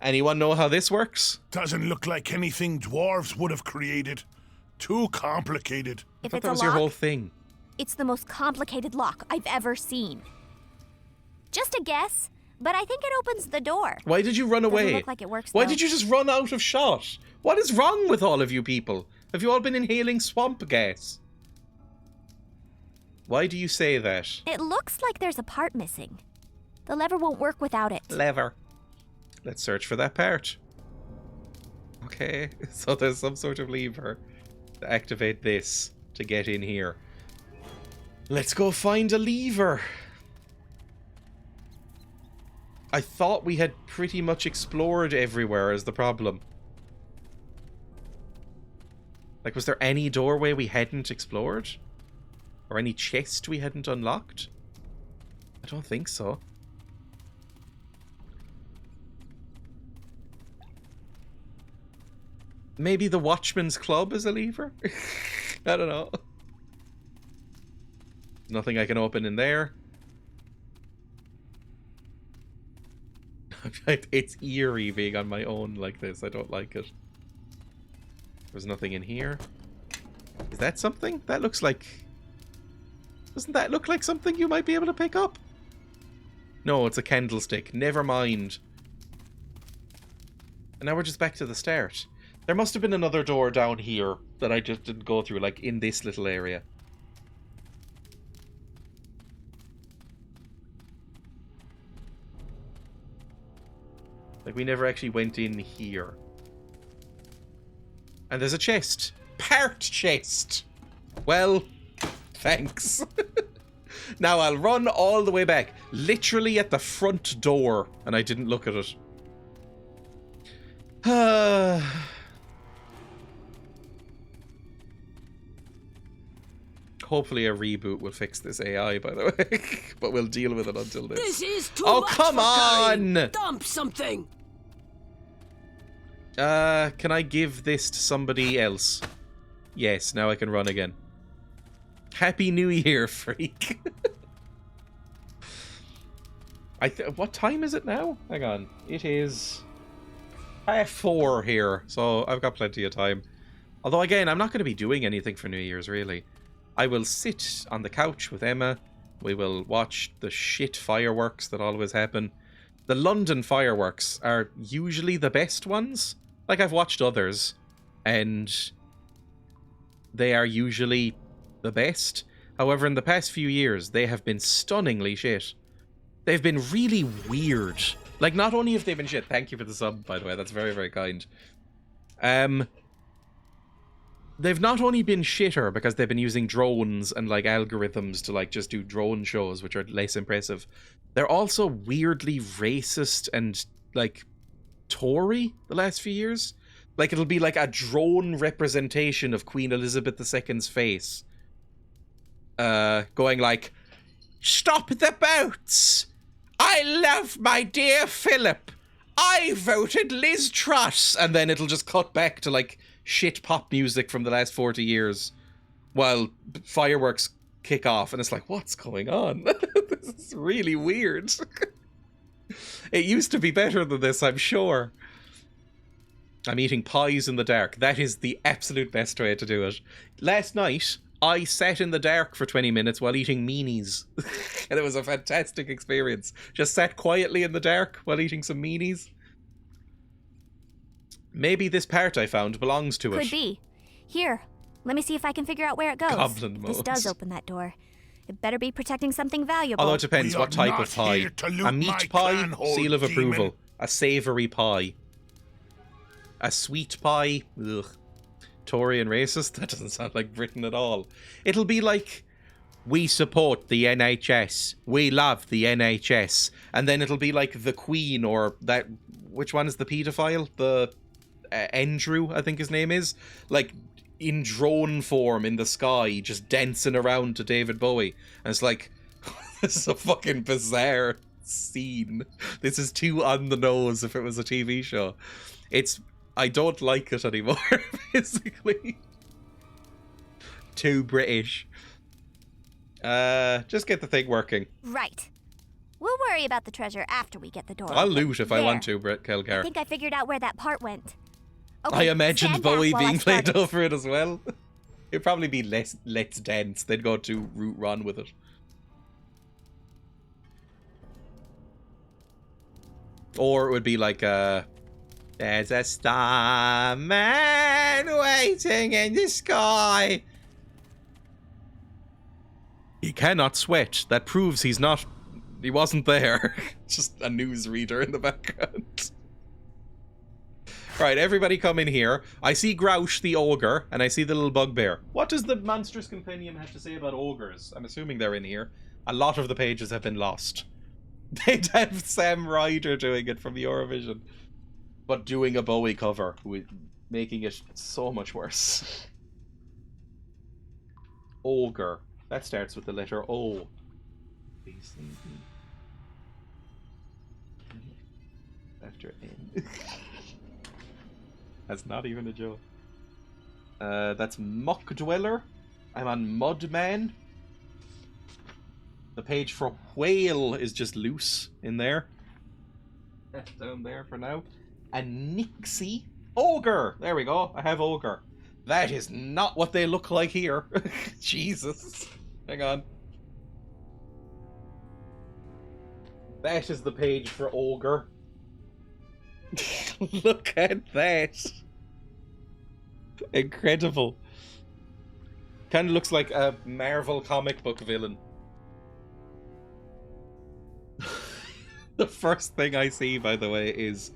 Anyone know how this works? Doesn't look like anything dwarves would have created. Too complicated. If I thought it's that a was lock, your whole thing. it's the most complicated lock I've ever seen. Just a guess, but I think it opens the door. Why did you run away? Doesn't look like it works, Why though. did you just run out of shot? What is wrong with all of you people? Have you all been inhaling swamp gas? Why do you say that? It looks like there's a part missing. The lever won't work without it. Lever. Let's search for that part. Okay, so there's some sort of lever to activate this to get in here. Let's go find a lever. I thought we had pretty much explored everywhere is the problem. Like, was there any doorway we hadn't explored? Or any chest we hadn't unlocked? I don't think so. Maybe the Watchman's Club is a lever? I don't know. Nothing I can open in there. It's eerie being on my own like this. I don't like it. There's nothing in here. Is that something? That looks like... Doesn't that look like something you might be able to pick up? No, it's a candlestick. Never mind. And now we're just back to the start. There must have been another door down here that I just didn't go through, like in this little area. Like, we never actually went in here. And there's a chest. Part chest! Well, thanks. Now I'll run all the way back. Literally at the front door. And I didn't look at it. Hopefully a reboot will fix this AI, by the way. But we'll deal with it until then. This is too Oh, much come for on! Curry. Dump something. Can I give this to somebody else? Yes, now I can run again. Happy New Year, freak. What time is it now? Hang on. It is 4 here, so I've got plenty of time. Although, again, I'm not going to be doing anything for New Year's, really. I will sit on the couch with Emma. We will watch the shit fireworks that always happen. The London fireworks are usually the best ones. Like, I've watched others, and they are usually the best. However, in the past few years, they have been stunningly shit. They've been really weird. Like, not only have they been shit, thank you for the sub, by the way, that's very, very kind. They've not only been shitter because they've been using drones and, like, algorithms to, like, just do drone shows, which are less impressive. They're also weirdly racist and, like, Tory the last few years. Like, it'll be like a drone representation of Queen Elizabeth II's face. Going like, "Stop the boats! I love my dear Philip! I voted Liz Truss!" And then it'll just cut back to, like, shit pop music from the last 40 years while fireworks kick off. And it's like, what's going on? This is really weird. It used to be better than this, I'm sure. I'm eating pies in the dark. That is the absolute best way to do it. Last night, I sat in the dark for 20 minutes while eating meanies. And it was a fantastic experience. Just sat quietly in the dark while eating some meanies. Maybe this part I found belongs to it. Could be. Here, let me see if I can figure out where it goes. Goblin This mode. does open that door. It better be protecting something valuable. Although it depends what type of pie. A meat pie, seal of approval. A savoury pie. A sweet pie, ugh. Tory and racist? That doesn't sound like Britain at all. It'll be like, we support the NHS. We love the NHS. And then it'll be like the Queen or that... Which one is the paedophile? The... Andrew, I think his name is. Like, in drone form in the sky, just dancing around to David Bowie. And it's like, this is a fucking bizarre scene. This is too on the nose if it was a TV show. I don't like it anymore, basically. Too British. Just get the thing working. Right. We'll worry about the treasure after we get the door I'll open. loot if I want to, Brett I Kelgar. think I figured out where that part went. I imagined stand back Bowie while I being start played it. over it as well. It'd probably be Let's Dance. They'd go to Root Run with it. Or it would be like, there's a starman waiting in the sky. He cannot sweat. That proves he wasn't there. Just a newsreader in the background. Right, everybody come in here. I see Grouch the ogre, and I see the little bugbear. What does the Monstrous Compendium have to say about ogres? I'm assuming they're in here. A lot of the pages have been lost. They'd have Sam Ryder doing it from Eurovision. But doing a Bowie cover, making it so much worse. Ogre. That starts with the letter O. After N. That's not even a joke. That's Muck Dweller. I'm on Mudman. The page for Whale is just loose in there. That's down there for now. And Nixie. Ogre! There we go. I have Ogre. That is not what they look like here. Jesus. Hang on. That is the page for Ogre. Look at that. Incredible. Kind of looks like a Marvel comic book villain. The first thing I see, by the way, is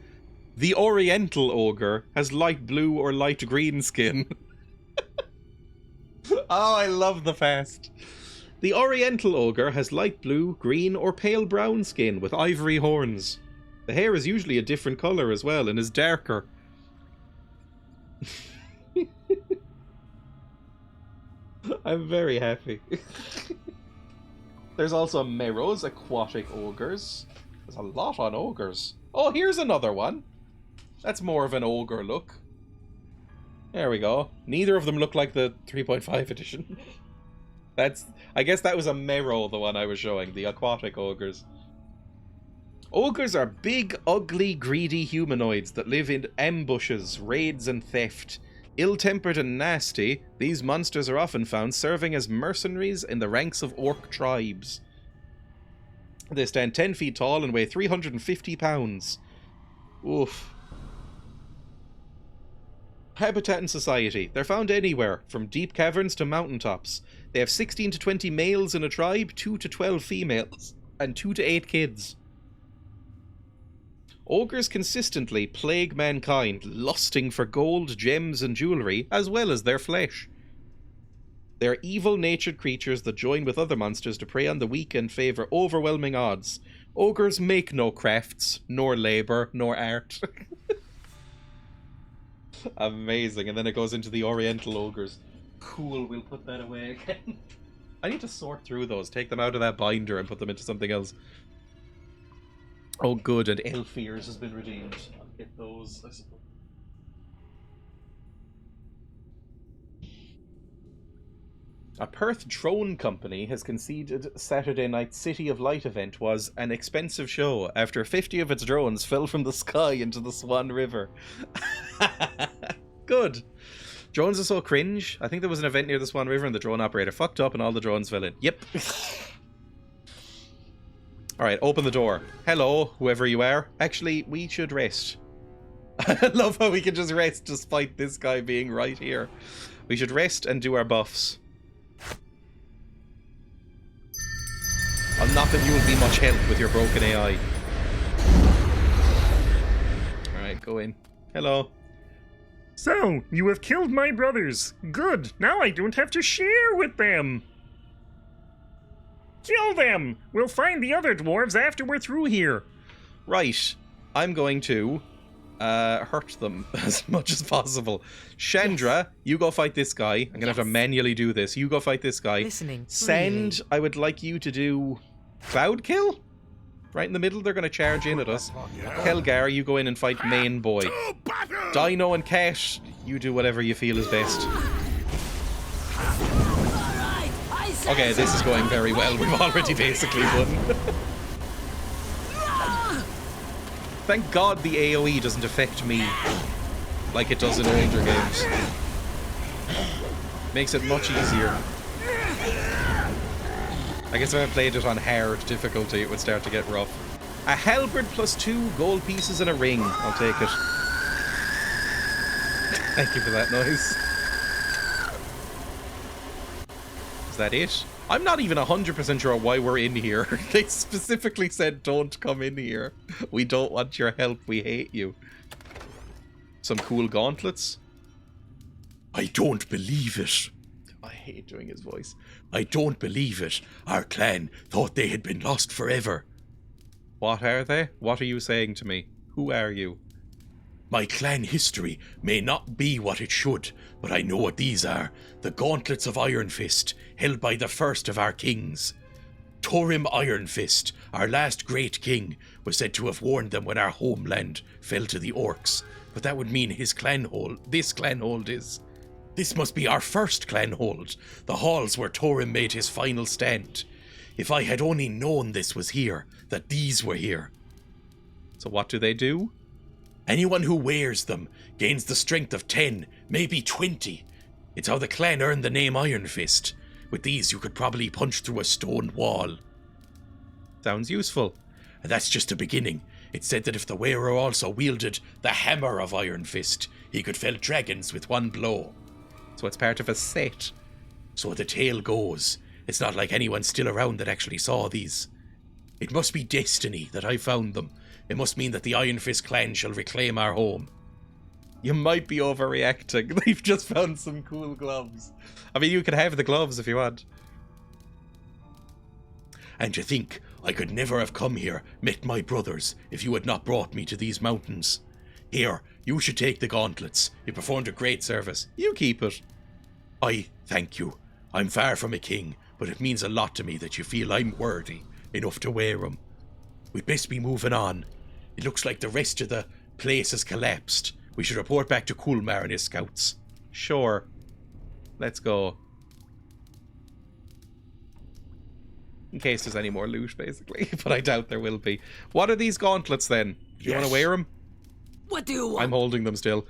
The Oriental Ogre has light blue or light green skin. Oh, I love the fast. The Oriental Ogre has light blue, green, or pale brown skin with ivory horns. The hair is usually a different colour as well and is darker. I'm very happy. There's also Meros, aquatic ogres. There's a lot on ogres. Oh, here's another one. That's more of an ogre look. There we go. Neither of them look like the 3.5 edition. I guess that was a Mero, the one I was showing, the aquatic ogres. Ogres are big, ugly, greedy humanoids that live in ambushes, raids, and theft. Ill-tempered and nasty, these monsters are often found serving as mercenaries in the ranks of orc tribes. They stand 10 feet tall and weigh 350 pounds. Oof. Habitat and society. They're found anywhere, from deep caverns to mountaintops. They have 16 to 20 males in a tribe, 2 to 12 females, and 2 to 8 kids. Ogres consistently plague mankind, lusting for gold, gems, and jewelry, as well as their flesh. They are evil-natured creatures that join with other monsters to prey on the weak and favour overwhelming odds. Ogres make no crafts, nor labour, nor art. Amazing. And then it goes into the Oriental ogres. Cool, we'll put that away again. I need to sort through those, take them out of that binder and put them into something else. Oh good, and Elfears has been redeemed. I'll get those, I suppose. A Perth drone company has conceded Saturday night's City of Light event was an expensive show after 50 of its drones fell from the sky into the Swan River. Good. Drones are so cringe. I think there was an event near the Swan River and the drone operator fucked up and all the drones fell in. Yep. Alright, open the door. Hello, whoever you are. Actually, we should rest. I love how we can just rest despite this guy being right here. We should rest and do our buffs. Not that you will be much help with your broken AI. Alright, go in. Hello. So, you have killed my brothers. Good, now I don't have to share with them. Kill them! We'll find the other dwarves after we're through here. Right. I'm going to hurt them as much as possible. Chandra, you go fight this guy. I'm gonna have to manually do this. You go fight this guy. Listening. Send, Really? I would like you to do Cloud Kill? Right in the middle, they're gonna charge in at us. Helgar, you go in and fight Main Boy. Dino and Cat, you do whatever you feel is best. Okay, this is going very well. We've already basically won. Thank God the AoE doesn't affect me like it does in older games. Makes it much easier. I guess if I played it on hard difficulty, it would start to get rough. A halberd plus 2 gold pieces and a ring. I'll take it. Thank you for that noise. Is that it? I'm not even 100% sure why we're in here. They specifically said don't come in here. We don't want your help. We hate you. Some cool gauntlets. I don't believe it. I hate doing his voice. I don't believe it. Our clan thought they had been lost forever. What are they? What are you saying to me? Who are you? My clan history may not be what it should, but I know what these are. The gauntlets of Iron Fist, held by the first of our kings. Thorim Iron Fist, our last great king, was said to have worn them when our homeland fell to the orcs. But that would mean this clanhold is. This must be our first clanhold, the halls where Thorim made his final stand. If I had only known this was here, that these were here. So what do they do? Anyone who wears them gains the strength of 10, maybe 20. It's how the clan earned the name Iron Fist. With these you could probably punch through a stone wall. Sounds useful. And that's just the beginning. It's said that if the wearer also wielded the hammer of Iron Fist, he could fell dragons with one blow. So it's part of a set. So the tale goes. It's not like anyone's still around that actually saw these. It must be destiny that I found them. It must mean that the Iron Fist clan shall reclaim our home. You might be overreacting. They've just found some cool gloves. I mean, you can have the gloves if you want. And to think, I could never have come here, met my brothers, if you had not brought me to these mountains. Here, you should take the gauntlets. You performed a great service. You keep it. I thank you. I'm far from a king, but it means a lot to me that you feel I'm worthy enough to wear them. We'd best be moving on. It looks like the rest of the place has collapsed. We should report back to Kulmar and his scouts. Sure. Let's go. In case there's any more loot, basically. But I doubt there will be. What are these gauntlets, then? Do you want to wear them? What do you want? I'm holding them still.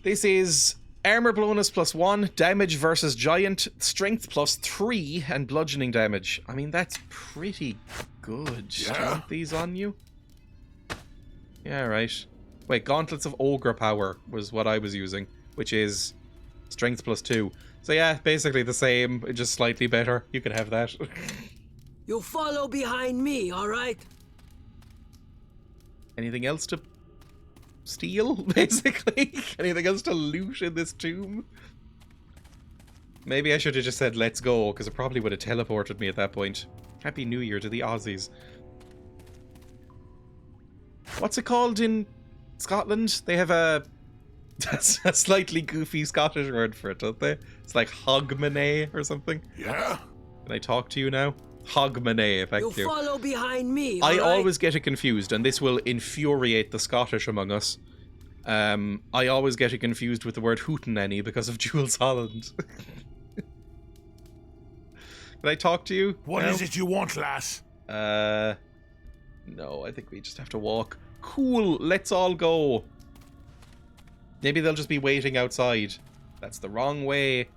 This is armor bonus +1, damage versus giant, strength +3, and bludgeoning damage. I mean, that's pretty good. Do you want these on you? Yeah, right. Wait, gauntlets of ogre power was what I was using, which is strength +2. So yeah, basically the same, just slightly better. You can have that. You follow behind me, alright? Anything else to steal, basically? Anything else to loot in this tomb? Maybe I should have just said let's go, because it probably would have teleported me at that point. Happy New Year to the Aussies. What's it called in Scotland? They have a slightly goofy Scottish word for it, don't they? It's like hogmanay or something. Yeah? Can I talk to you now? Hogmanay, thank you. You follow behind me, I alright? always get it confused, and this will infuriate the Scottish among us. I always get it confused with the word hootenanny because of Jules Holland. Can I talk to you? What is it you want, lass? No, I think we just have to walk. Cool, let's all go. Maybe they'll just be waiting outside. That's the wrong way.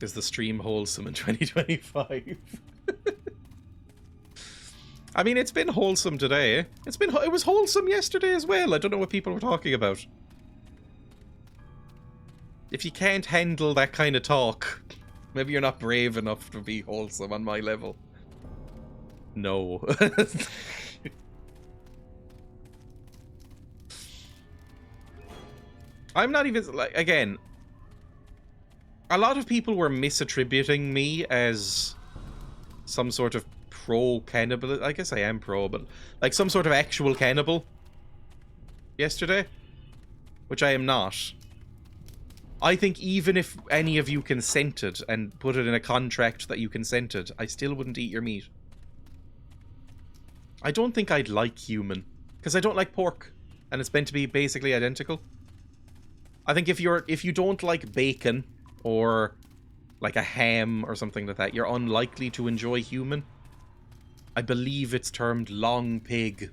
Is the stream wholesome in 2025? I mean, it's been wholesome today. It was wholesome yesterday as well. I don't know what people were talking about. If you can't handle that kind of talk, maybe you're not brave enough to be wholesome on my level. No. I'm not even, like, again, a lot of people were misattributing me as some sort of pro-cannibal. I guess I am pro, but like some sort of actual cannibal yesterday, which I am not. I think even if any of you consented and put it in a contract that you consented, I still wouldn't eat your meat. I don't think I'd like human, because I don't like pork, and it's meant to be basically identical. I think if you don't like bacon or like a ham or something like that, you're unlikely to enjoy human. I believe it's termed long pig.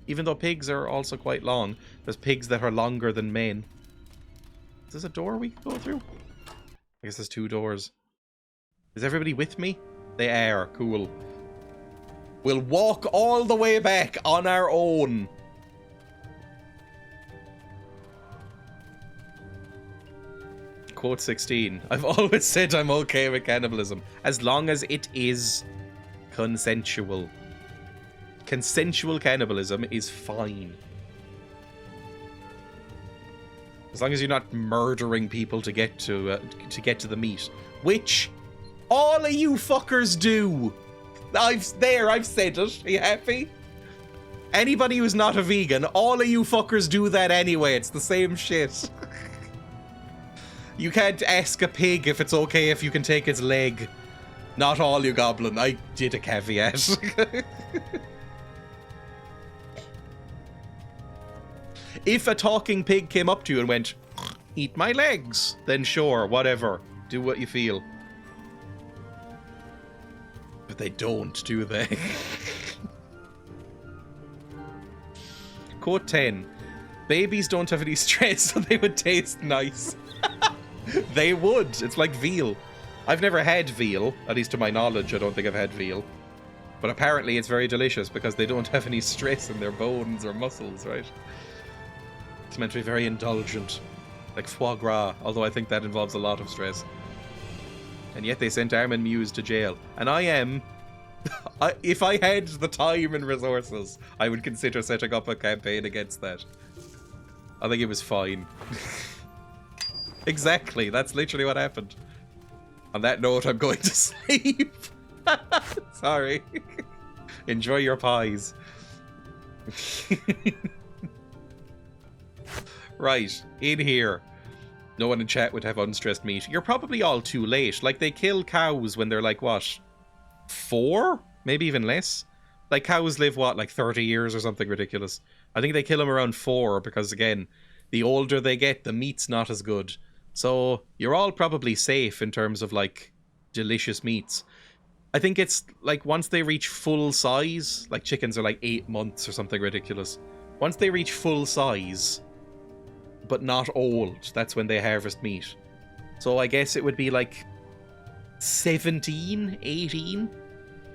Even though pigs are also quite long, there's pigs that are longer than men. Is this a door we can go through? I guess there's 2 doors. Is everybody with me? They are. Cool. We'll walk all the way back on our own. Quote 16. I've always said I'm okay with cannibalism, as long as it is consensual. Consensual cannibalism is fine. As long as you're not murdering people to get to the meat, which all of you fuckers do. I've said it. Are you happy? Anybody who's not a vegan, all of you fuckers do that anyway. It's the same shit. You can't ask a pig if it's okay if you can take its leg. Not all, you goblin. I did a caveat. If a talking pig came up to you and went, eat my legs, then sure, whatever. Do what you feel. But they don't, do they? Quote 10. Babies don't have any stress, so they would taste nice. They would. It's like veal. I've never had veal. At least to my knowledge, I don't think I've had veal. But apparently it's very delicious because they don't have any stress in their bones or muscles, right? It's meant to be very indulgent. Like foie gras, although I think that involves a lot of stress. And yet they sent Armin Muse to jail. And I am... if I had the time and resources, I would consider setting up a campaign against that. I think it was fine. Exactly, that's literally what happened. On that note, I'm going to sleep. Sorry. Enjoy your pies. Right, in here. No one in chat would have unstressed meat. You're probably all too late. Like, they kill cows when they're like, what? 4? Maybe even less? Like, cows live, what, like 30 years or something ridiculous. I think they kill them around 4 because, again, the older they get, the meat's not as good. So, you're all probably safe in terms of, like, delicious meats. I think it's, like, once they reach full size, like chickens are like 8 months or something ridiculous. Once they reach full size, but not old, that's when they harvest meat. So I guess it would be like 17, 18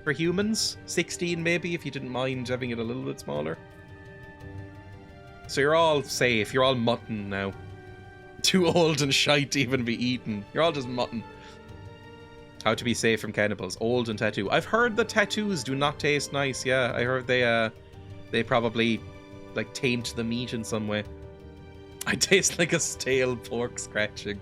for humans. 16 maybe, if you didn't mind having it a little bit smaller. So you're all safe. You're all mutton now. Too old and shite to even be eaten. You're all just mutton. How to be safe from cannibals. Old and tattoo. I've heard the tattoos do not taste nice. Yeah, I heard they probably like taint the meat in some way. I taste like a stale pork scratching.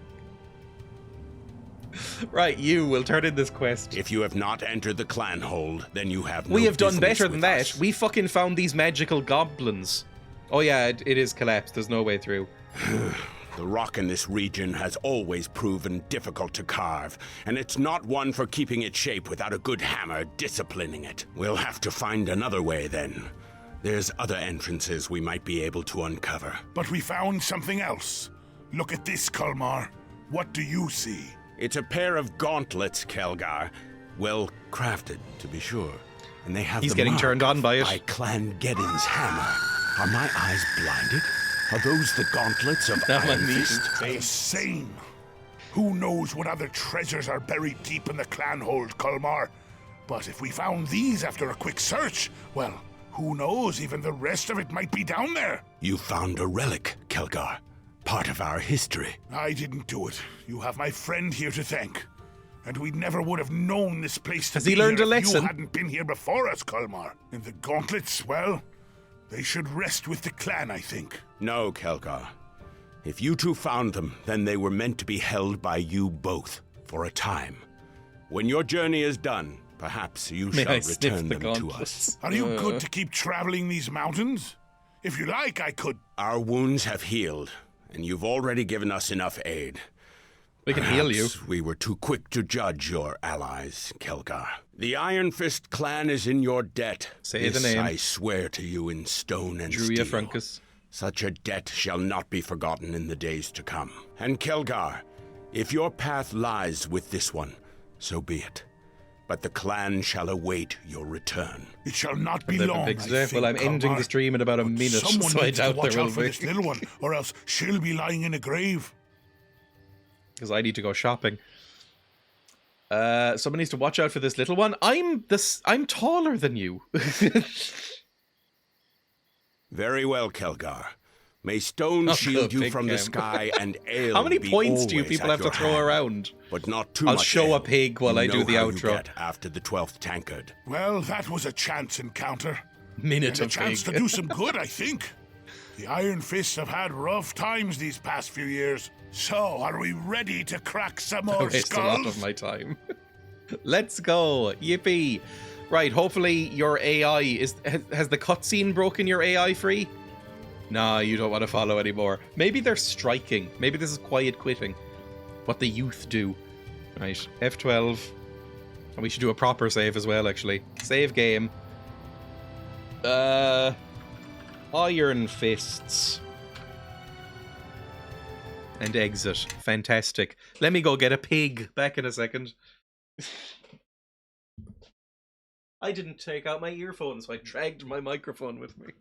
Right, you will turn in this quest. If you have not entered the clan hold, then you have no We have done business better than with that. us. We fucking found these magical goblins. Oh yeah, it is collapsed. There's no way through. The rock in this region has always proven difficult to carve, and it's not one for keeping its shape without a good hammer disciplining it. We'll have to find another way then. There's other entrances we might be able to uncover. But we found something else. Look at this, Kalmar. What do you see? It's a pair of gauntlets, Kelgar. Well crafted, to be sure. And they have He's the getting mark turned on by it. by Clan Geddon's hammer. Are my eyes blinded? Are those the gauntlets of Iron Fist? The same. Who knows what other treasures are buried deep in the clan hold, Kalmar? But if we found these after a quick search, well, who knows, even the rest of it might be down there. You found a relic, Kelgar. Part of our history. I didn't do it. You have my friend here to thank. And we never would have known this place to Has he be learned here a if lesson? you hadn't been here before us, Kalmar. And the gauntlets, well, they should rest with the clan, I think. No, Kelgar. If you two found them, then they were meant to be held by you both, for a time. When your journey is done, perhaps you May shall I sniff return the them to gauntlets? us. Are you good to keep traveling these mountains? If you like, I could... Our wounds have healed, and you've already given us enough aid. We can heal you. Perhaps we were too quick to judge your allies, Kelgar. The Iron Fist clan is in your debt. Say the This name. I swear to you in stone and Dreya steel. Fruncus. Such a debt shall not be forgotten in the days to come. And Kelgar, if your path lies with this one, so be it. But the clan shall await your return. It shall not be The long, big I step. think, Well, I'm ending Kalmar. the stream in about a minute, Someone so I needs to doubt watch there out will for be. this little one, or else she'll be lying in a grave. Because I need to go shopping. Someone needs to watch out for this little one. I'm taller than you. Very well, Kelgar. May stone Oh, shield good, you big from the cam. sky and ale How many be points do you always people at have to your throw hand. around? But not too I'll much show ale. a pig while I You do know the how you outro. get after the 12th tankard. Well, that was a chance encounter. Minute and a of chance pig. to do some good, I think. The Iron Fists have had rough times these past few years. So, are we ready to crack some I more waste a lot skulls? of my time. Let's go. Yippee. Right, hopefully your AI is... Has the cutscene broken your AI free? Nah, you don't want to follow anymore. Maybe they're striking. Maybe this is quiet quitting. What the youth do. Right, F12. And we should do a proper save as well, actually. Save game. Iron Fists. And exit. Fantastic. Let me go get a pig. Back in a second. I didn't take out my earphones, so I dragged my microphone with me.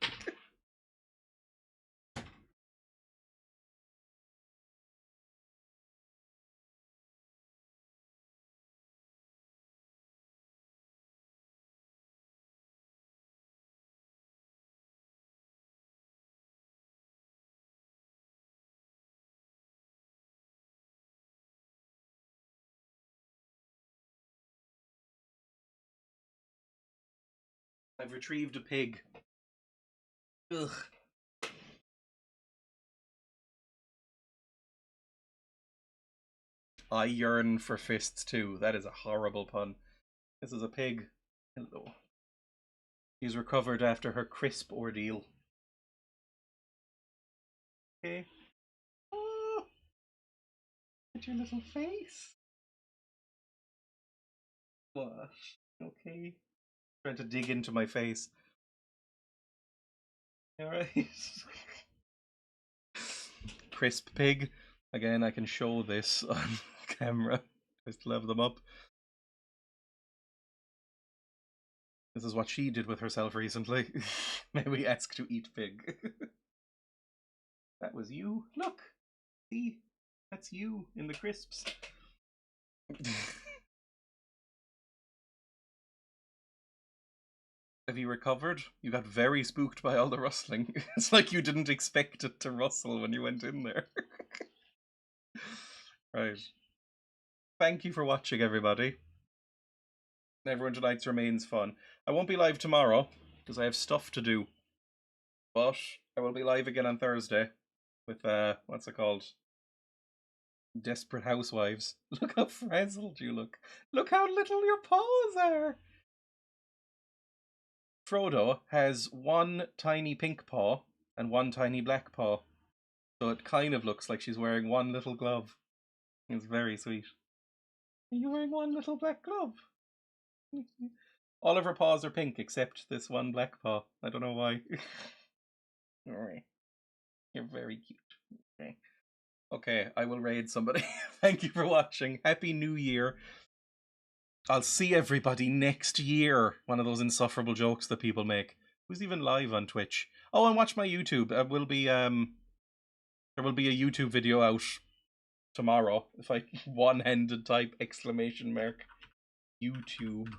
I've retrieved a pig. Ugh. I yearn for fists too. That is a horrible pun. This is a pig. Hello. She's recovered after her crisp ordeal. Okay. Oh, look at your little face. What? Okay. Trying to dig into my face. Alright. Crisp pig. Again, I can show this on camera. Just level them up. This is what she did with herself recently. May we ask to eat pig? That was you. Look. See? That's you in the crisps. Have you recovered? You got very spooked by all the rustling. It's like you didn't expect it to rustle when you went in there. Right. Thank you for watching, everybody. Neverwinter Nights remains fun. I won't be live tomorrow because I have stuff to do. But I will be live again on Thursday with what's it called? Desperate Housewives. Look how frazzled you look. Look how little your paws are. Frodo has one tiny pink paw and one tiny black paw. So it kind of looks like she's wearing one little glove. It's very sweet. Are you wearing one little black glove? All of her paws are pink except this one black paw. I don't know why. Alright. You're very cute. Okay. Okay, I will raid somebody. Thank you for watching. Happy New Year. I'll see everybody next year. One of those insufferable jokes that people make. Who's even live on Twitch? Oh, and watch my YouTube. There will be a YouTube video out tomorrow. If I one-handed type exclamation mark YouTube,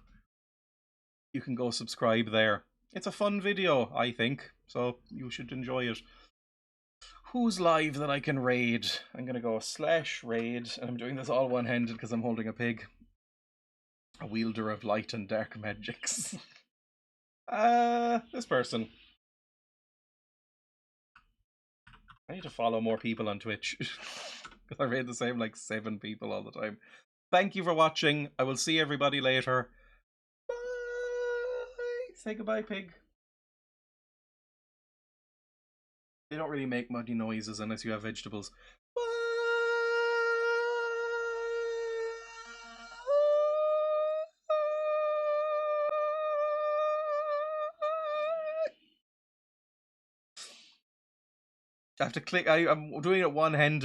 you can go subscribe there. It's a fun video, I think, so you should enjoy it. Who's live that I can raid? I'm gonna go /raid, and I'm doing this all one-handed because I'm holding a pig. A wielder of light and dark magics. This person. I need to follow more people on Twitch. Because I raid the same like 7 people all the time. Thank you for watching. I will see everybody later. Bye! Say goodbye, pig. They don't really make muddy noises unless you have vegetables. Bye! I have to click. I'm doing it one-handed.